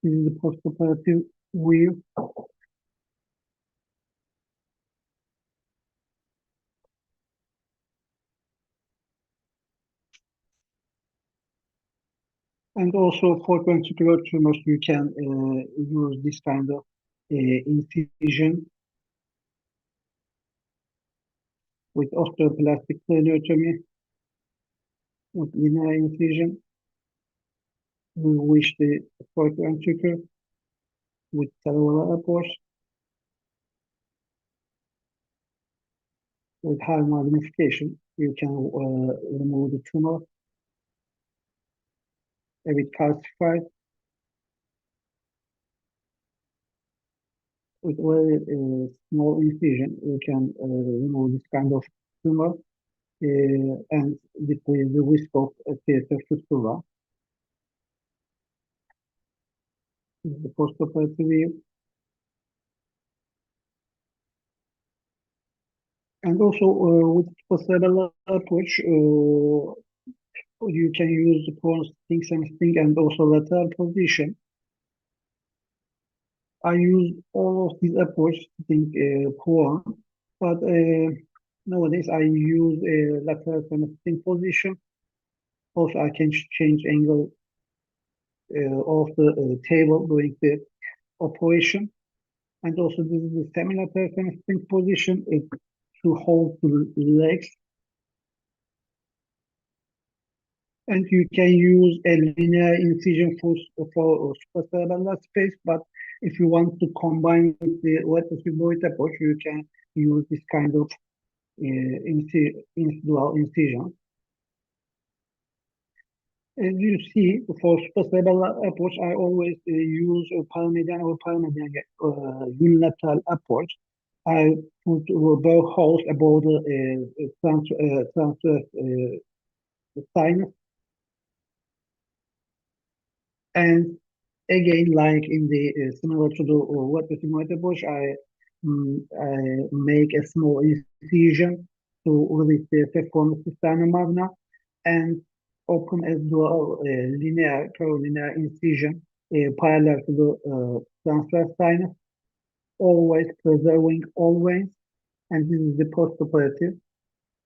This is the postoperative view. And also for ventricular tumors, you can use this kind of incision with osteoplastic craniotomy, with linear incision. We wish the fourth ventricle with cerebral approach, with high magnification. you can remove the tumor if it calcified. With very small incision, you can remove this kind of tumor and decrease the risk of CSF fistula. This is the postoperative view. And also with posterior approach, you can use the prone sting, semi-sting, and also lateral position. I use all of these approaches to think prone, but nowadays I use a lateral semi-sting position. Also, I can change angle of the table during the operation. And also this is the semi-lateral semi-sting position to hold the legs. And you can use a linear incision for supracerebellar space, but if you want to combine with the lateral sigmoid approach, you can use this kind of dual incision. As you see, for supracerebellar approach, I always use a paramedian or paramedian unilateral approach. I put both holes above the transverse sinus. And again, like in the similar to the lateral sigmoid approach, I make a small incision to release the effect from the cisterna magna and open as dual linear curvilinear incision parallel to the transverse sinus, always preserving all veins, and this is the postoperative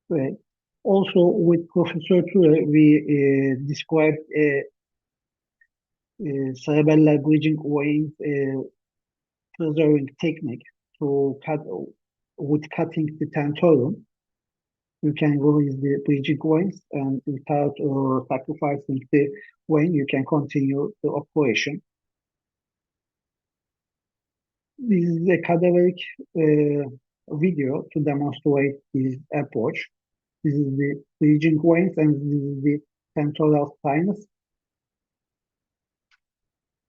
way. Also, with Professor Ture, we described cerebellar bridging veins preserving technique to cut with cutting the tentorium. You can release the bridging veins, and without sacrificing the vein, you can continue the operation. This is a cadaveric video to demonstrate this approach. This is the bridging veins, and this is the temporal sinus.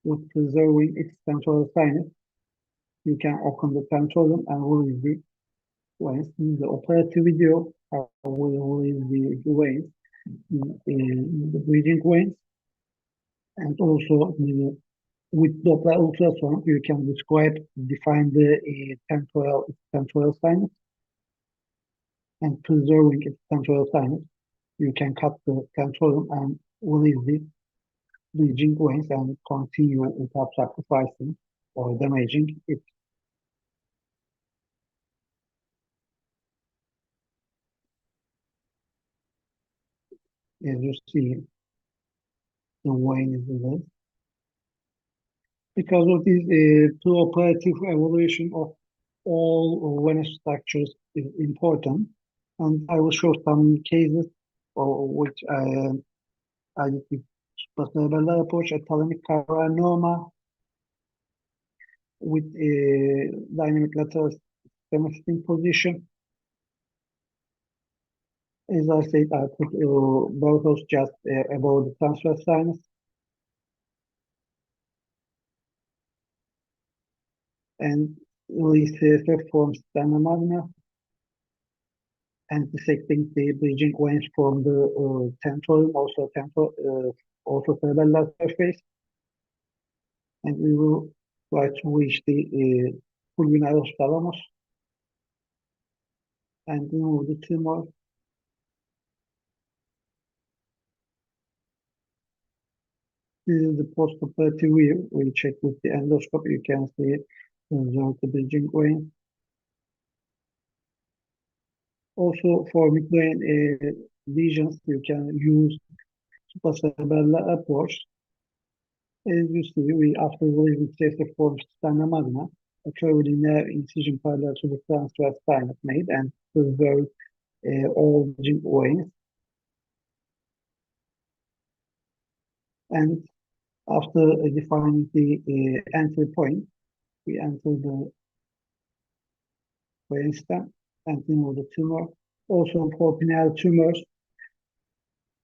With preserving its temporal sinus, you can open the tentorium and release the veins. In the operative video, I will release the veins, the bridging veins, and also with Doppler ultrasound, you can define the temporal sinus, and preserving its temporal sinus, you can cut the tentorium and release the bridging veins and continue without sacrificing or damaging it. As you see, the vein is released. Because of this two-operative evaluation of all venous structures is important, and I will show some cases which I did supracerebellar approach, a thalamic carcinoma with a dynamic lateral semi-sting position. As I said, I put both just above the transverse sinus. And release CSF from cisterna magna, and dissecting the bridging veins from the tentorium, also cerebellar surface. And we will try to reach the pulmonary thalamus and remove the tumor. This is the postoperative view. We check with the endoscope. You can see the bridging vein. Also, for midbrain lesions, you can use supracerebellar approach. As you see, after releasing CSF from cisterna magna, a curvilinear incision parallel to the transverse sinus made and preserve all bridging veins. And after defining the entry point, we enter the brainstem and remove the tumor. also for penile tumors.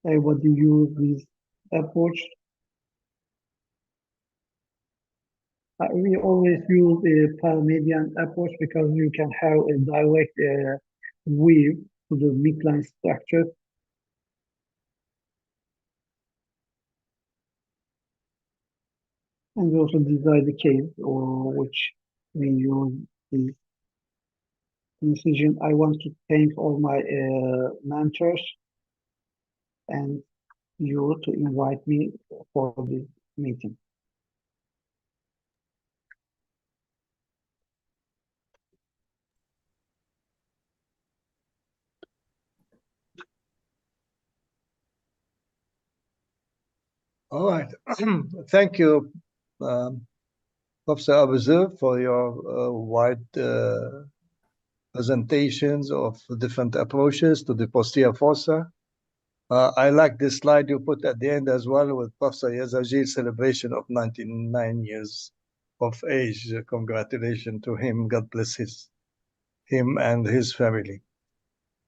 Everybody use this approach. We always use a paramedian approach because you can have a direct view to the midline structure. And also design the case or which we use the incision. I want to thank all my mentors and you to invite me for this meeting. All right. Thank you, Professor Abuzer, for your wide presentations of different approaches to the posterior fossa. I like this slide you put at the end as well with Professor Yazagil's celebration of 99 years of age. Congratulations to him. God bless him and his family.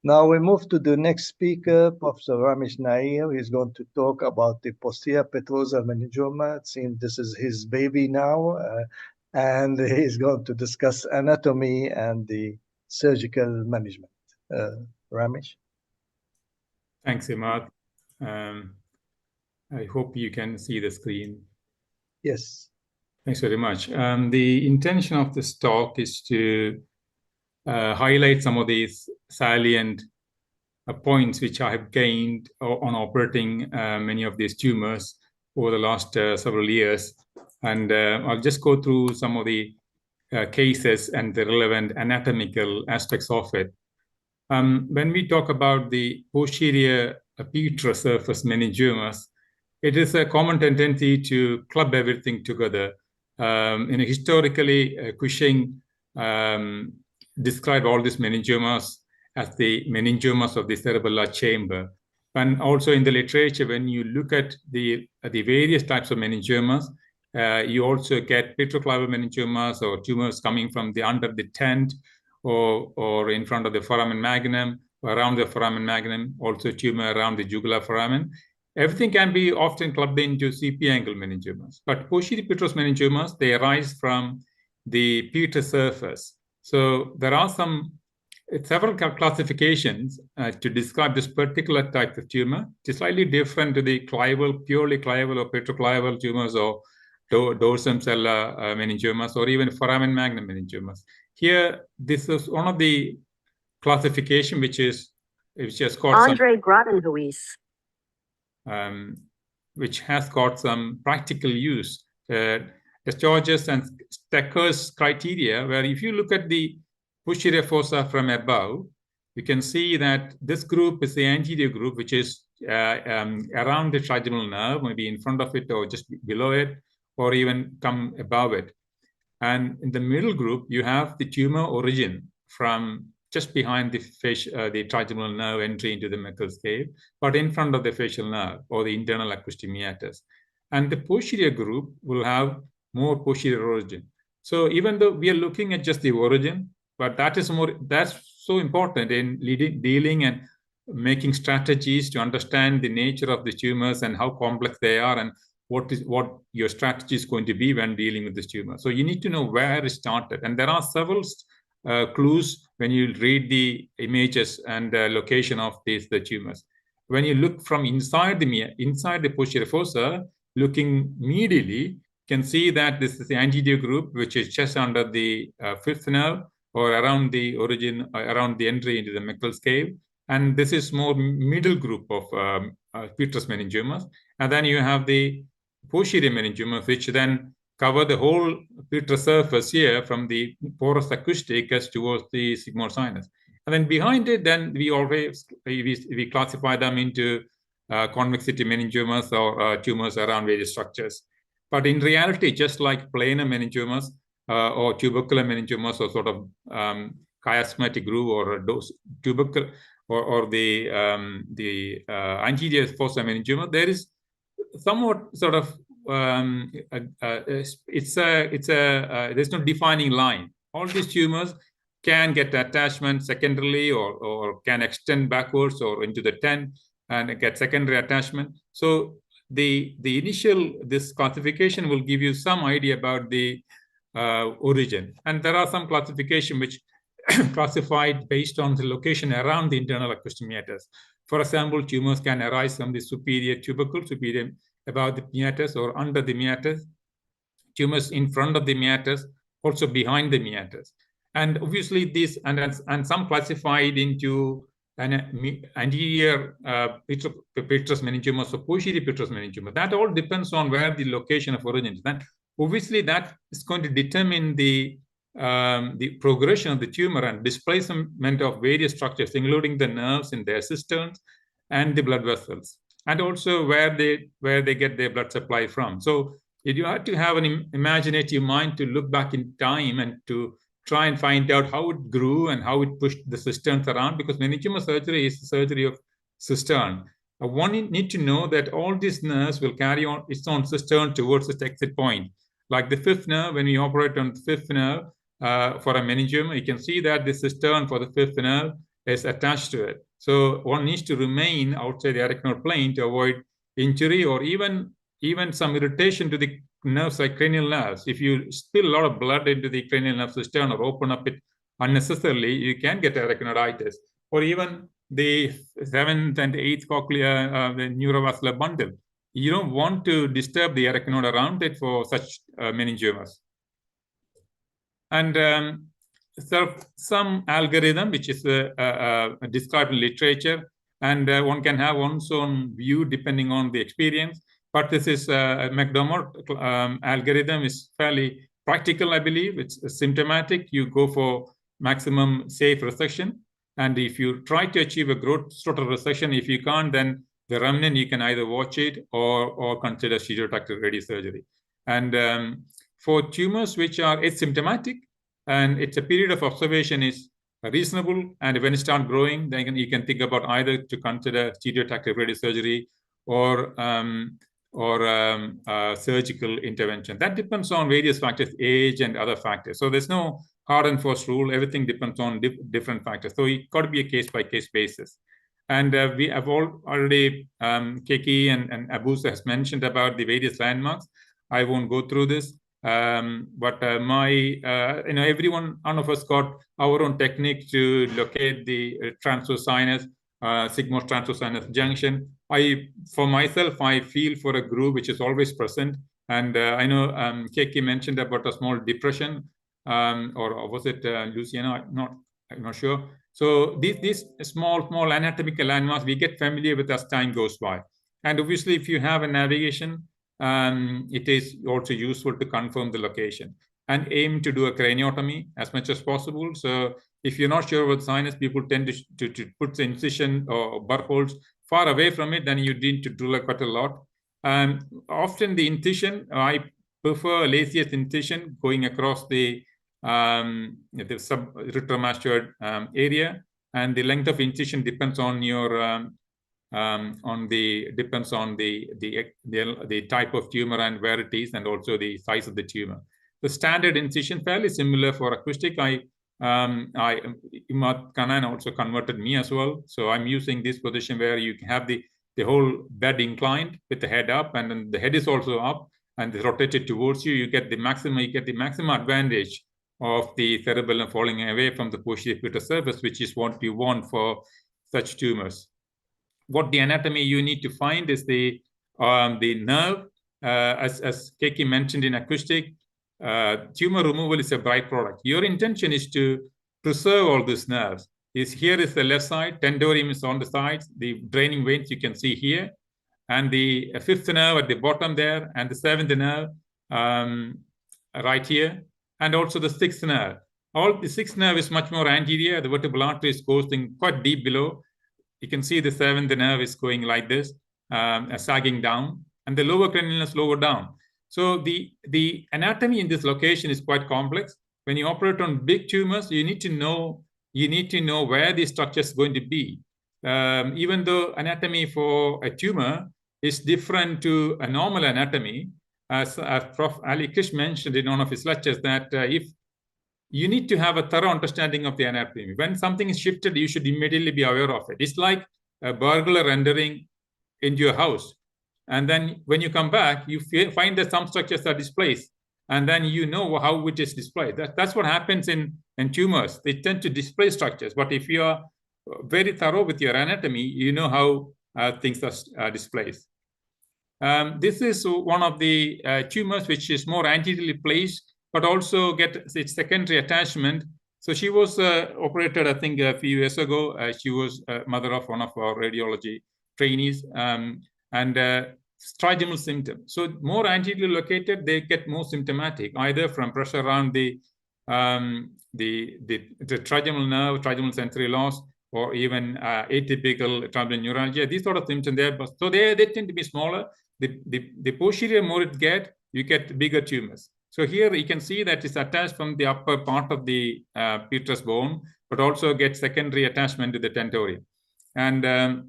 Now we move to the next speaker, Professor Ramesh Nair. He's going to talk about the posterior petrosal meningioma. It seems this is his baby now, and he's going to discuss anatomy and the surgical management. Ramesh? Thanks, Imad. I hope you can see the screen. Yes. Thanks very much. The intention of this talk is to highlight some of these salient points which I have gained on operating many of these tumors over the last several years. And I'll just go through some of the cases and the relevant anatomical aspects of it. When we talk about the posterior petrous surface meningiomas, it is a common tendency to club everything together. Historically, Cushing described all these meningiomas as the meningiomas of the cerebellar chamber. And also in the literature, when you look at the various types of meningiomas, you also get petroclival meningiomas or tumors coming from the under the tent or in front of the foramen magnum, or around the foramen magnum, also tumor around the jugular foramen. Everything can be often clubbed into CP angle meningiomas. But posterior petrous meningiomas, they arise from the petrous surface. So there are several classifications to describe this particular type of tumor. It's slightly different to the clival, purely clival or petroclival tumors or dorsum cellular meningiomas or even foramen magnum meningiomas. Here, this is one of the classification which has got Andre Gradenhuis. Which has got some practical use. The Georges and Stecker's criteria, where if you look at the posterior fossa from above, you can see that this group is the anterior group, which is around the trigeminal nerve, maybe in front of it or just below it, or even come above it. And in the middle group, you have the tumor origin from just behind the trigeminal nerve entry into the Meckel's cave, but in front of the facial nerve or the internal acoustic meatus. And the posterior group will have more posterior origin. So even though we are looking at just the origin, but that's so important in dealing and making strategies to understand the nature of the tumors and how complex they are and what your strategy is going to be when dealing with this tumor. So you need to know where it started. And there are several clues when you read the images and the location of the tumors. When you look from inside the posterior fossa, looking medially, you can see that this is the anterior group, which is just under the fifth nerve or around the origin, around the entry into the Meckel's cave. And this is more middle group of petrous meningiomas. And then you have the posterior meningiomas, which then cover the whole petrous surface here from the porous acoustic as towards the sigmoid sinus. And then behind it, then we classify them into convexity meningiomas or tumors around various structures. But in reality, just like planar meningiomas or tubercular meningiomas or sort of chiasmatic groove or tubercle or the anterior fossa meningioma, there is somewhat sort of there's no defining line. All these tumors can get attachment secondarily or can extend backwards or into the tent and get secondary attachment. So the initial, this classification will give you some idea about the origin. And there are some classification which classified based on the location around the internal acoustic meatus. For example, tumors can arise from the superior tubercle, superior above the meatus or under the meatus, tumors in front of the meatus, also behind the meatus. And obviously these, and some classified into an anterior petrous meningioma or posterior petrous meningioma. That all depends on where the location of origin is. Then obviously that is going to determine the progression of the tumor and displacement of various structures, including the nerves in their cisterns and the blood vessels, and also where they get their blood supply from. So you have to have an imaginative mind to look back in time and to try and find out how it grew and how it pushed the cisterns around, because meningioma surgery is the surgery of cistern. One need to know that all these nerves will carry on its own cistern towards its exit point. Like the fifth nerve, when we operate on the fifth nerve for a meningioma, you can see that the cistern for the fifth nerve is attached to it. So one needs to remain outside the arachnoid plane to avoid injury or even some irritation to the nerves like cranial nerves. If you spill a lot of blood into the cranial nerve cistern or open up it unnecessarily, you can get arachnoiditis. Or even the 7th and 8th cochlea, the neurovascular bundle. You don't want to disturb the arachnoid around it for such meningiomas. And so some algorithm which is described in literature, and one can have one's own view depending on the experience. But this is McDermott algorithm is fairly practical, I believe. It's symptomatic. You go for maximum safe resection. And if you try to achieve a gross total resection, if you can't, then the remnant, you can either watch it or consider stereotactic radiosurgery. And for tumors which are asymptomatic, and it's a period of observation is reasonable, and when it starts growing, then you can think about either to consider stereotactic radiosurgery or surgical intervention. That depends on various factors, age and other factors. So there's no hard and fast rule. Everything depends on different factors. So it got to be a case-by-case basis. And we have already, Keki and Abusa has mentioned about the various landmarks. I won't go through this. But every one of us got our own technique to locate the transverse sinus, sigmoid transverse sinus junction. For myself, I feel for a groove which is always present. And I know Keki mentioned about a small depression, or was it Luciana? I'm not sure. So these small anatomical landmarks, we get familiar with as time goes by. And obviously, if you have a navigation, it is also useful to confirm the location and aim to do a craniotomy as much as possible. So if you're not sure about sinus, people tend to put the incision or burr holes far away from it, then you need to drill quite a lot. Often the incision, I prefer laziest incision going across the subretromastoid area, and the length of incision depends on your depends on the type of tumor and where it is, and also the size of the tumor. The standard incision fairly similar for acoustic. Imad Kanan also converted me as well. So I'm using this position where you have the whole bed inclined with the head up, and then the head is also up and it's rotated towards you. You get the maximum advantage of the cerebellum falling away from the posterior petrous surface, which is what you want for such tumors. What the anatomy you need to find is the nerve, as Keki mentioned in acoustic. Tumor removal is a byproduct. Your intention is to preserve all these nerves. Here is the left side, tendorium is on the sides, the draining veins you can see here, and the fifth nerve at the bottom there, and the seventh nerve right here, and also the sixth nerve. The sixth nerve is much more anterior. The vertebral artery is going quite deep below. You can see the seventh nerve is going like this, sagging down, and the lower cranial is lower down. So the anatomy in this location is quite complex. When you operate on big tumors, you need to know where the structure is going to be. Even though anatomy for a tumor is different to a normal anatomy, as Prof. Ali Krish mentioned in one of his lectures, that if you need to have a thorough understanding of the anatomy. When something is shifted, you should immediately be aware of it. It's like a burglar entering into your house. And then when you come back, you find that some structures are displaced. And then you know how it is displayed. That's what happens in tumors. They tend to display structures. But if you are very thorough with your anatomy, you know how things are displayed. This is one of the tumors which is more anteriorly placed, but also get its secondary attachment. So she was operated, I think, a few years ago. She was mother of one of our radiology trainees, and trigeminal symptoms. So more anteriorly located, they get more symptomatic, either from pressure around the trigeminal nerve, trigeminal sensory loss, or even atypical trigeminal neuralgia. These sort of symptoms there, so they tend to be smaller. The posterior more it get, you get bigger tumors. So here you can see that it's attached from the upper part of the petrous bone, but also gets secondary attachment to the tentorium. And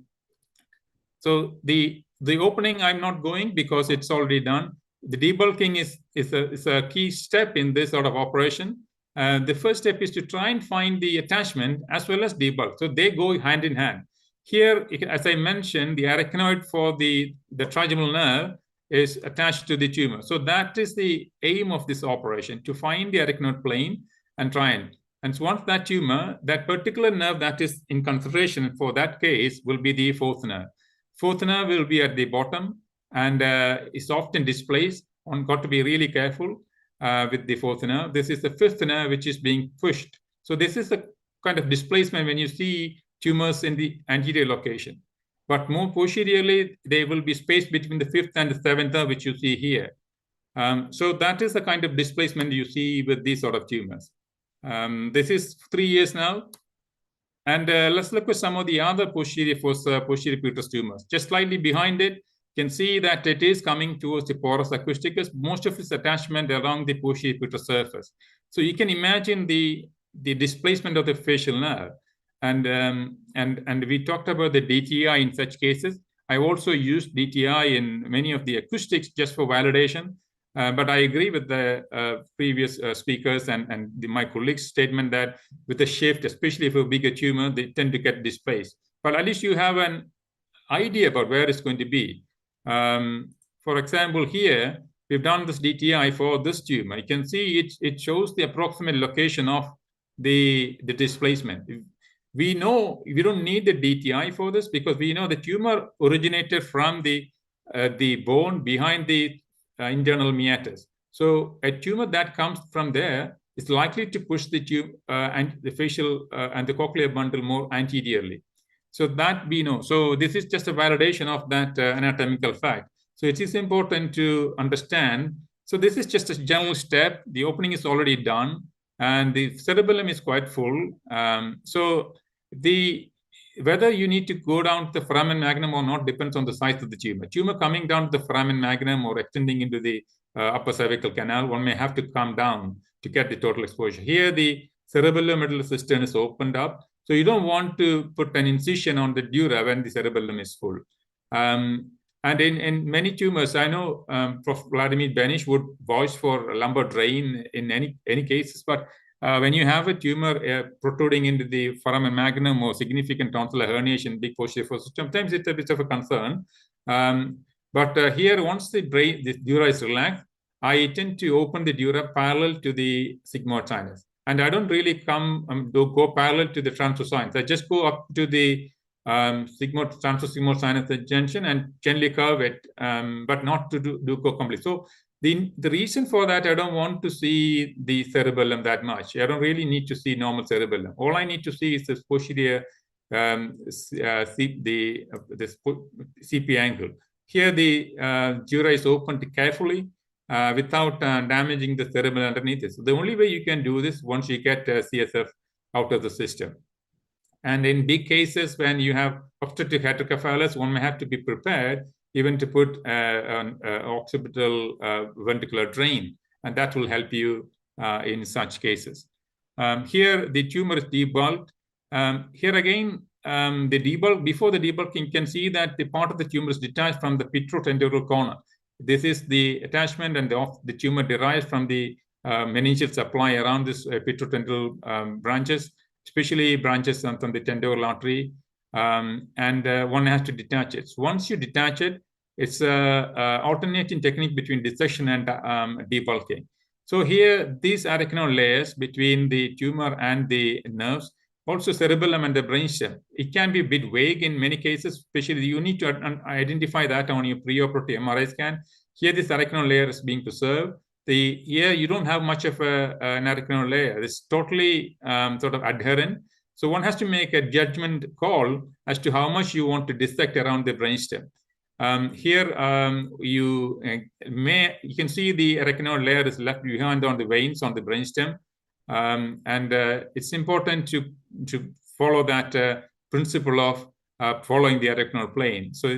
so the opening I'm not going because it's already done. The debulking is a key step in this sort of operation. The first step is to try and find the attachment as well as debulk. So they go hand in hand. Here, as I mentioned, the arachnoid for the trigeminal nerve is attached to the tumor. So that is the aim of this operation, to find the arachnoid plane and try and so once that tumor, that particular nerve that is in consideration for that case will be the fourth nerve. Fourth nerve will be at the bottom and is often displaced. One got to be really careful with the fourth nerve. This is the fifth nerve which is being pushed. So this is the kind of displacement when you see tumors in the anterior location. But more posteriorly, they will be spaced between the fifth and the seventh nerve, which you see here. So that is the kind of displacement you see with these sort of tumors. This is 3 years now. And let's look at some of the other posterior fossa, posterior petrous tumors. Just slightly behind it, you can see that it is coming towards the porus acousticus, most of its attachment along the posterior petrous surface. So you can imagine the displacement of the facial nerve. And we talked about the DTI in such cases. I also used DTI in many of the acoustics just for validation. But I agree with the previous speakers and my colleagues' statement that with the shift, especially for a bigger tumor, they tend to get displaced. But at least you have an idea about where it's going to be. For example, here, we've done this DTI for this tumor. You can see it shows the approximate location of the displacement. We know we don't need the DTI for this because we know the tumor originated from the bone behind the internal meatus. So a tumor that comes from there is likely to push the tube and the facial and the cochlear bundle more anteriorly. So that we know. So this is just a validation of that anatomical fact. So it is important to understand. So this is just a general step. The opening is already done and the cerebellum is quite full. So whether you need to go down to the foramen magnum or not depends on the size of the tumor. Tumor coming down to the foramen magnum or extending into the upper cervical canal, one may have to come down to get the total exposure. Here, the cerebellomedullary cistern is opened up. So you don't want to put an incision on the dura when the cerebellum is full. And in many tumors, I know Prof. Vladimir Benish would voice for lumbar drain in any cases, but when you have a tumor protruding into the foramen magnum or significant tonsillar herniation, big posterior fossa, sometimes it's a bit of a concern. But here, once the dura is relaxed, I tend to open the dura parallel to the sigmoid sinus. And I don't really go parallel to the transverse sinus. I just go up to the transverse sigmoid sinus junction and gently curve it, but not to go complete. So the reason for that, I don't want to see the cerebellum that much. I don't really need to see normal cerebellum. All I need to see is this posterior CPA angle. Here, the dura is opened carefully without damaging the cerebellum underneath it. So the only way you can do this once you get CSF out of the system. And in big cases, when you have obstructive heterocephalus, one may have to be prepared even to put an occipital ventricular drain, and that will help you in such cases. Here, the tumor is debulked. Here again, before the debulking, you can see that the part of the tumor is detached from the petrotentorial corner. This is the attachment, and the tumor derives from the meningeal supply around this petrotendral branches, especially branches from the tendoral artery, and one has to detach it. So once you detach it, it's a alternating technique between dissection and debulking. So here, these arachnoid layers between the tumor and the nerves, also cerebellum and the brainstem, it can be a bit vague in many cases, especially you need to identify that on your preoperative MRI scan. Here, this arachnoid layer is being preserved. Here, you don't have much of an arachnoid layer. It's totally sort of adherent. So one has to make a judgment call as to how much you want to dissect around the brainstem. Here, you can see the arachnoid layer is left behind on the veins on the brainstem. And it's important to follow that principle of following the arachnoid plane. So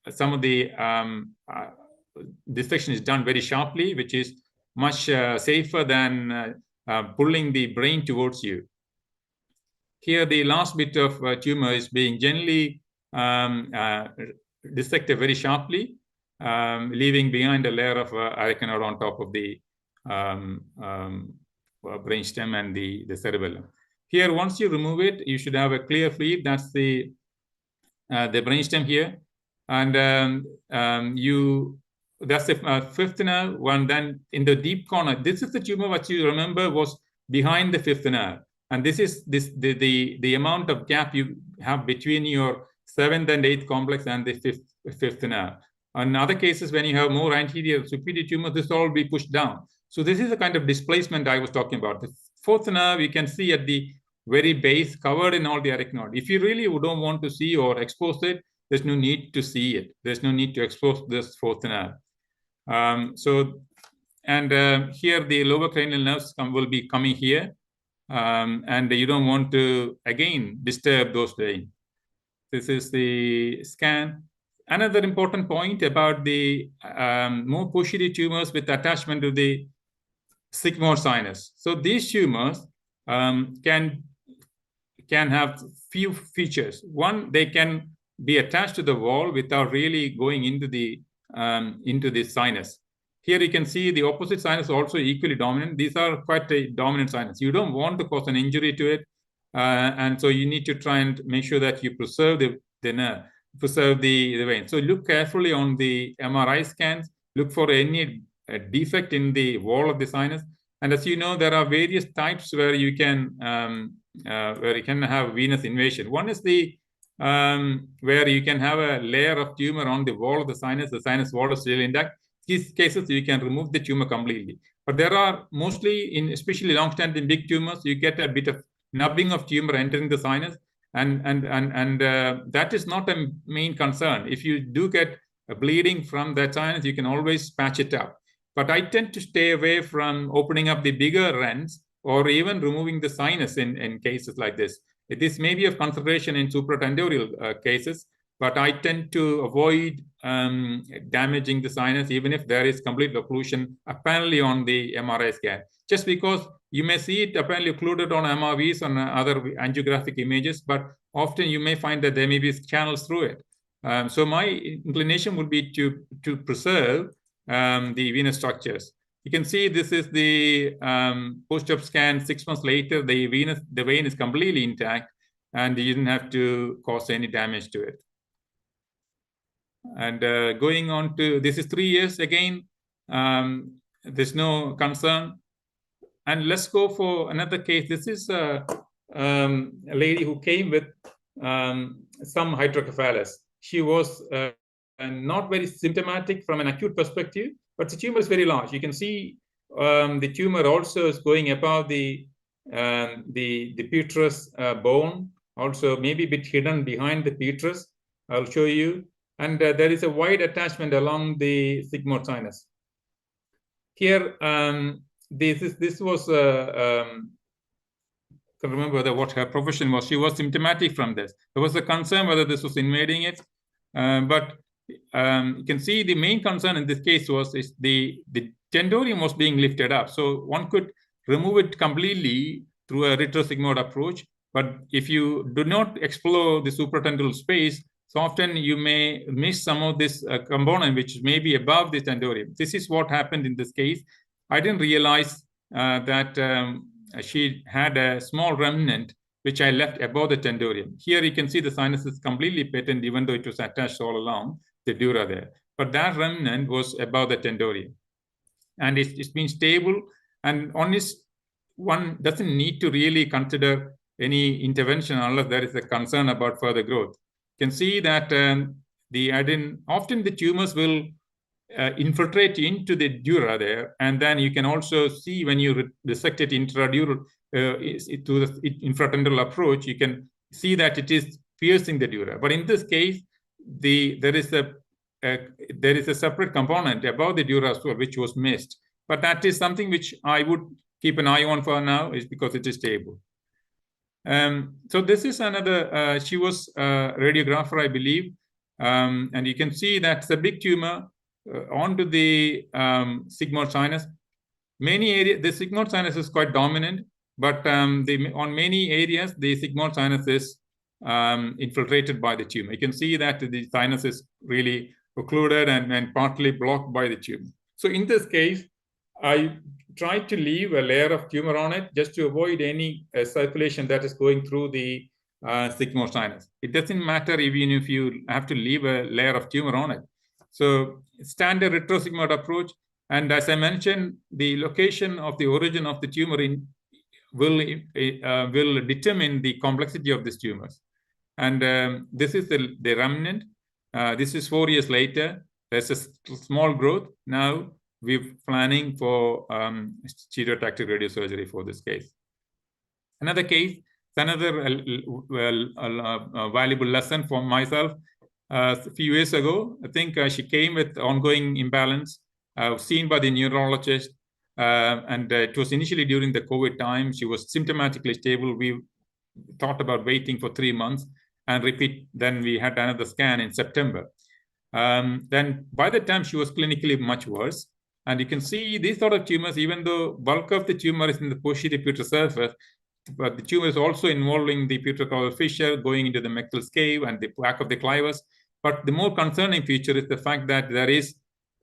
some of the dissection is done very sharply, which is much safer than pulling the brain towards you. Here, the last bit of tumor is being generally dissected very sharply, leaving behind a layer of arachnoid on top of the brainstem and the cerebellum. Here, once you remove it, you should have a clear fluid. That's the brainstem here, and that's the fifth nerve one. Then in the deep corner, this is the tumor what you remember was behind the fifth nerve, and this is the amount of gap you have between your seventh and eighth complex and the fifth nerve. In other cases, when you have more anterior superior tumor, this will all be pushed down. So this is the kind of displacement I was talking about. The fourth nerve you can see at the very base, covered in all the arachnoid. If you really don't want to see or expose it, there's no need to see it. There's no need to expose this fourth nerve. Here the lower cranial nerves will be coming here, and you don't want to again disturb those veins. This is the scan. Another important point about the more posterior tumors with attachment to the sigmoid sinus. So these tumors can have few features. One, they can be attached to the wall without really going into the sinus. Here you can see the opposite sinus also equally dominant. These are quite a dominant sinus. You don't want to cause an injury to it, and so you need to try and make sure that you preserve the nerve, preserve the vein. So look carefully on the MRI scans. Look for any defect in the wall of the sinus. And as you know, there are various types where you can have venous invasion. One is the where you can have a layer of tumor on the wall of the sinus wall is still intact. In these cases, you can remove the tumor completely. But there are mostly, especially long-standing big tumors, you get a bit of nubbing of tumor entering the sinus, and that is not a main concern. If you do get a bleeding from that sinus, you can always patch it up. But I tend to stay away from opening up the bigger rents or even removing the sinus in cases like this. This may be of consideration in supratentorial cases, but I tend to avoid damaging the sinus, even if there is complete occlusion apparently on the MRI scan. Just because you may see it apparently occluded on MRVs and other angiographic images, but often you may find that there may be channels through it. So my inclination would be to preserve the venous structures. You can see this is the post-op scan 6 months later. The vein is completely intact, and you didn't have to cause any damage to it. And going on to, this is 3 years again, there's no concern. And let's go for another case. This is a lady who came with some hydrocephalus. She was not very symptomatic from an acute perspective, but the tumor is very large. You can see the tumor also is going above the petrous bone, also maybe a bit hidden behind the petrous. I'll show you. And there is a wide attachment along the sigmoid sinus. Here, this was, I can't remember what her profession was. She was symptomatic from this. There was a concern whether this was invading it. But you can see the main concern in this case was the tendorium was being lifted up. So one could remove it completely through a retrosigmoid approach. But if you do not explore the supratentorial space, so often you may miss some of this component which may be above the tendorium. This is what happened in this case. I didn't realize that she had a small remnant which I left above the tendorium. Here you can see the sinus is completely patent, even though it was attached all along the dura there. But that remnant was above the tendorium. And it's been stable, and one doesn't need to really consider any intervention unless there is a concern about further growth. You can see that often the tumors will infiltrate into the dura there, and then you can also see when you resect it intradural to the infratendoral approach, you can see that it is piercing the dura. But in this case, there is a separate component above the dura as well, which was missed. But that is something which I would keep an eye on for now, is because it is stable. So this is another, she was a radiographer, I believe. And you can see that's a big tumor onto the sigmoid sinus. Many areas, the sigmoid sinus is quite dominant, but on many areas, the sigmoid sinus is infiltrated by the tumor. You can see that the sinus is really occluded and partly blocked by the tumor. So in this case, I tried to leave a layer of tumor on it just to avoid any circulation that is going through the sigmoid sinus. It doesn't matter even if you have to leave a layer of tumor on it. So standard retrosigmoid approach, and as I mentioned, the location of the origin of the tumor will determine the complexity of these tumors. And this is the remnant. This is 4 years later. There's a small growth. Now we're planning for stereotactic radiosurgery for this case. Another case, another valuable lesson for myself. A few years ago, I think she came with ongoing imbalance, seen by the neurologist. And it was initially during the COVID time. She was symptomatically stable. We thought about waiting for 3 months and repeat. Then we had another scan in September. Then by the time she was clinically much worse. And you can see these sort of tumors, even though bulk of the tumor is in the posterior putrid surface, but the tumor is also involving the putrid fissure going into the Meckel's cave and the back of the clivus. But the more concerning feature is the fact that there is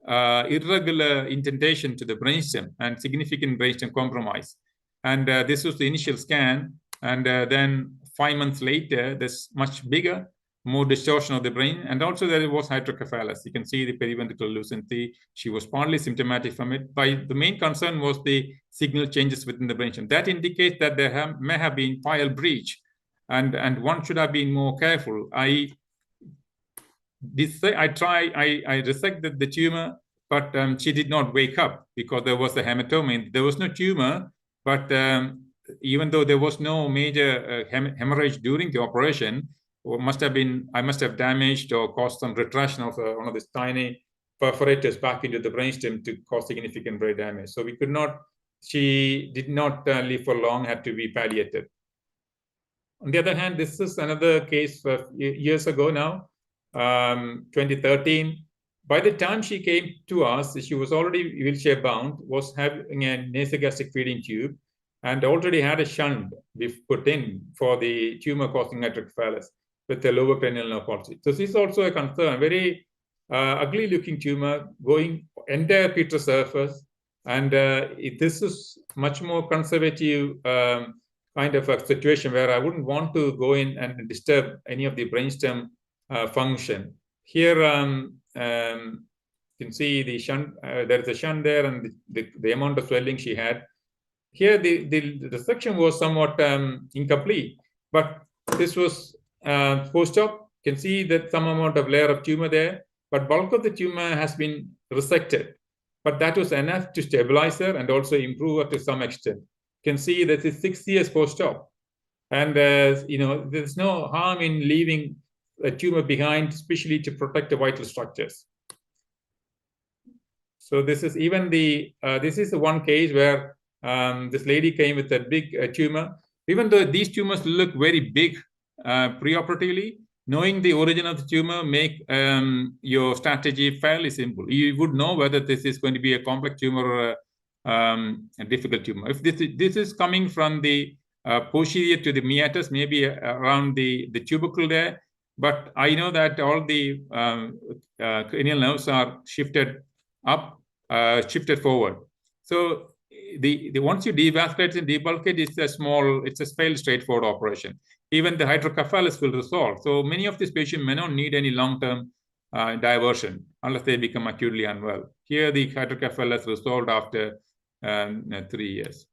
irregular indentation to the brainstem and significant brainstem compromise. And this was the initial scan. And then 5 months later, there's much bigger, more distortion of the brain. And also there was hydrocephalus. You can see the periventricular lucency. She was partly symptomatic from it. But the main concern was the signal changes within the brainstem. That indicates that there may have been pile breach. And one should have been more careful. I resected the tumor, but she did not wake up because there was a hematoma. There was no tumor, but even though there was no major hemorrhage during the operation, I must have damaged or caused some retraction of one of these tiny perforators back into the brainstem to cause significant brain damage. So she did not live for long, had to be palliated. On the other hand, this is another case years ago now, 2013. By the time she came to us, she was already wheelchair bound, was having a nasogastric feeding tube, and already had a shunt put in for the tumor causing hydrocephalus with a lower cranial nerve palsy. So this is also a concern, very ugly looking tumor going entire putrid surface. And this is much more conservative kind of a situation where I wouldn't want to go in and disturb any of the brainstem function. Here, you can see the shunt, there is a shunt there and the amount of swelling she had. Here, the resection was somewhat incomplete, but this was post-op. You can see that some amount of layer of tumor there, but bulk of the tumor has been resected. But that was enough to stabilize her and also improve her to some extent. You can see that it's 6 years post-op. And, there's no harm in leaving a tumor behind, especially to protect the vital structures. So this is even this is the one case where this lady came with a big tumor. Even though these tumors look very big preoperatively, knowing the origin of the tumor make your strategy fairly simple. You would know whether this is going to be a complex tumor or a difficult tumor. If this is coming from the posterior to the meatus, maybe around the tubercle there, but I know that all the cranial nerves are shifted up, shifted forward. So the once you devasculate and debulk it, it's a fairly straightforward operation. Even the hydrocephalus will resolve. So many of these patients may not need any long-term diversion unless they become acutely unwell. Here, the hydrocephalus resolved after 3 years.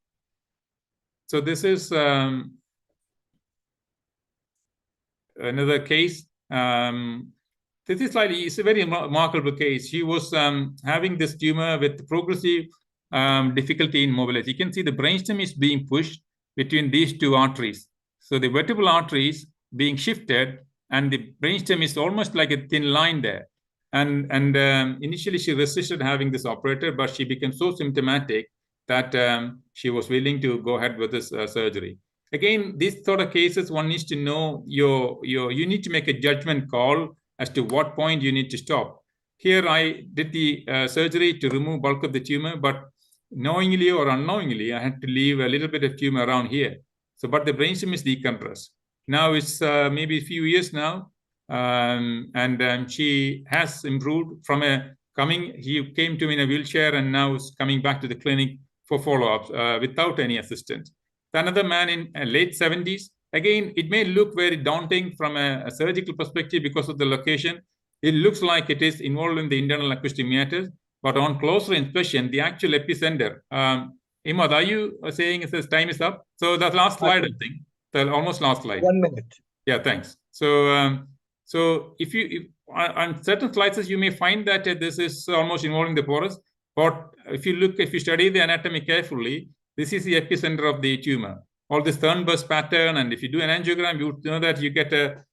So this is another case. This is it's a very remarkable case. She was having this tumor with progressive difficulty in mobility. You can see the brainstem is being pushed between these two arteries. So the vertebral arteries being shifted, and the brainstem is almost like a thin line there. And initially she resisted having this operated, but she became so symptomatic that she was willing to go ahead with this surgery. Again, these sort of cases, one needs to know you need to make a judgment call as to what point you need to stop. Here I did the surgery to remove bulk of the tumor, but knowingly or unknowingly, I had to leave a little bit of tumor around here. So, but the brainstem is decompressed. Now it's maybe a few years now, and she has improved from he came to me in a wheelchair and now is coming back to the clinic for follow-ups without any assistance. Another man in late 70s. Again, it may look very daunting from a surgical perspective because of the location. It looks like it is involved in the internal acoustic meatus, but on closer inspection, the actual epicenter. Imad, are you saying it says time is up? So that last slide, I think, the almost last slide. 1 minute. Yeah, thanks. So, so if on certain slices, you may find that this is almost involving the porous. But if you study the anatomy carefully, this is the epicenter of the tumor. All this sunburst pattern, and if you do an angiogram, you know that you get a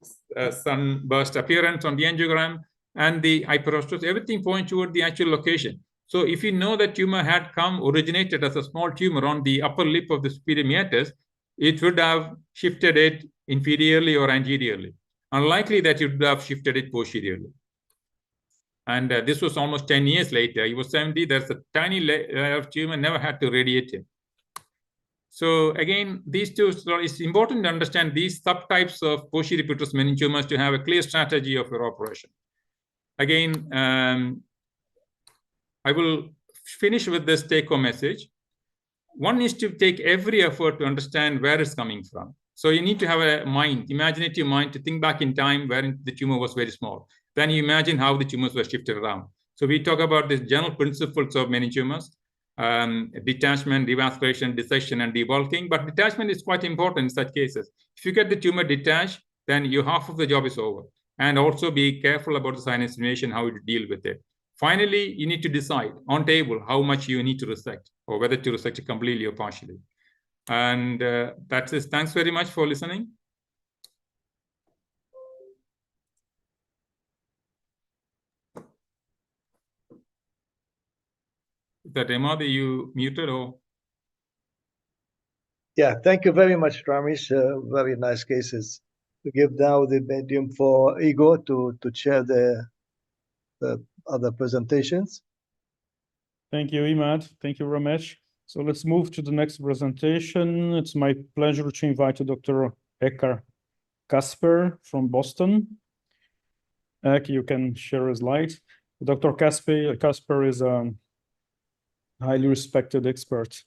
sunburst appearance on the angiogram, and the hyperostosis, everything points toward the actual location. So if you know that tumor had originated as a small tumor on the upper lip of the superior meatus, it would have shifted it inferiorly or anteriorly. Unlikely that it would have shifted it posteriorly. And this was almost 10 years later. He was 70. There's a tiny layer of tumor, never had to radiate him. So again, these two, it's important to understand these subtypes of posterior pituitary meningiomas to have a clear strategy of your operation. Again, I will finish with this take-home message. One needs to take every effort to understand where it's coming from. So you need to have a mind, imaginative mind, to think back in time where the tumor was very small. Then you imagine how the tumors were shifted around. So we talk about the general principles of meningiomas, detachment, devasculation, dissection, and debulking. But detachment is quite important in such cases. If you get the tumor detached, then half of the job is over. And also be careful about the sinus stimulation, how you deal with it. Finally, you need to decide on table how much you need to resect, or whether to resect it completely or partially. And that's it. Thanks very much for listening. Is that Emma, you muted or? Yeah, thank you very much, Ramesh. Very nice cases. To give now the medium for Igor to share the other presentations. Thank you, Imad. Thank you, Ramesh. So let's move to the next presentation. It's my pleasure to invite Dr. Eckhard Kasper from Boston. You can share a slide. Dr. Kasper is a highly respected expert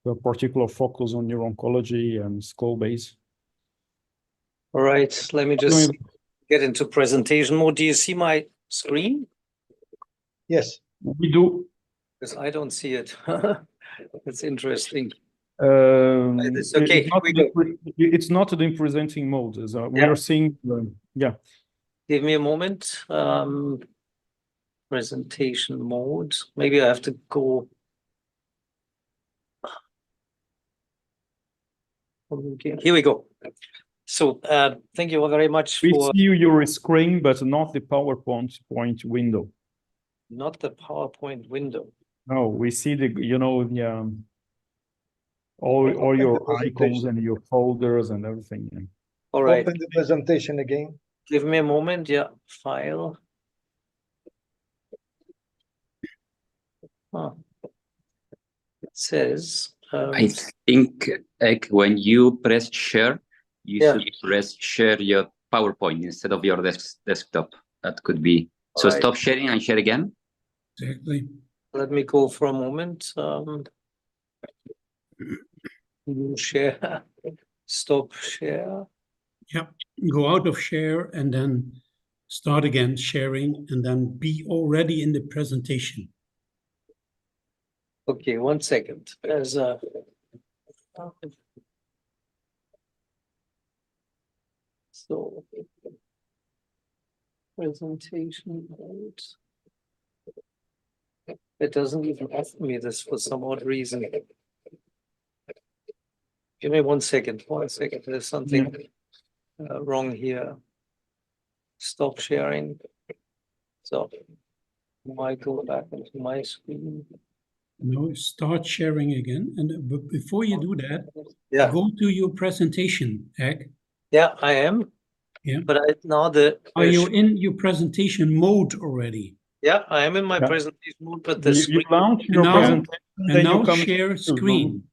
with a particular focus on neuro-oncology and skull base. All right, let me just get into presentation mode. Do you see my screen? Yes. We do. Because I don't see it. It's interesting. It's okay. It's not in presenting mode. We are seeing, Give me a moment. Presentation mode. Maybe I have to go. Okay, here we go. So thank you all very much. We see your screen, but not the PowerPoint window. Not the PowerPoint window. No, we see all your icons and your folders and everything. Yeah. All right. Open the presentation again. Give me a moment. Yeah, file. It says. I think when you press share, you should press share your PowerPoint instead of your desktop. That could be. So stop sharing and share again. Exactly. let me go for a moment. New share, stop share. Yep. Go out of share and then start again sharing and then be already in the presentation. Okay, 1 second. As a so presentation mode. It doesn't even ask me this for some odd reason. Give me 1 second. 1 second. There's something wrong here. Stop sharing. So I go back into my screen. No, start sharing again. And but before you do that, Yeah. go to your presentation, Egg. Yeah, I am. Yeah. But now the Are you in your presentation mode already? yeah, I am in my Yeah. presentation mode, but the You screen. launch your Now- presentation, And then now you come share to screen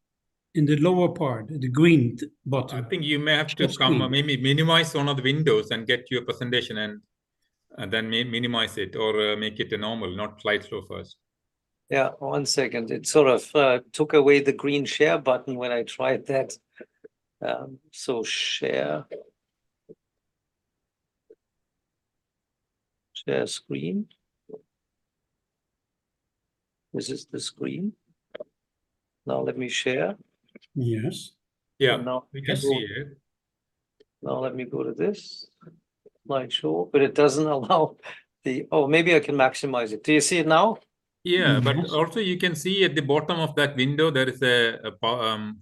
in the lower part, the green button. I think you may have to Share come, screen. maybe minimize one of the windows and get your presentation and then minimize it or make it a normal, not slideshow first. Yeah, 1 second. It sort of took away the green share button when I tried that. So share screen. This is the screen. Now let me share. Yes. Yeah, And now we can see it. Now let me go to this slideshow, but it doesn't allow the, oh, maybe I can maximize it. Do you see it now? Yeah, but Yes. also you can see at the bottom of that window there is a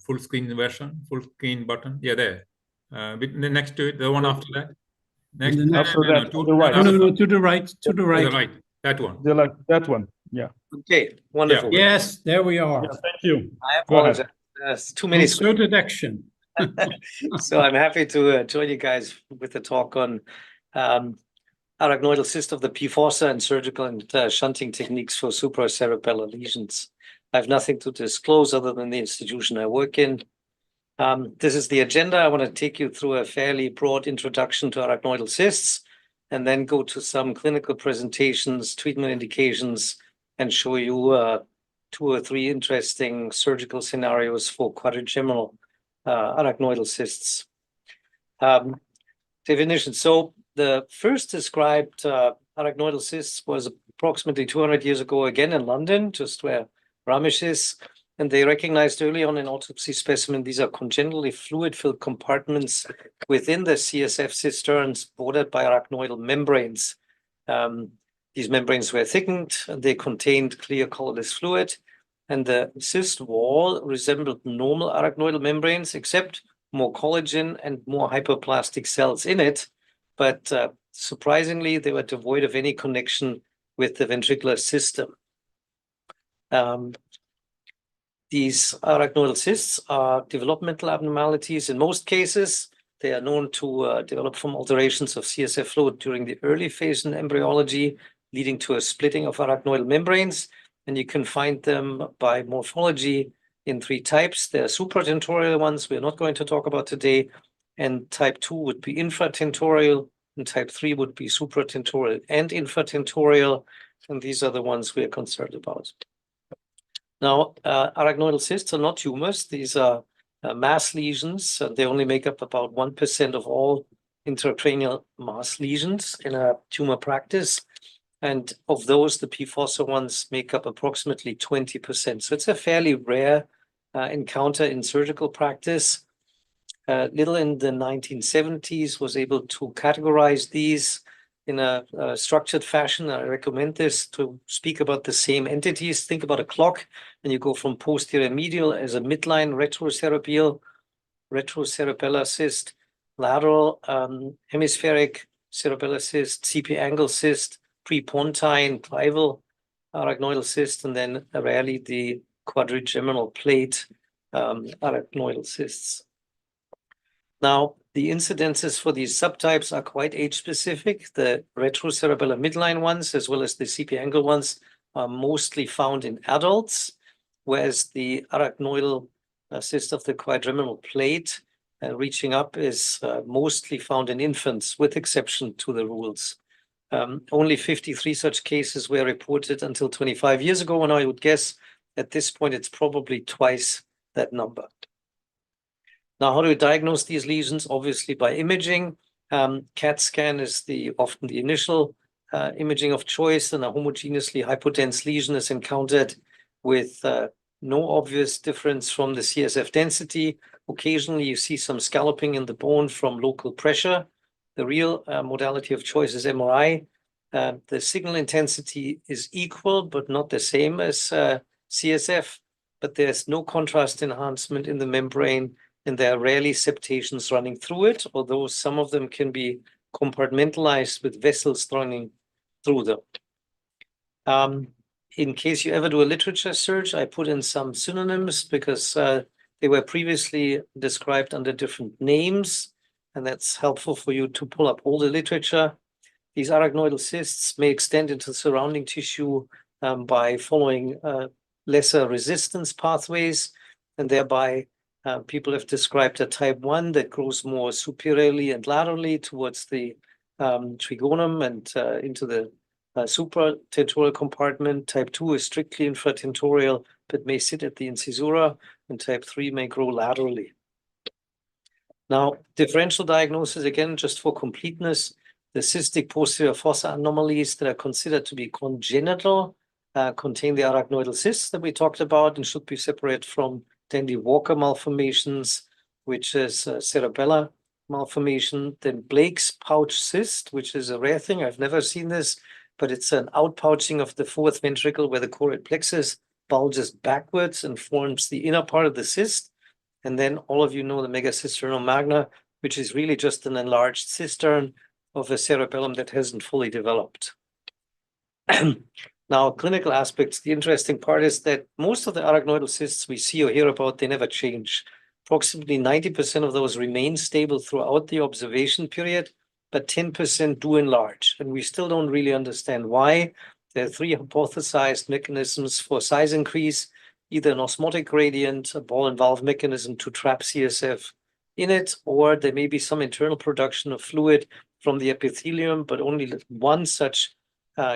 full screen version, full screen button. Yeah, there. Next to it, the one after that. Next, And then after that, to the right. No, to the right, to the right. To the right, that one. that one. Yeah. Okay, wonderful. Yes, there we are. Yeah, thank you. I Go ahead. apologize. There's too many screens. Concerted action. So I'm happy to join you guys with the talk on arachnoidal cyst of the P fossa and surgical and shunting techniques for supracerebellar lesions. I have nothing to disclose other than the institution I work in. This is the agenda. I want to take you through a fairly broad introduction to arachnoidal cysts and then go to some clinical presentations, treatment indications, and show you 2 or 3 interesting surgical scenarios for quadrigeminal arachnoidal cysts. Definition. So the first described arachnoidal cysts was approximately 200 years ago, again in London, just where Ramesh is. And they recognized early on in autopsy specimen, these are congenitally fluid-filled compartments within the CSF cisterns bordered by arachnoidal membranes. These membranes were thickened, and they contained clear colorless fluid. And the cyst wall resembled normal arachnoidal membranes, except more collagen and more hyperplastic cells in it. But surprisingly, they were devoid of any connection with the ventricular system. These arachnoidal cysts are developmental abnormalities. In most cases, they are known to develop from alterations of CSF fluid during the early phase in embryology, leading to a splitting of arachnoidal membranes. And you can find them by morphology in 3 types. There are supratentorial ones we're not going to talk about today. And type 2 would be infratentorial, and type 3 would be supratentorial and infratentorial. And these are the ones we are concerned about. Now, arachnoidal cysts are not tumors. These are mass lesions. They only make up about 1% of all intracranial mass lesions in a tumor practice. And of those, the P fossa ones make up approximately 20%. So it's a fairly rare encounter in surgical practice. Little in the 1970s was able to categorize these in a structured fashion. I recommend this to speak about the same entities. Think about a clock, and you go from posterior and medial as a midline retrocerebellar cyst, lateral hemispheric cerebellar cyst, CP angle cyst, prepontine clival arachnoidal cyst, and then rarely the quadrigeminal plate arachnoidal cysts. Now, the incidences for these subtypes are quite age-specific. The retrocerebellar midline ones, as well as the CP angle ones, are mostly found in adults, whereas the arachnoidal cyst of the quadrigeminal plate reaching up is mostly found in infants, with exception to the rules. Only 53 such cases were reported until 25 years ago, and I would guess at this point it's probably twice that number. Now, how do we diagnose these lesions? Obviously by imaging. CAT scan is often the initial imaging of choice, and a homogeneously hypodense lesion is encountered with no obvious difference from the CSF density. Occasionally you see some scalloping in the bone from local pressure. The real modality of choice is MRI. The signal intensity is equal, but not the same as CSF, but there's no contrast enhancement in the membrane, and there are rarely septations running through it, although some of them can be compartmentalized with vessels running through them. In case you ever do a literature search, I put in some synonyms because they were previously described under different names, and that's helpful for you to pull up all the literature. These arachnoidal cysts may extend into surrounding tissue by following lesser resistance pathways, and thereby people have described a type 1 that grows more superiorly and laterally towards the trigonum and into the supratentorial compartment. Type 2 is strictly infratentorial, but may sit at the incisura, and type 3 may grow laterally. Now, differential diagnosis, again, just for completeness, the cystic posterior fossa anomalies that are considered to be congenital contain the arachnoidal cysts that we talked about and should be separate from Dandy-Walker malformations, which is cerebellar malformation. Then Blake's pouch cyst, which is a rare thing. I've never seen this, but it's an outpouching of the fourth ventricle where the choroid plexus bulges backwards and forms the inner part of the cyst. And then all of you know the megacisternum magna, which is really just an enlarged cistern of a cerebellum that hasn't fully developed. Now, clinical aspects, the interesting part is that most of the arachnoidal cysts we see or hear about, they never change. Approximately 90% of those remain stable throughout the observation period, but 10% do enlarge. And we still don't really understand why. There are 3 hypothesized mechanisms for size increase, either an osmotic gradient, a ball and valve mechanism to trap CSF in it, or there may be some internal production of fluid from the epithelium, but only one such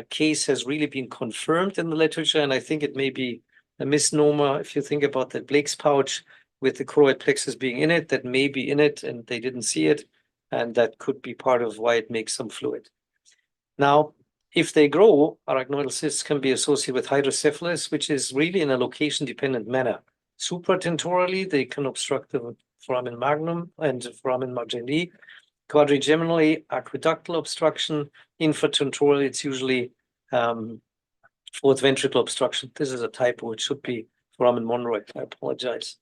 case has really been confirmed in the literature, and I think it may be a misnomer if you think about the Blake's pouch with the choroid plexus being in it, that may be in it and they didn't see it, and that could be part of why it makes some fluid. Now, if they grow, arachnoidal cysts can be associated with hydrocephalus, which is really in a location-dependent manner. Supratentorially, they can obstruct the foramen magnum and foramen marginalis. Quadrigeminally, aqueductal obstruction. Infratentorially, it's usually fourth ventricle obstruction. This is a typo. It should be foramen monroid. I apologize.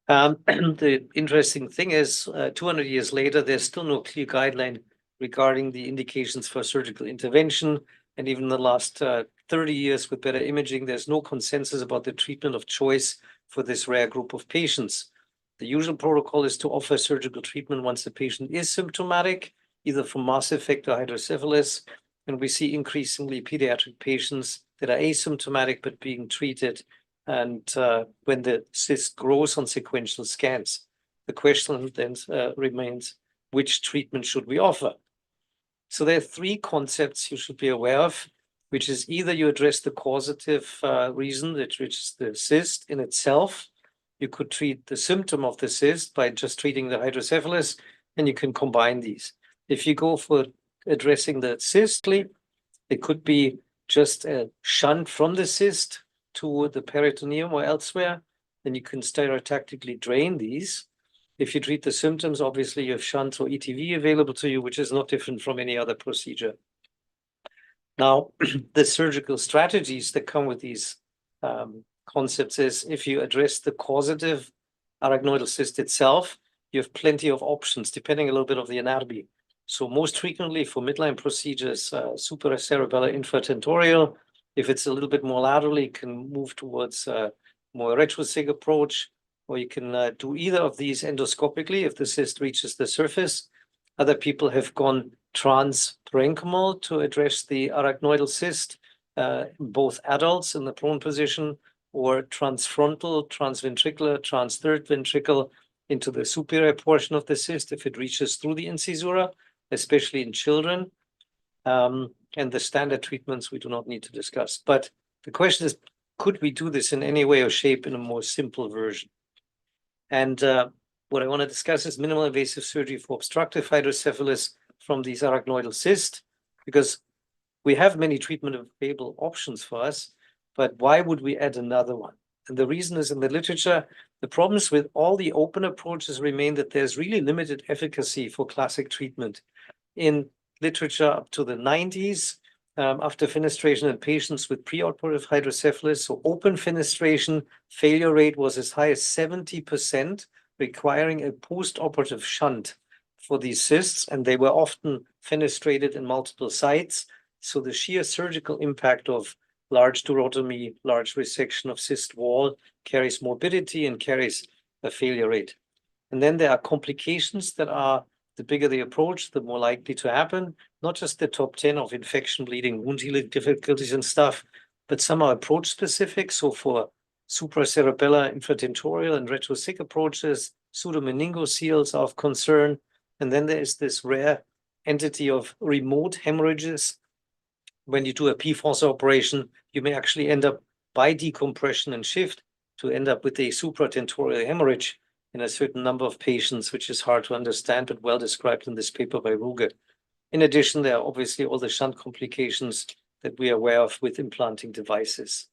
The interesting thing is, 200 years later, there's still no clear guideline regarding the indications for surgical intervention. And even in the last 30 years with better imaging, there's no consensus about the treatment of choice for this rare group of patients. The usual protocol is to offer surgical treatment once the patient is symptomatic, either from mass effect or hydrocephalus. And we see increasingly pediatric patients that are asymptomatic but being treated. And when the cyst grows on sequential scans, the question then remains, which treatment should we offer? So there are 3 concepts you should be aware of, which is either you address the causative reason, which is the cyst in itself. You could treat the symptom of the cyst by just treating the hydrocephalus, and you can combine these. If you go for addressing the cyst, it could be just a shunt from the cyst to the peritoneum or elsewhere, then you can stereotactically drain these. If you treat the symptoms, obviously you have shunt or ETV available to you, which is not different from any other procedure. Now, the surgical strategies that come with these concepts is if you address the causative arachnoidal cyst itself, you have plenty of options depending a little bit of the anatomy. So most frequently for midline procedures, supracerebellar infratentorial. If it's a little bit more laterally, you can move towards more retrosig approach, or you can do either of these endoscopically if the cyst reaches the surface. Other people have gone transparenchymal to address the arachnoidal cyst, both adults in the prone position, or transfrontal, transventricular, transthird ventricle into the superior portion of the cyst if it reaches through the incisura, especially in children, And the standard treatments we do not need to discuss. But the question is, could we do this in any way or shape in a more simple version? And what I want to discuss is minimal invasive surgery for obstructive hydrocephalus from these arachnoidal cysts, because we have many treatment available options for us, but why would we add another one? And the reason is, in the literature, the problems with all the open approaches remain that there's really limited efficacy for classic treatment. In literature up to the 90s, after fenestration in patients with preoperative hydrocephalus, so open fenestration, failure rate was as high as 70%, requiring a post-operative shunt for these cysts, and they were often fenestrated in multiple sites. So the sheer surgical impact of large durotomy, large resection of cyst wall carries morbidity and carries a failure rate. And then there are complications that are, the bigger the approach, the more likely to happen. Not just the top 10 of infection, bleeding, wound healing difficulties and stuff, but some are approach specific. So for supracerebellar, infratentorial, and retrosic approaches, pseudomeningoceles are of concern. And then there is this rare entity of remote hemorrhages. When you do a P-fossa operation, you may actually end up by decompression and shift to end up with a supratentorial hemorrhage in a certain number of patients, which is hard to understand, but well described in this paper by Ruge. In addition, there are obviously all the shunt complications that we are aware of with implanting devices.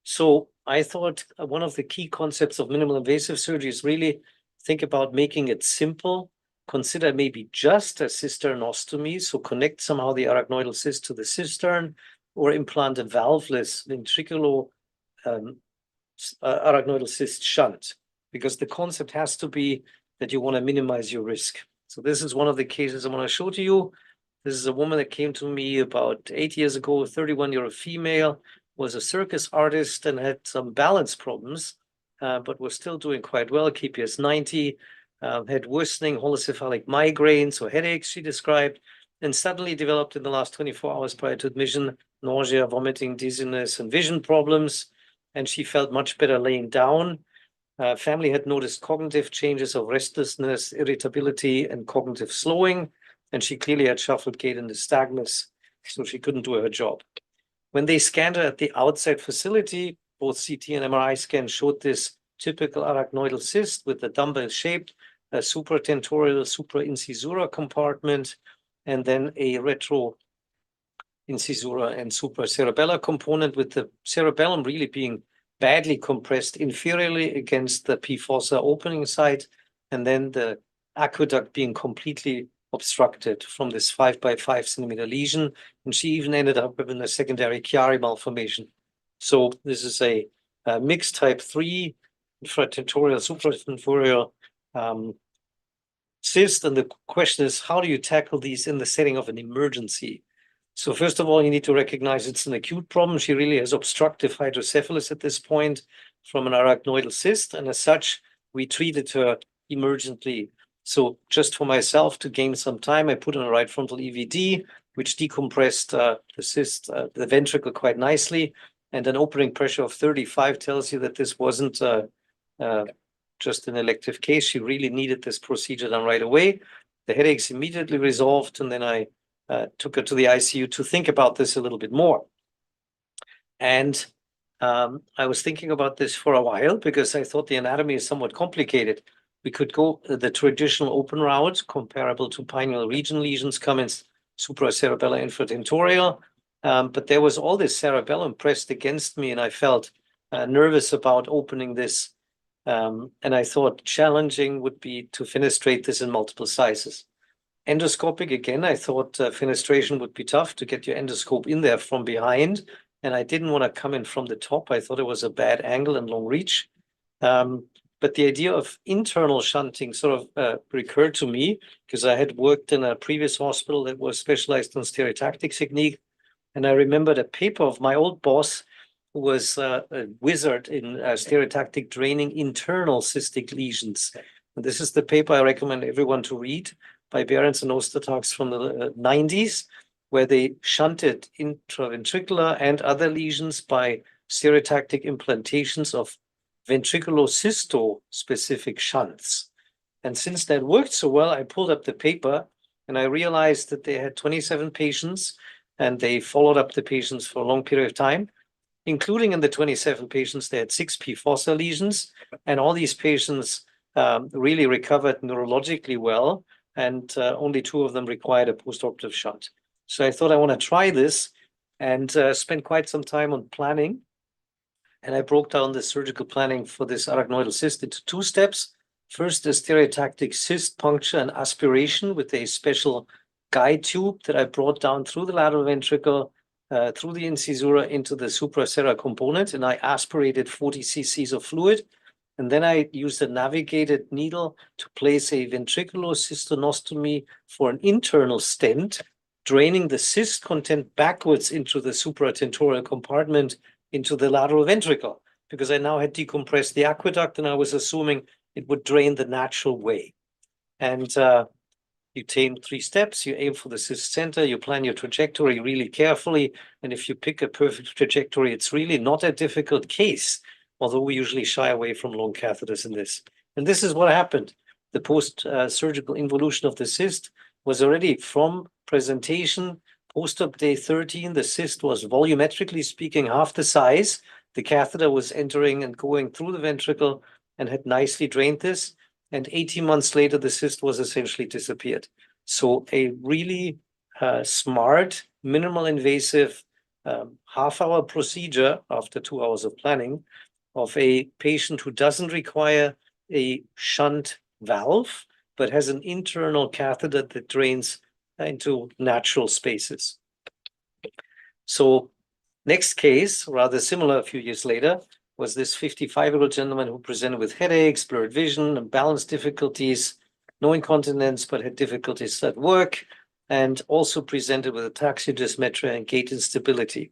So I thought one of the key concepts of minimal invasive surgery is really think about making it simple. Consider maybe just a cisternostomy, so connect somehow the arachnoidal cyst to the cistern, or implant a valveless ventricular arachnoidal cyst shunt, because the concept has to be that you want to minimize your risk. So this is one of the cases I want to show to you. This is a woman that came to me about 8 years ago, a 31-year-old female, was a circus artist and had some balance problems, but was still doing quite well, KPS 90, had worsening holocephalic migraines or headaches, she described, and suddenly developed in the last 24 hours prior to admission, nausea, vomiting, dizziness, and vision problems. And she felt much better laying down. Family had noticed cognitive changes of restlessness, irritability, and cognitive slowing. And she clearly had shuffled gait and nystagmus, so she couldn't do her job. When they scanned her at the outside facility, both CT and MRI scans showed this typical arachnoidal cyst with the dumbbell-shaped supratentorial supraincisura compartment, and then a retroincisura and supracerebellar component, with the cerebellum really being badly compressed inferiorly against the P-fossa opening site, and then the aqueduct being completely obstructed from this 5 by 5 centimeter lesion. And she even ended up with a secondary Chiari malformation. So this is a mixed type 3 infratentorial, supratentorial cyst. And the question is, how do you tackle these in the setting of an emergency? So first of all, you need to recognize it's an acute problem. She really has obstructive hydrocephalus at this point from an arachnoidal cyst. And as such, we treated her emergently. So just for myself to gain some time, I put on a right frontal EVD, which decompressed the cyst, the ventricle quite nicely. And an opening pressure of 35 tells you that this wasn't just an elective case. She really needed this procedure done right away. The headaches immediately resolved, and then I took her to the ICU to think about this a little bit more. And I was thinking about this for a while because I thought the anatomy is somewhat complicated. We could go the traditional open route, comparable to pineal region lesions, Cummins supracerebellar infratentorial. But there was all this cerebellum pressed against me, and I felt nervous about opening this. And I thought challenging would be to fenestrate this in multiple sizes. Endoscopic, again, I thought fenestration would be tough to get your endoscope in there from behind. And I didn't want to come in from the top. I thought it was a bad angle and long reach. But the idea of internal shunting sort of recurred to me because I had worked in a previous hospital that was specialized in stereotactic technique. And I remembered a paper of my old boss who was a wizard in stereotactic draining internal cystic lesions. And this is the paper I recommend everyone to read by Behrens and Ostertax from the 90s, where they shunted intraventricular and other lesions by stereotactic implantations of ventriculocysto-specific shunts. And since that worked so well, I pulled up the paper And I realized that they had 27 patients, and they followed up the patients for a long period of time. Including in the 27 patients, they had 6P fossa lesions, and all these patients really recovered neurologically well, and only 2 of them required a postoperative shunt. So I thought I want to try this, and spent quite some time on planning. And I broke down the surgical planning for this arachnoidal cyst into 2 steps. First, the stereotactic cyst puncture and aspiration with a special guide tube that I brought down through the lateral ventricle, through the incisura into the supraserral component, and I aspirated 40 cc's of fluid. And then I used a navigated needle to place a ventriculocystonostomy for an internal stent, draining the cyst content backwards into the supratentorial compartment into the lateral ventricle, because I now had decompressed the aqueduct and I was assuming it would drain the natural way. And you take 3 steps, you aim for the cyst center, you plan your trajectory really carefully. And if you pick a perfect trajectory, it's really not a difficult case, although we usually shy away from long catheters in this. And this is what happened. The post-surgical involution of the cyst was already from presentation. Post-op day 13, the cyst was volumetrically speaking half the size. The catheter was entering and going through the ventricle and had nicely drained this. And 18 months later, the cyst was essentially disappeared. So a really smart, minimal invasive half-hour procedure after 2 hours of planning of a patient who doesn't require a shunt valve, but has an internal catheter that drains into natural spaces. So next case, rather similar a few years later, was this 55-year-old gentleman who presented with headaches, blurred vision, and balance difficulties, no incontinence, but had difficulties at work, and also presented with ataxia, dysmetria, and gait instability.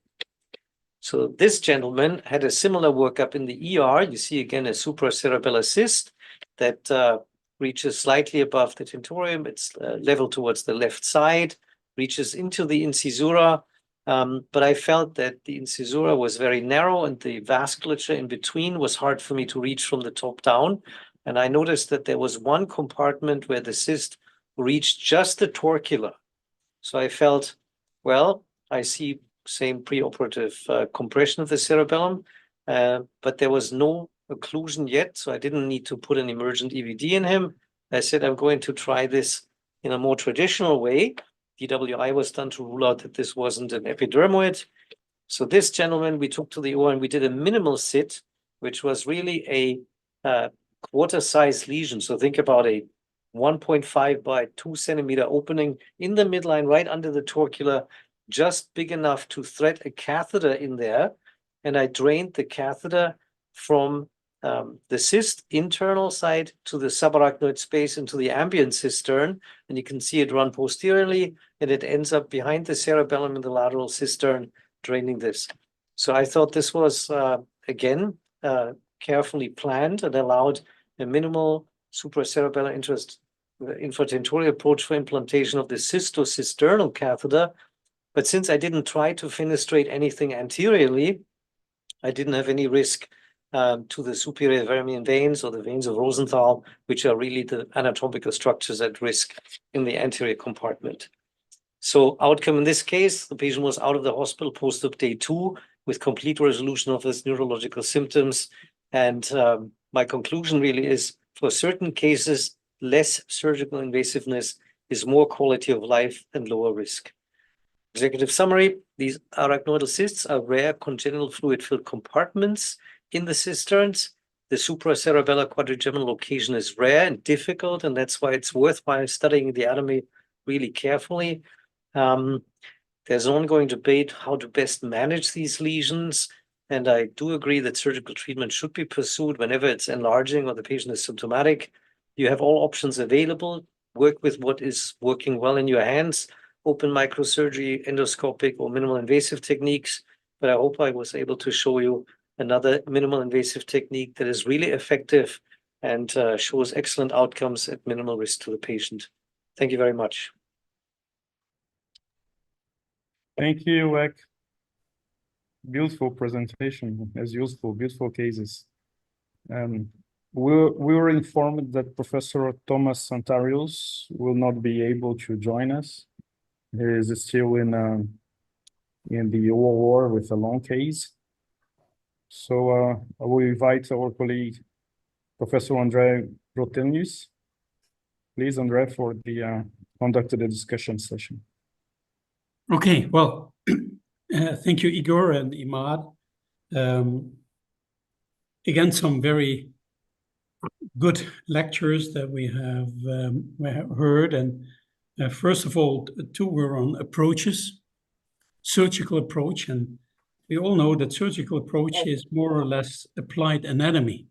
So this gentleman had a similar workup in the ER. You see again a supracerebellar cyst that reaches slightly above the tentorium. It's level towards the left side, reaches into the incisura. But I felt that the incisura was very narrow and the vasculature in between was hard for me to reach from the top down. And I noticed that there was one compartment where the cyst reached just the torcular. So I felt, well, I see same preoperative compression of the cerebellum, but there was no occlusion yet. So I didn't need to put an emergent EVD in him. I said, I'm going to try this in a more traditional way. DWI was done to rule out that this wasn't an epidermoid. So this gentleman we took to the OR and we did a minimal sit, which was really a quarter-size lesion. So think about a 1.5 by 2 centimeter opening in the midline, right under the torcular, just big enough to thread a catheter in there. And I drained the catheter from the cyst internal side to the subarachnoid space into the ambient cistern. And you can see it run posteriorly and it ends up behind the cerebellum in the lateral cistern, draining this. So I thought this was, again, carefully planned and allowed a minimal supracerebellar infratentorial approach for implantation of the cystocisternal catheter. But since I didn't try to fenestrate anything anteriorly, I didn't have any risk to the superior Vermian veins or the veins of Rosenthal, which are really the anatomical structures at risk in the anterior compartment. So outcome in this case, the patient was out of the hospital post-op day 2 with complete resolution of his neurological symptoms. And my conclusion really is, for certain cases, less surgical invasiveness is more quality of life and lower risk. Executive summary, these arachnoidal cysts are rare congenital fluid-filled compartments in the cisterns. The supracerebellar quadrigeminal location is rare and difficult, and that's why it's worthwhile studying the anatomy really carefully. There's an ongoing debate how to best manage these lesions, and I do agree that surgical treatment should be pursued whenever it's enlarging or the patient is symptomatic. You have all options available. Work with what is working well in your hands. Open microsurgery, endoscopic or minimal invasive techniques, but I hope I was able to show you another minimal invasive technique that is really effective and shows excellent outcomes at minimal risk to the patient. Thank you very much. Thank you, Ek. Beautiful presentation, as useful, beautiful cases. we were informed that Professor Thomas Santarius will not be able to join us. He is still in the war with a long case. So I will invite our colleague, Professor André Brotenius. Please, André, for the conduct of the discussion session. Okay, well, thank you, Igor and Imad. Again, some very good lectures that we have heard. And first of all, two were on approaches, surgical approach. And we all know that surgical approach is more or less applied anatomy.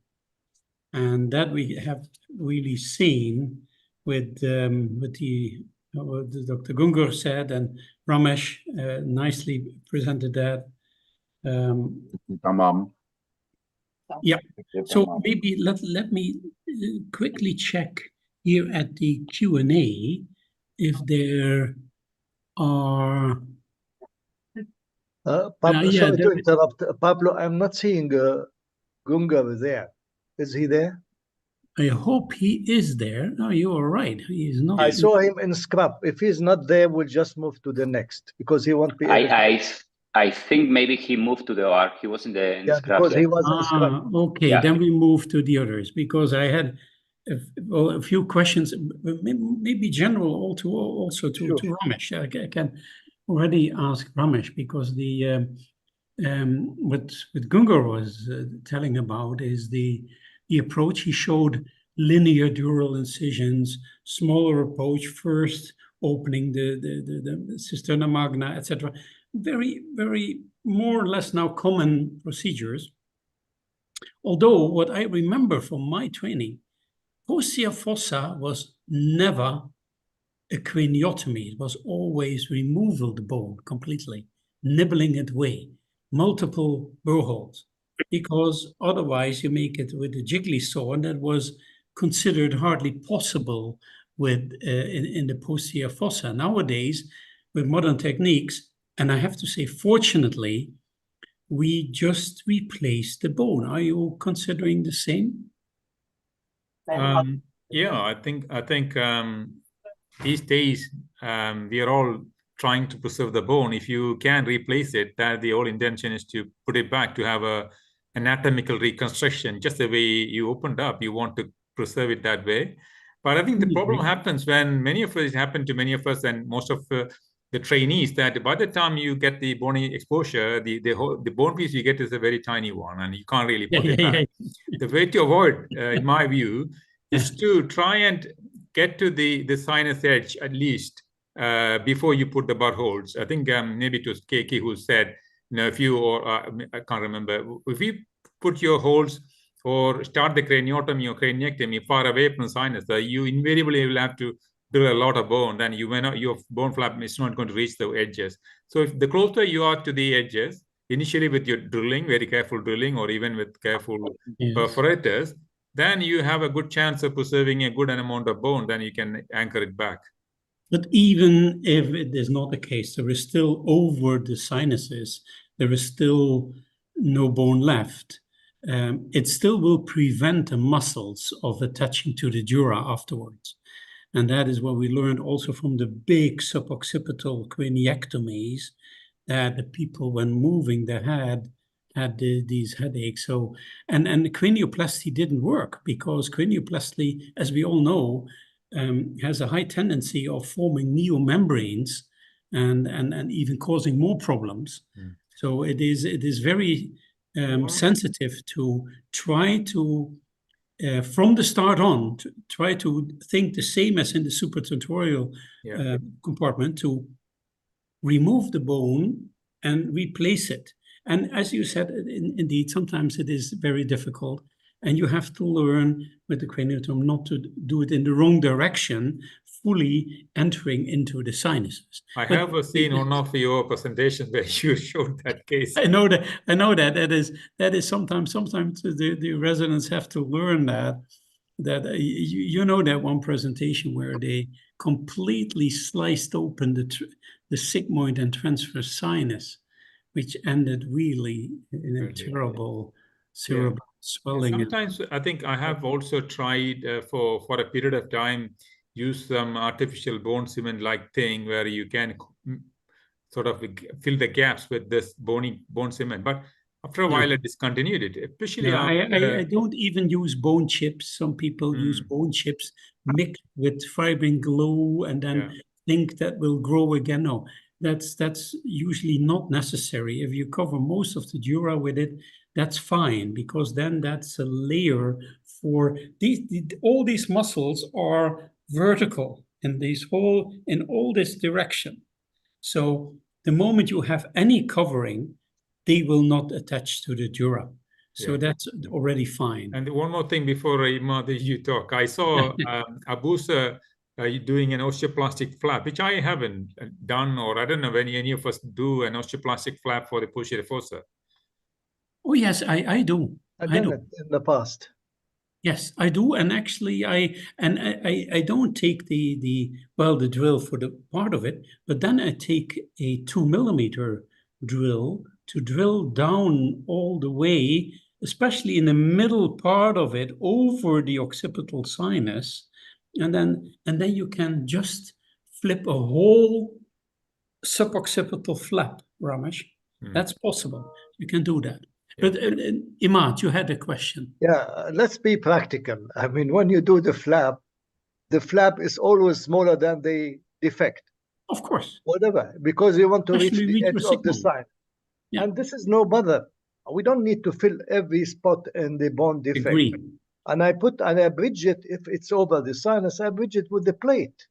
And that we have really seen with what Dr. Gungur said, and Ramesh nicely presented that. Yeah, so maybe let me quickly check here at the Q&A if there are... Pablo, sorry to interrupt. Pablo, I'm not seeing Gungar there. Is he there? I hope he is there. No, you are right. He is not. I saw him in scrub. If he's not there, we'll just move to the next because he won't be able I think maybe he moved to the OR. He was in the scrub. Because he was in scrub. Okay, then we move to the others because I had a few questions, maybe general also to Ramesh. I can already ask Ramesh because the what Gungar was telling about is the approach. He showed linear dural incisions, smaller approach, first opening the cisterna magna, etc. Very, very more or less now common procedures. Although what I remember from my training, posterior fossa was never a craniotomy. It was always removal of the bone completely, nibbling it away, multiple burr holes, because otherwise you make it with a jiggly saw, and that was considered hardly possible with in the posterior fossa. Nowadays, with modern techniques, and I have to say, fortunately, we just replace the bone. Are you considering the same? Yeah, I think these days we are all trying to preserve the bone. If you can replace it, that the whole intention is to put it back to have a anatomical reconstruction, just the way you opened up. You want to preserve it that way. But I think the problem happens when it happened to many of us and most of the trainees, that by the time you get the bony exposure, the bone piece you get is a very tiny one, and you can't really put it back. The way to avoid, in my view, is to try and get to the sinus edge at least before you put the bud holes. I think maybe it was Keiki who said, if you, or I can't remember, if you put your holes or start the craniotomy or craniectomy far away from the sinus, you invariably will have to drill a lot of bone. Then your bone flap is not going to reach the edges. So if the closer you are to the edges, initially with your drilling, very careful drilling, or even with careful perforators, then you have a good chance of preserving a good amount of bone. Then you can anchor it back. But even if it is not the case, there is still over the sinuses, there is still no bone left. It still will prevent the muscles of attaching to the dura afterwards. And that is what we learned also from the big suboccipital craniectomies, that the people, when moving the head, had these headaches. So, and the cranioplasty didn't work because cranioplasty, as we all know, has a high tendency of forming neomembranes and even causing more problems. So it is very sensitive to try to, from the start on, to try to think the same as in the supratentorial compartment, to remove the bone and replace it. And as you said, indeed, sometimes it is very difficult. And you have to learn with the craniotomy not to do it in the wrong direction, fully entering into the sinuses. I have seen one of your presentations where you showed that case. I know that. That is sometimes the residents have to learn that you know that one presentation where they completely sliced open the sigmoid and transverse sinus, which ended really in a terrible cerebral swelling. Sometimes I think I have also tried for a period of time use some artificial bone cement like thing where you can sort of fill the gaps with this bone cement, but after a while I discontinued it, especially I don't even use bone chips. Some people use bone chips mixed with fibrin glue and then think that will grow again. No, that's usually not necessary. If you cover most of the dura with it, that's fine, because then that's a layer for all these muscles are vertical in all this direction. So the moment you have any covering, they will not attach to the dura. So that's already fine. And one more thing before you talk, I saw Abusa doing an osteoplastic flap, which I haven't done, or I don't know when any of us do an osteoplastic flap for the posterior fossa. Oh yes, I do. I've done it in the past. Yes, I do, and actually, I don't take the drill for the part of it, but then I take a 2mm drill to drill down all the way, especially in the middle part of it, over the occipital sinus, and then you can just flip a whole suboccipital flap, Ramesh. That's possible. You can do that. But Imad, you had a question. Yeah, let's be practical. I mean, when you do the flap is always smaller than the defect. Of course. Whatever, because you want to Especially reach the edge of the signal. sign. And this is no bother. We don't need to fill every spot in the bone defect. Agree. And I bridge it, if it's over the sinus, I bridge it with the plate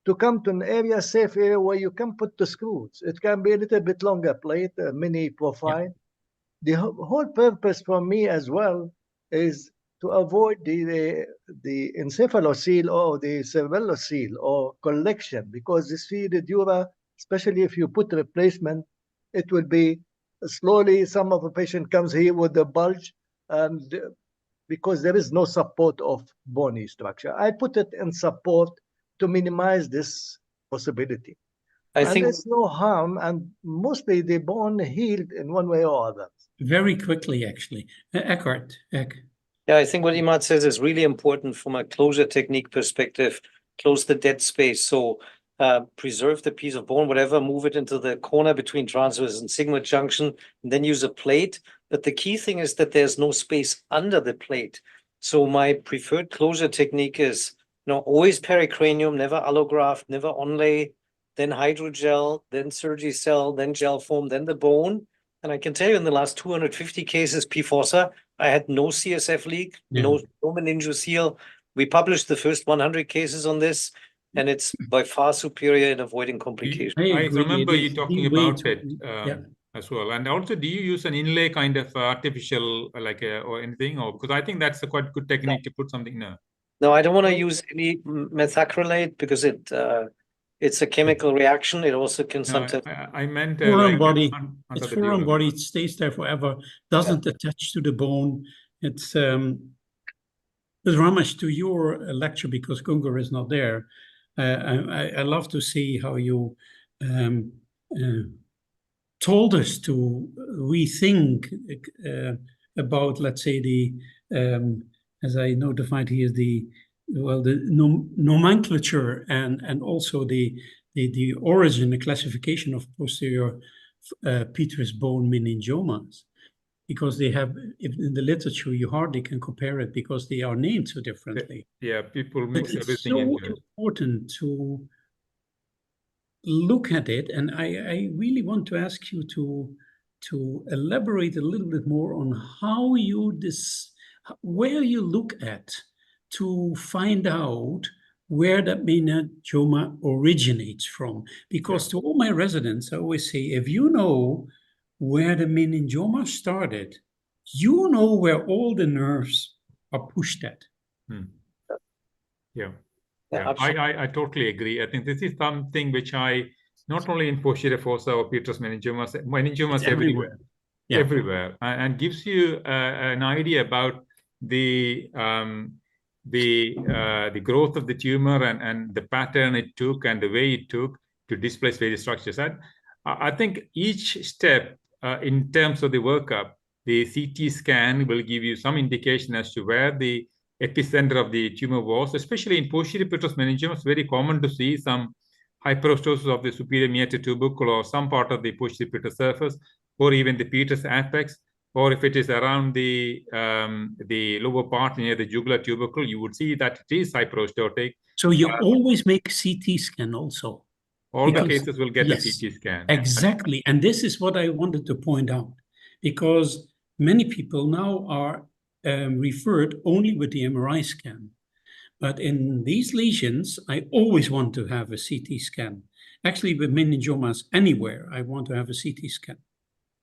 to come to an safe area where you can put the screws. It can be a little bit longer plate, a mini profile. The whole purpose for me as well is to avoid the encephalocele or the cerebellocele or collection, because the dura, especially if you put replacement, it will be slowly. Some of the patient comes here with the bulge, and because there is no support of bony structure, I put it in support to minimize this possibility. I think there's no harm, and mostly the bone healed in one way or other. Very quickly, actually. Eckhart. Yeah, I think what Imad says is really important from a closure technique perspective. Close the dead space. So preserve the piece of bone, whatever, move it into the corner between transverse and sigmoid junction, and then use a plate. But the key thing is that there's no space under the plate. So my preferred closure technique is, always pericranium, never allograft, never onlay, then hydrogel, then Surgicel, then gel foam, then the bone. And I can tell you in the last 250 cases, P. fossa, I had no CSF leak, no meningeal. We published the first 100 cases on this, and it's by far superior in avoiding complications. I remember you talking about it as well. And also, do you use an inlay kind of artificial, or anything? Or because I think that's a quite good technique to put something there. No, I don't want to use any methacrylate because it's a chemical reaction. It also can sometimes. I meant foreign body. It's foreign body. It stays there forever. Doesn't attach to the bone. It's with Ramesh, to your lecture, because Gungur is not there. I love to see how you told us to rethink about, let's say, the as I notified here, the nomenclature and also the origin, the classification of posterior petrous bone meningiomas, because they have, in the literature, you hardly can compare it because they are named so differently. Yeah, people mix everything. It's so important to look at it, and I really want to ask you to elaborate a little bit more on how where you look at to find out where that meningioma originates from. Because to all my residents, I always say, if you know where the meningioma started, you know where all the nerves are pushed at. I totally agree. I think this is something which not only in posterior fossa or petrous meningiomas everywhere. Everywhere, and gives you an idea about the growth of the tumor and the pattern it took and the way it took to displace various structures. And I think each step in terms of the workup the CT scan will give you some indication as to where the epicenter of the tumor was, especially in posterior petrous meningioma. It's very common to see some hyperostosis of the superior meatus tubercle or some part of the posterior petrous surface, or even the petrous apex, or if it is around the lower part near the jugular tubercle, you would see that it is hyperostotic. So you always make CT scan also. All the cases will get a CT scan. Exactly. And this is what I wanted to point out, because many people now are referred only with the MRI scan. But in these lesions, I always want to have a CT scan. Actually, with meningiomas anywhere, I want to have a CT scan.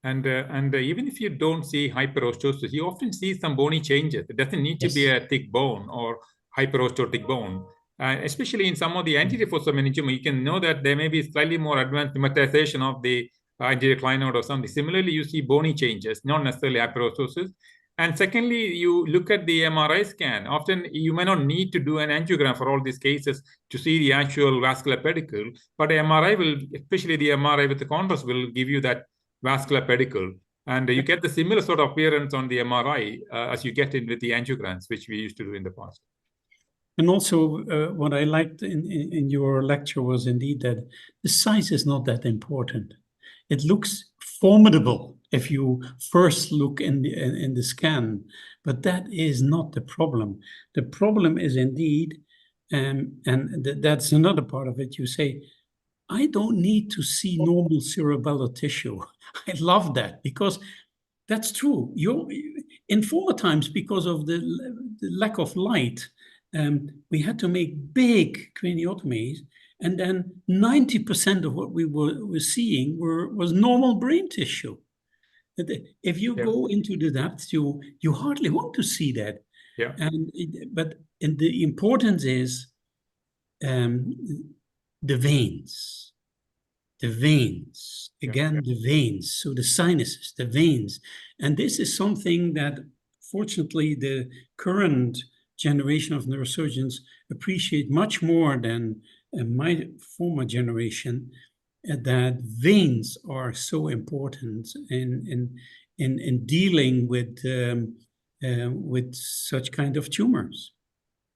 And even if you don't see hyperostosis, you often see some bony changes. It doesn't need to be a thick bone or hyperostotic bone. Especially in some of the anterior fossa meningioma, you can know that there may be slightly more advanced stigmatization of the anterior clinoid or something. Similarly, you see bony changes, not necessarily hyperostosis. And secondly, you look at the MRI scan. Often you may not need to do an angiogram for all these cases to see the actual vascular pedicle, but MRI will, especially the MRI with the contrast, will give you that vascular pedicle. And you get the similar sort of appearance on the MRI as you get in with the angiograms, which we used to do in the past. And also, what I liked in your lecture was indeed that the size is not that important. It looks formidable if you first look in the scan, but that is not the problem. The problem is indeed, that's another part of it. You say, I don't need to see normal cerebellar tissue. I love that, because that's true. In former times, because of the lack of light, we had to make big craniotomies, and then 90% of what we were seeing was normal brain tissue. If you go into the depths, you hardly want to see that. Yeah. But the importance is the veins. The veins, again, the veins. So the sinuses, the veins. And this is something that, fortunately, the current generation of neurosurgeons appreciate much more than my former generation, that veins are so important in dealing with such kind of tumors.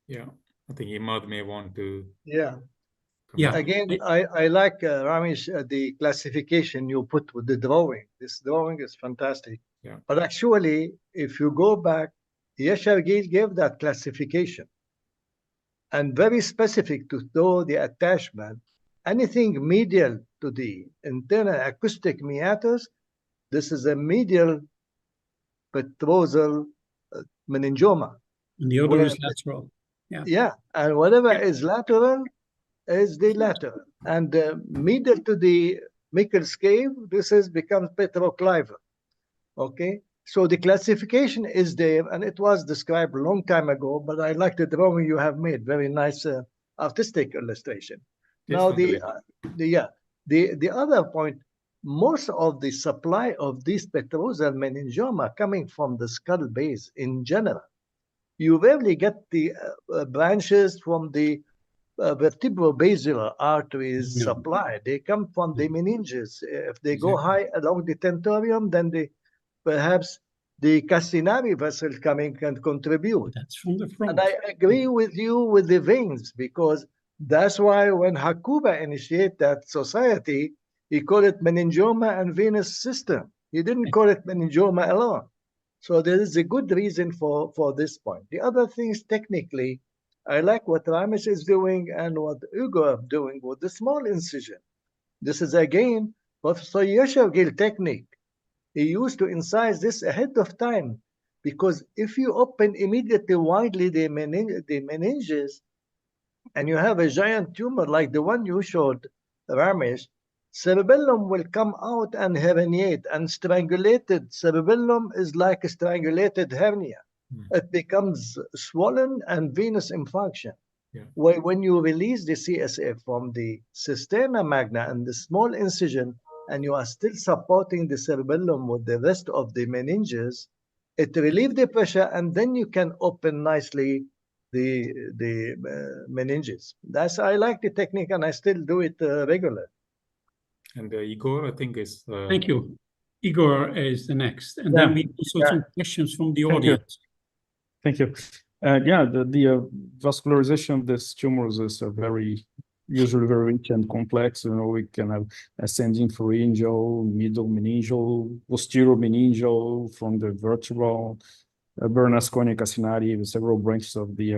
Yeah, I think Imad may want to. Yeah. Again, I like, Ramesh, the classification you put with the drawing. This drawing is fantastic. Yeah. But actually, if you go back, Yeshargil gave that classification, and very specific to show the attachment. Anything medial to the internal acoustic meatus, this is a medial petrosal meningioma. And the other is lateral. Yeah, and whatever is lateral is the lateral, and medial to the Michel's cave, this is becomes petroclival. Okay, so the classification is there, and it was described a long time ago. But I like the drawing you have made. Very nice artistic illustration. Now the other point, most of the supply of these petrosal meningioma coming from the skull base in general. You rarely get the branches from the vertebrobasilar arteries supply. They come from the meninges. If they go high along the tentorium, then perhaps the castenary vessel coming can contribute. That's from the front. And I agree with you with the veins, because that's why when Hakuba initiated that society, he called it meningioma and venous system. He didn't call it meningioma alone. So there is a good reason for this point. The other things, technically, I like what Ramesh is doing and what Ugo is doing with the small incision. This is, again, Professor Yeshargil technique. He used to incise this ahead of time, because if you open immediately widely the meninges, and you have a giant tumor like the one you showed, Ramesh, cerebellum will come out and herniate, and strangulated cerebellum is like a strangulated hernia. It becomes swollen and venous infarction. When you release the CSF from the cisterna magna and the small incision, and you are still supporting the cerebellum with the rest of the meninges, it relieves the pressure, and then you can open nicely the meninges. I like the technique, and I still do it regularly. And Igor, I think is. Thank you. Igor is the next, and Yeah. then we also some questions from the Thank you. audience. Thank you. Yeah, the vascularization of these tumors is usually very rich and complex. You know, we can have ascending pharyngeal, middle meningeal, posterior meningeal from the vertebral, Bernasconi casinati with several branches of the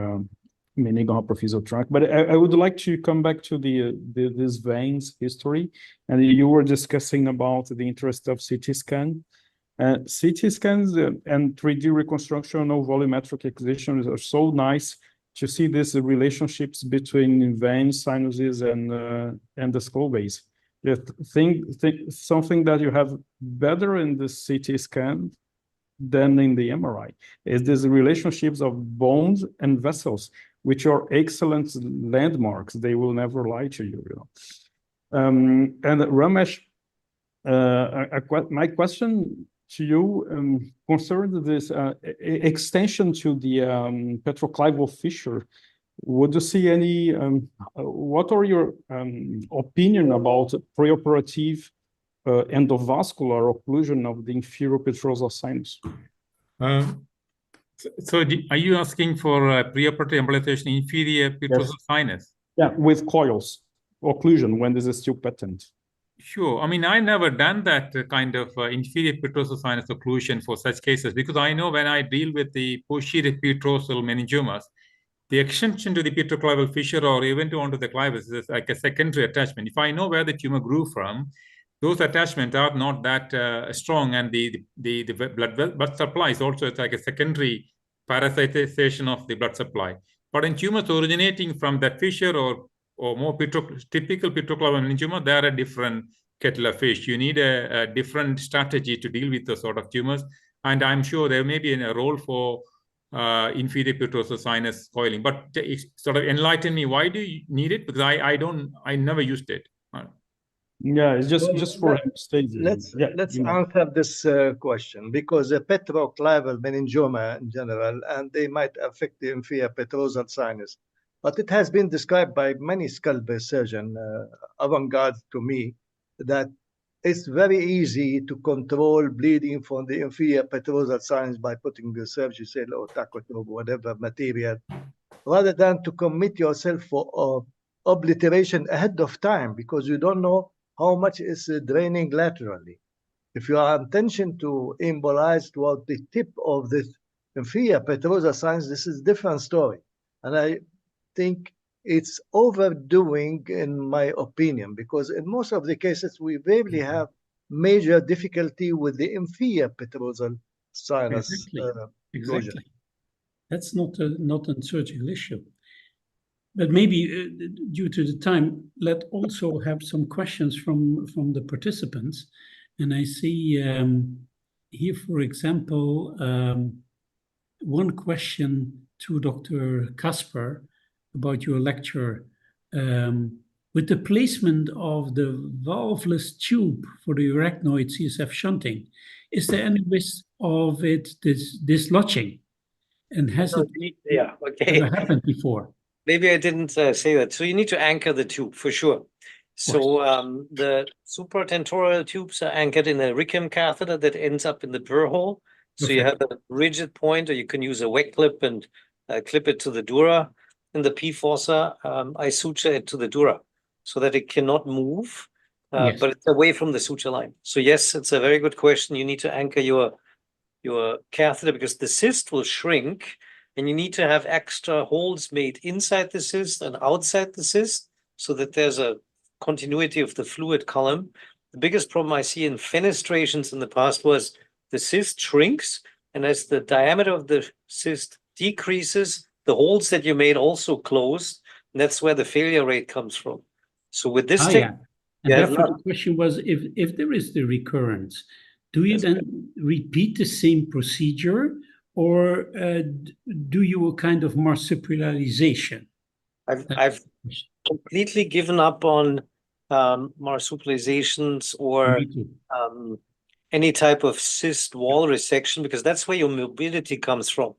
meningohypophyseal trunk. But I would like to come back to this veins history, and you were discussing about the interest of CT scan. CT scans and 3D reconstruction of volumetric acquisitions are so nice to see these relationships between veins, sinuses, and the skull base. Something that you have better in the CT scan than in the MRI is these relationships of bones and vessels, which are excellent landmarks. They will never lie to you, you know. And Ramesh, my question to you concerns this extension to the petroclival fissure. Would you see any, what are your opinion about preoperative endovascular occlusion of the inferior petrosal sinus? So are you asking for preoperative embolization inferior petrosal sinus? Yeah, with coils occlusion when this is still patent. Sure. I mean, I never done that kind of inferior petrosal sinus occlusion for such cases, because I know when I deal with the posterior petrosal meningiomas, the extension to the petroclival fissure or even to onto the clivus is like a secondary attachment. If I know where the tumor grew from, those attachments are not that strong, and the blood supply is also like a secondary parasitization of the blood supply. But in tumors originating from that fissure or more typical petroclival meningioma, they are a different kettle of fish. You need a different strategy to deal with those sort of tumors, and I'm sure there may be a role for inferior petrosal sinus coiling. But sort of enlighten me, why do you need it? Because I never used it. Yeah, it's just for Let's answer this question, because the petroclival meningioma in general, and they might affect the inferior petrosal sinus. But it has been described by many skull-based surgeons, avant-garde to me, that it's very easy to control bleeding from the inferior petrosal sinus by putting the surgery cell or tacotobe, whatever material, rather than to commit yourself for obliteration ahead of time, because you don't know how much is draining laterally. If you are intention to embolize toward the tip of the inferior petrosal sinus, this is a different story. And I think it's overdoing, in my opinion, because in most of the cases, we rarely have major difficulty with the inferior petrosal sinus. Exactly. That's not a surgical issue. But maybe due to the time, let also have some questions from the participants. And I see here, for example, one question to Dr. Kasper about your lecture. With the placement of the valveless tube for the arachnoid CSF shunting, is there any risk of it dislodging? And has it ever happened before? Maybe I didn't say that. So you need to anchor the tube for sure. So the supratentorial tubes are anchored in a Rickham catheter that ends up in the burr hole. So you have a rigid point, or you can use a wet clip and clip it to the dura. In the P fossa, I suture it to the dura so that it cannot move, but it's away from the suture line. So yes, it's a very good question. You need to anchor your catheter, because the cyst will shrink, and you need to have extra holes made inside the cyst and outside the cyst so that there's a continuity of the fluid column. The biggest problem I see in fenestrations in the past was the cyst shrinks, and as the diameter of the cyst decreases, the holes that you made also close, and that's where the failure rate comes from. So with this And therefore the question was, if there is the recurrence, do you then repeat the same procedure, or do you a kind of marsupialization? I've completely given up on marsupializations or any type of cyst wall resection, because that's where your mobility comes from.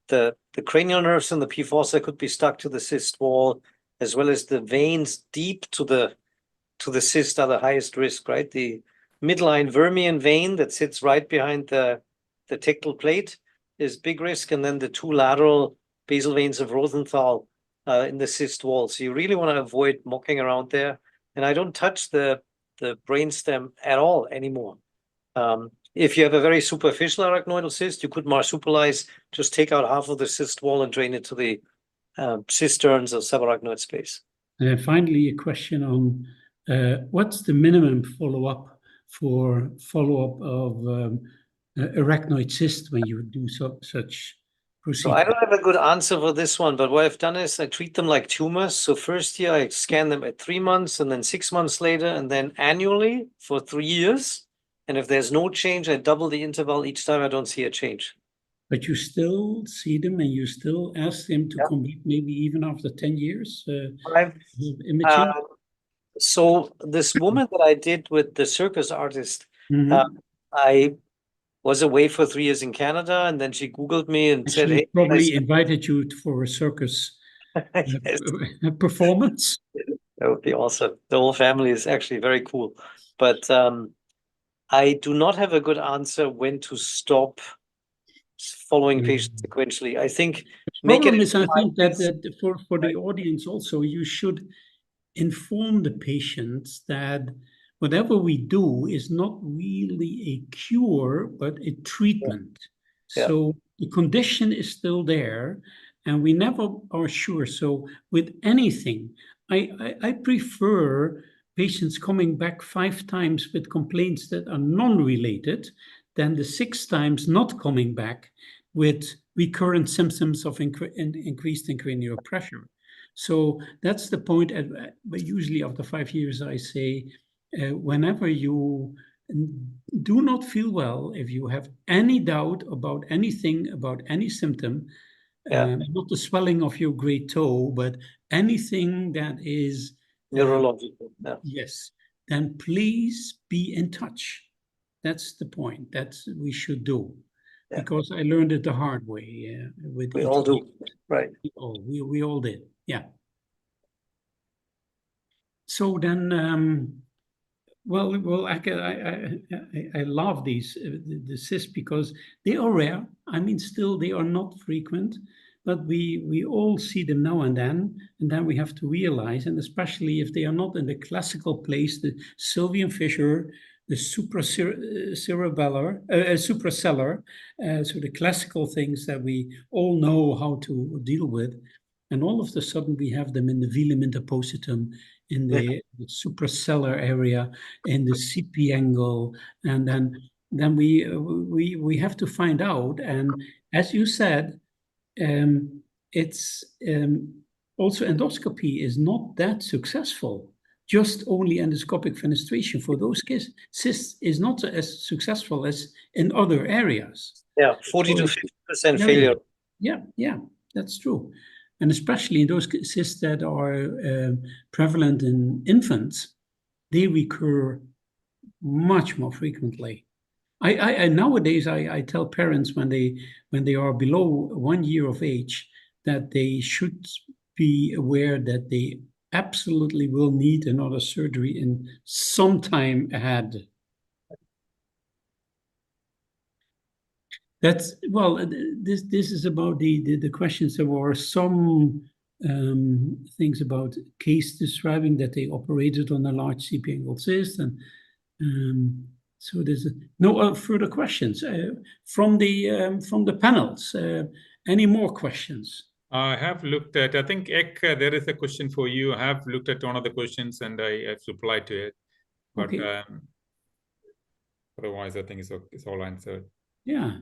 The cranial nerves in the P fossa could be stuck to the cyst wall, as well as the veins deep to the cyst are the highest risk, right? The midline Vermean vein that sits right behind the tectal plate is big risk, and then the two lateral basal veins of Rosenthal in the cyst wall. So you really want to avoid mucking around there. And I don't touch the brainstem at all anymore. If you have a very superficial arachnoidal cyst, you could marsupialize, just take out half of the cyst wall and drain it to the cisterns or subarachnoid space. And finally, a question on what's the minimum follow-up of arachnoid cyst when you do such procedure? So I don't have a good answer for this one, but what I've done is I treat them like tumors. So first year I scan them at 3 months, and then 6 months later, and then annually for 3 years. And if there's no change, I double the interval each time I don't see a change. But you still see them, and you still ask them to come back, maybe even after 10 years? Imaging? So this woman that I did with the circus artist, Mhm. I was away for 3 years in Canada, and then she Googled me and said, She hey, probably invited you for a circus yes, performance. that would be awesome. The whole family is actually very cool. But I do not have a good answer when to stop following patients sequentially. I think Problem is, I think that for the audience also, you should inform the patients that whatever we do is not really a cure, but a treatment. Yeah. So the condition is still there, and we never are sure. So with anything, I prefer patients coming back 5 times with complaints that are non-related than the 6 times not coming back with recurrent symptoms of increased intracranial pressure. So that's the point. But usually after 5 years, I say, whenever you do not feel well, if you have any doubt about anything, about any symptom, not the swelling of your great toe, but anything that is neurological. Yes, then please be in touch. That's the point. That's we should do. Because I learned it the hard way. With we all do, right? We all did, yeah. So then, well, I love these the cysts because they are rare. I mean, still they are not frequent, but we all see them now and then we have to realize, and especially if they are not in the classical place, the Sylvian fissure, the suprasellar, so the classical things that we all know how to deal with, and all of a sudden we have them in the velum interpositum, in the suprasellar area, in the CP angle, and then we have to find out. And as you said, it's also endoscopy is not that successful. Just only endoscopic fenestration for those cysts is not as successful as in other areas. Yeah, 40 to 50% failure. Yeah, that's true. And especially in those cysts that are prevalent in infants, they recur much more frequently. I nowadays I tell parents when they are below 1 year of age that they should be aware that they absolutely will need another surgery in some time ahead. That's well. This is about the questions. There were some things about case describing that they operated on a large CP angle cyst, and so there's no further questions from the panels. Any more questions? I have looked at. I think Ek, there is a question for you. I have looked at one of the questions and I have replied to it, but Okay. Otherwise, I think it's all answered. Yeah.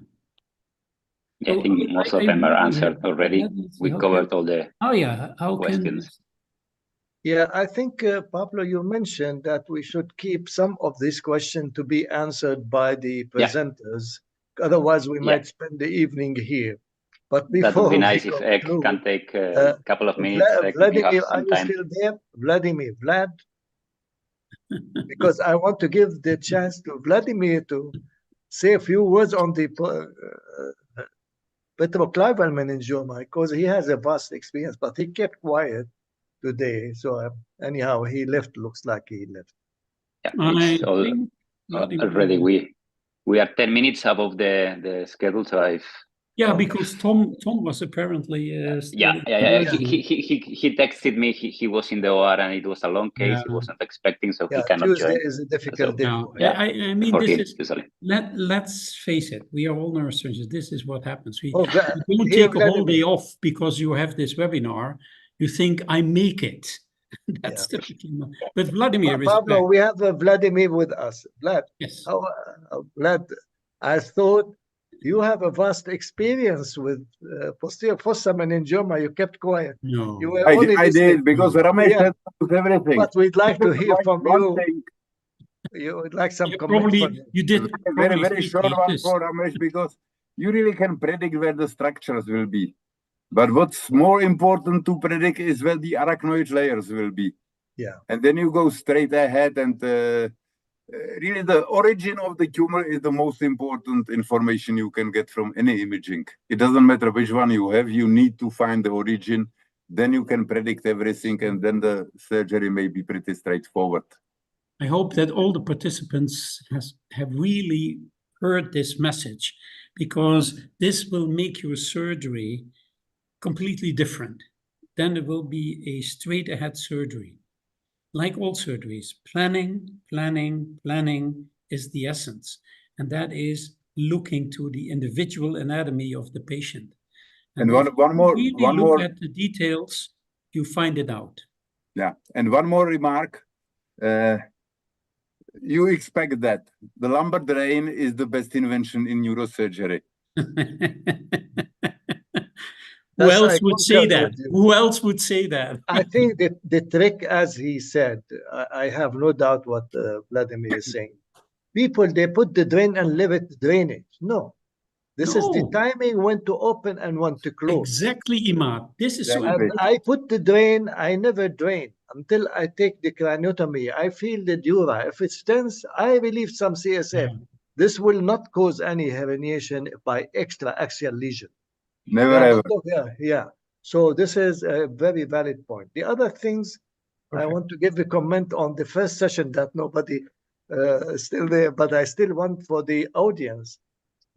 Yeah, I think most of them are answered already. We covered all the questions. Yeah, I think, Pablo, you mentioned that we should keep some of these questions to be answered by the presenters. Otherwise, we might spend the evening here. But before that would be nice if Ek conclude, can take a couple of minutes. Vladimir, are you still there? Vladimir, Vlad? Because I want to give the chance to Vladimir to say a few words on the petroclival meningioma, because he has a vast experience, but he kept quiet today. So anyhow, he left. Looks like he left. Yeah, Already we are 10 minutes above the schedule, so I've because Tom was apparently yeah. He texted me. He was in the OR and it was a long case. He wasn't expecting, so he cannot Tuesday join. is a difficult day. I mean, for this him, is usually. let's face it. We are all neurosurgeons. This is what happens. We don't here, take a whole Vladimir. day off because you have this webinar. You think I make it. That's typically not. But Vladimir is Pablo, back. we have Vladimir with us. Vlad, Yes. Vlad, I thought you have a vast experience with posterior fossa meningioma. You kept quiet. No, You were I only did because Ramesh Yeah. said everything. But we'd like to hear from One you. thing, You would like some comment Probably from you. you did very, probably very three short one cases. for Ramesh, because you really can predict where the structures will be. But what's more important to predict is where the arachnoid layers will be. Yeah. And then you go straight ahead, and really the origin of the tumor is the most important information you can get from any imaging. It doesn't matter which one you have, you need to find the origin. Then you can predict everything, and then the surgery may be pretty straightforward. I hope that all the participants have really heard this message, because this will make your surgery completely different. Then it will be a straight ahead surgery. Like all surgeries, planning is the essence. And that is looking to the individual anatomy of the patient. And if one more, you really look at the details, you find it out. Yeah, and one more remark. You expect that the lumbar drain is the best invention in neurosurgery. Who else would say that? Who else would say that? I think that the trick, as he said, I have no doubt what Vladimir is saying. People, they put the drain and leave it drainage. No. This is the timing when to open and when to close. Exactly, Imad. This is so And important. I put the drain, I never drain until I take the craniotomy. I feel the dura. If it's tense, I relieve some CSF. This will not cause any herniation by extra axial lesion. Never ever. Yeah. So this is a very valid point. The other things, I want to give a comment on the first session that nobody still there, but I still want for the audience.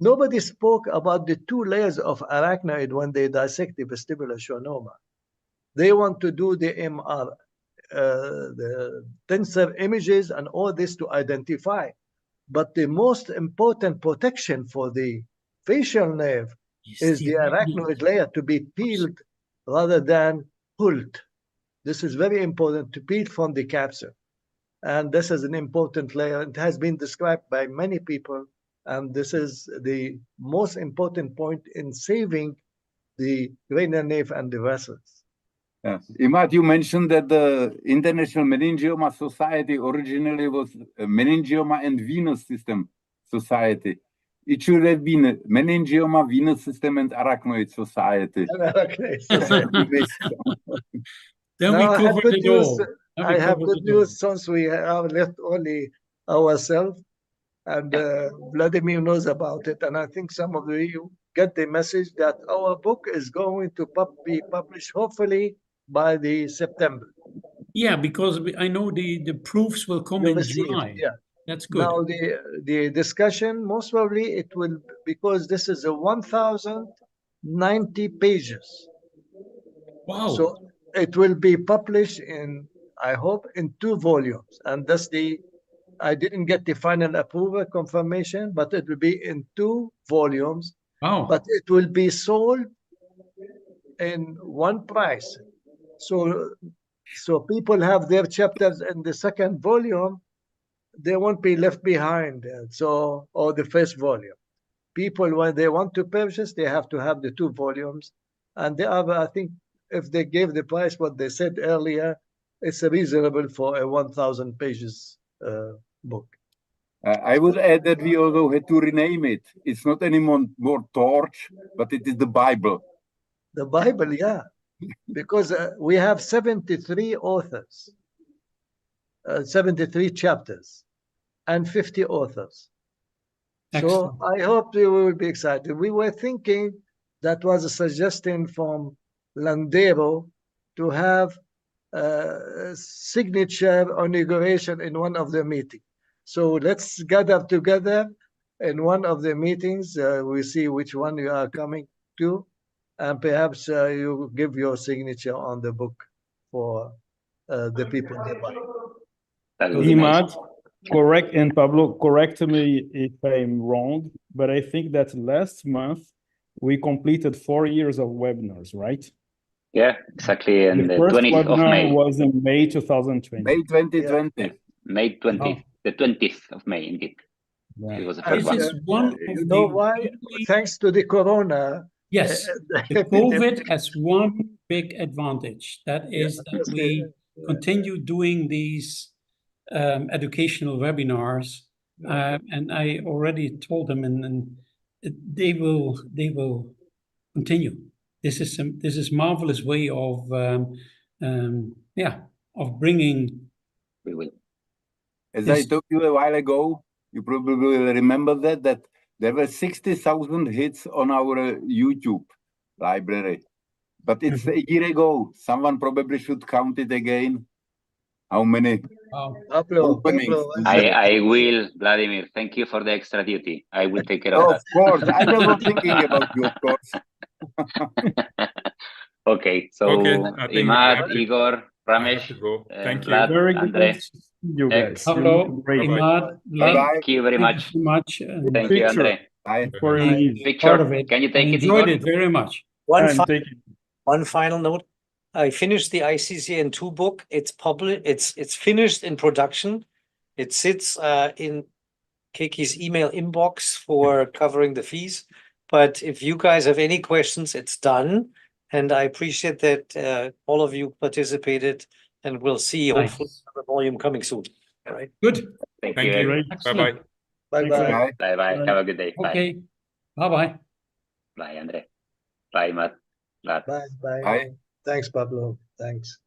Nobody spoke about the two layers of arachnoid when they dissect the vestibular schwannoma. They want to do the MR, the tensor images and all this to identify. But the most important protection for the facial nerve is the arachnoid layer to be peeled rather than pulled. This is very important, to peel from the capsule. And this is an important layer. It has been described by many people. And this is the most important point in saving the cranial nerve and the vessels. Yeah. Imad, you mentioned that the International Meningioma Society originally was a Meningioma and Venous System Society. It should have been a Meningioma, Venous System, and Arachnoid Society. Then we covered it all. I have good news since we have left only ourselves. And Vladimir knows about it. And I think some of you get the message that our book is going to be published hopefully by the September. Yeah, because I know the proofs will come in July. Yeah. That's good. Now the discussion, most probably it will, because this is a 1,090 pages. Wow. So it will be published in, I hope, in 2 volumes. And that's I didn't get the final approval confirmation, but it will be in 2 volumes. Wow. But it will be sold in one price. So people have their chapters in the second volume, they won't be left behind. Or the first volume. People, when they want to purchase, they have to have the 2 volumes. And they are, I think, if they gave the price what they said earlier, it's reasonable for a 1,000 pages book. I would add that we also had to rename it. It's not anymore more Torch, but it is the Bible. The Bible, yeah, because we have 73 authors, 73 chapters, and 50 authors. Excellent. So I hope you will be excited. We were thinking, that was a suggestion from Landero, to have a signature inauguration in one of the meetings. So let's gather together in one of the meetings. We see which one you are coming to, and perhaps you give your signature on the book for the people nearby. That would be nice. Imad, correct, and Pablo, correct me if I'm wrong, but I think that last month we completed 4 years of webinars, right? Yeah, exactly. And The the first 20th of webinar May. was in May 2020. May 2020. May 20th, Oh. the 20th of May, indeed. Yeah. It was the first And, one. This is one you of know the why? Thanks to the corona. Yes, the COVID has one big advantage. That is that we continue doing these educational webinars, and I already told them, and they will continue. This is marvelous way of of bringing. We will. As I told you a while ago, you probably will remember that there were 60,000 hits on our YouTube library. But it's a year ago. Someone probably should count it again. How many openings? I will, Vladimir. Thank you for the extra duty. I will take care of Of that. course. I was not thinking about you, of course. Okay, so Okay, I think we have Imad, to- Igor, I have Ramesh, to go. Thank you. Vlad, Very good. Andre. You guys. Hello, Great. Imad, Vlad. Thank you very Thank much. you so much. Thank you, Picture. Andre. For being me. Picture. part of it. Can you I take it, enjoyed Igor? it very much. One final note. I finished the ICCN2 book. It's published. It's finished in production. It sits in Keki's email inbox for covering the fees. But if you guys have any questions, it's done. And I appreciate that all of you participated, and we'll see hopefully another volume coming soon. All right. Good. Thank Thank you. you. Bye-bye. Bye-bye. Bye-bye. Have a good day. Bye. Okay. Bye-bye. Bye, Andre. Bye, Matt. Vlad. Bye. Thanks, Pablo. Thanks.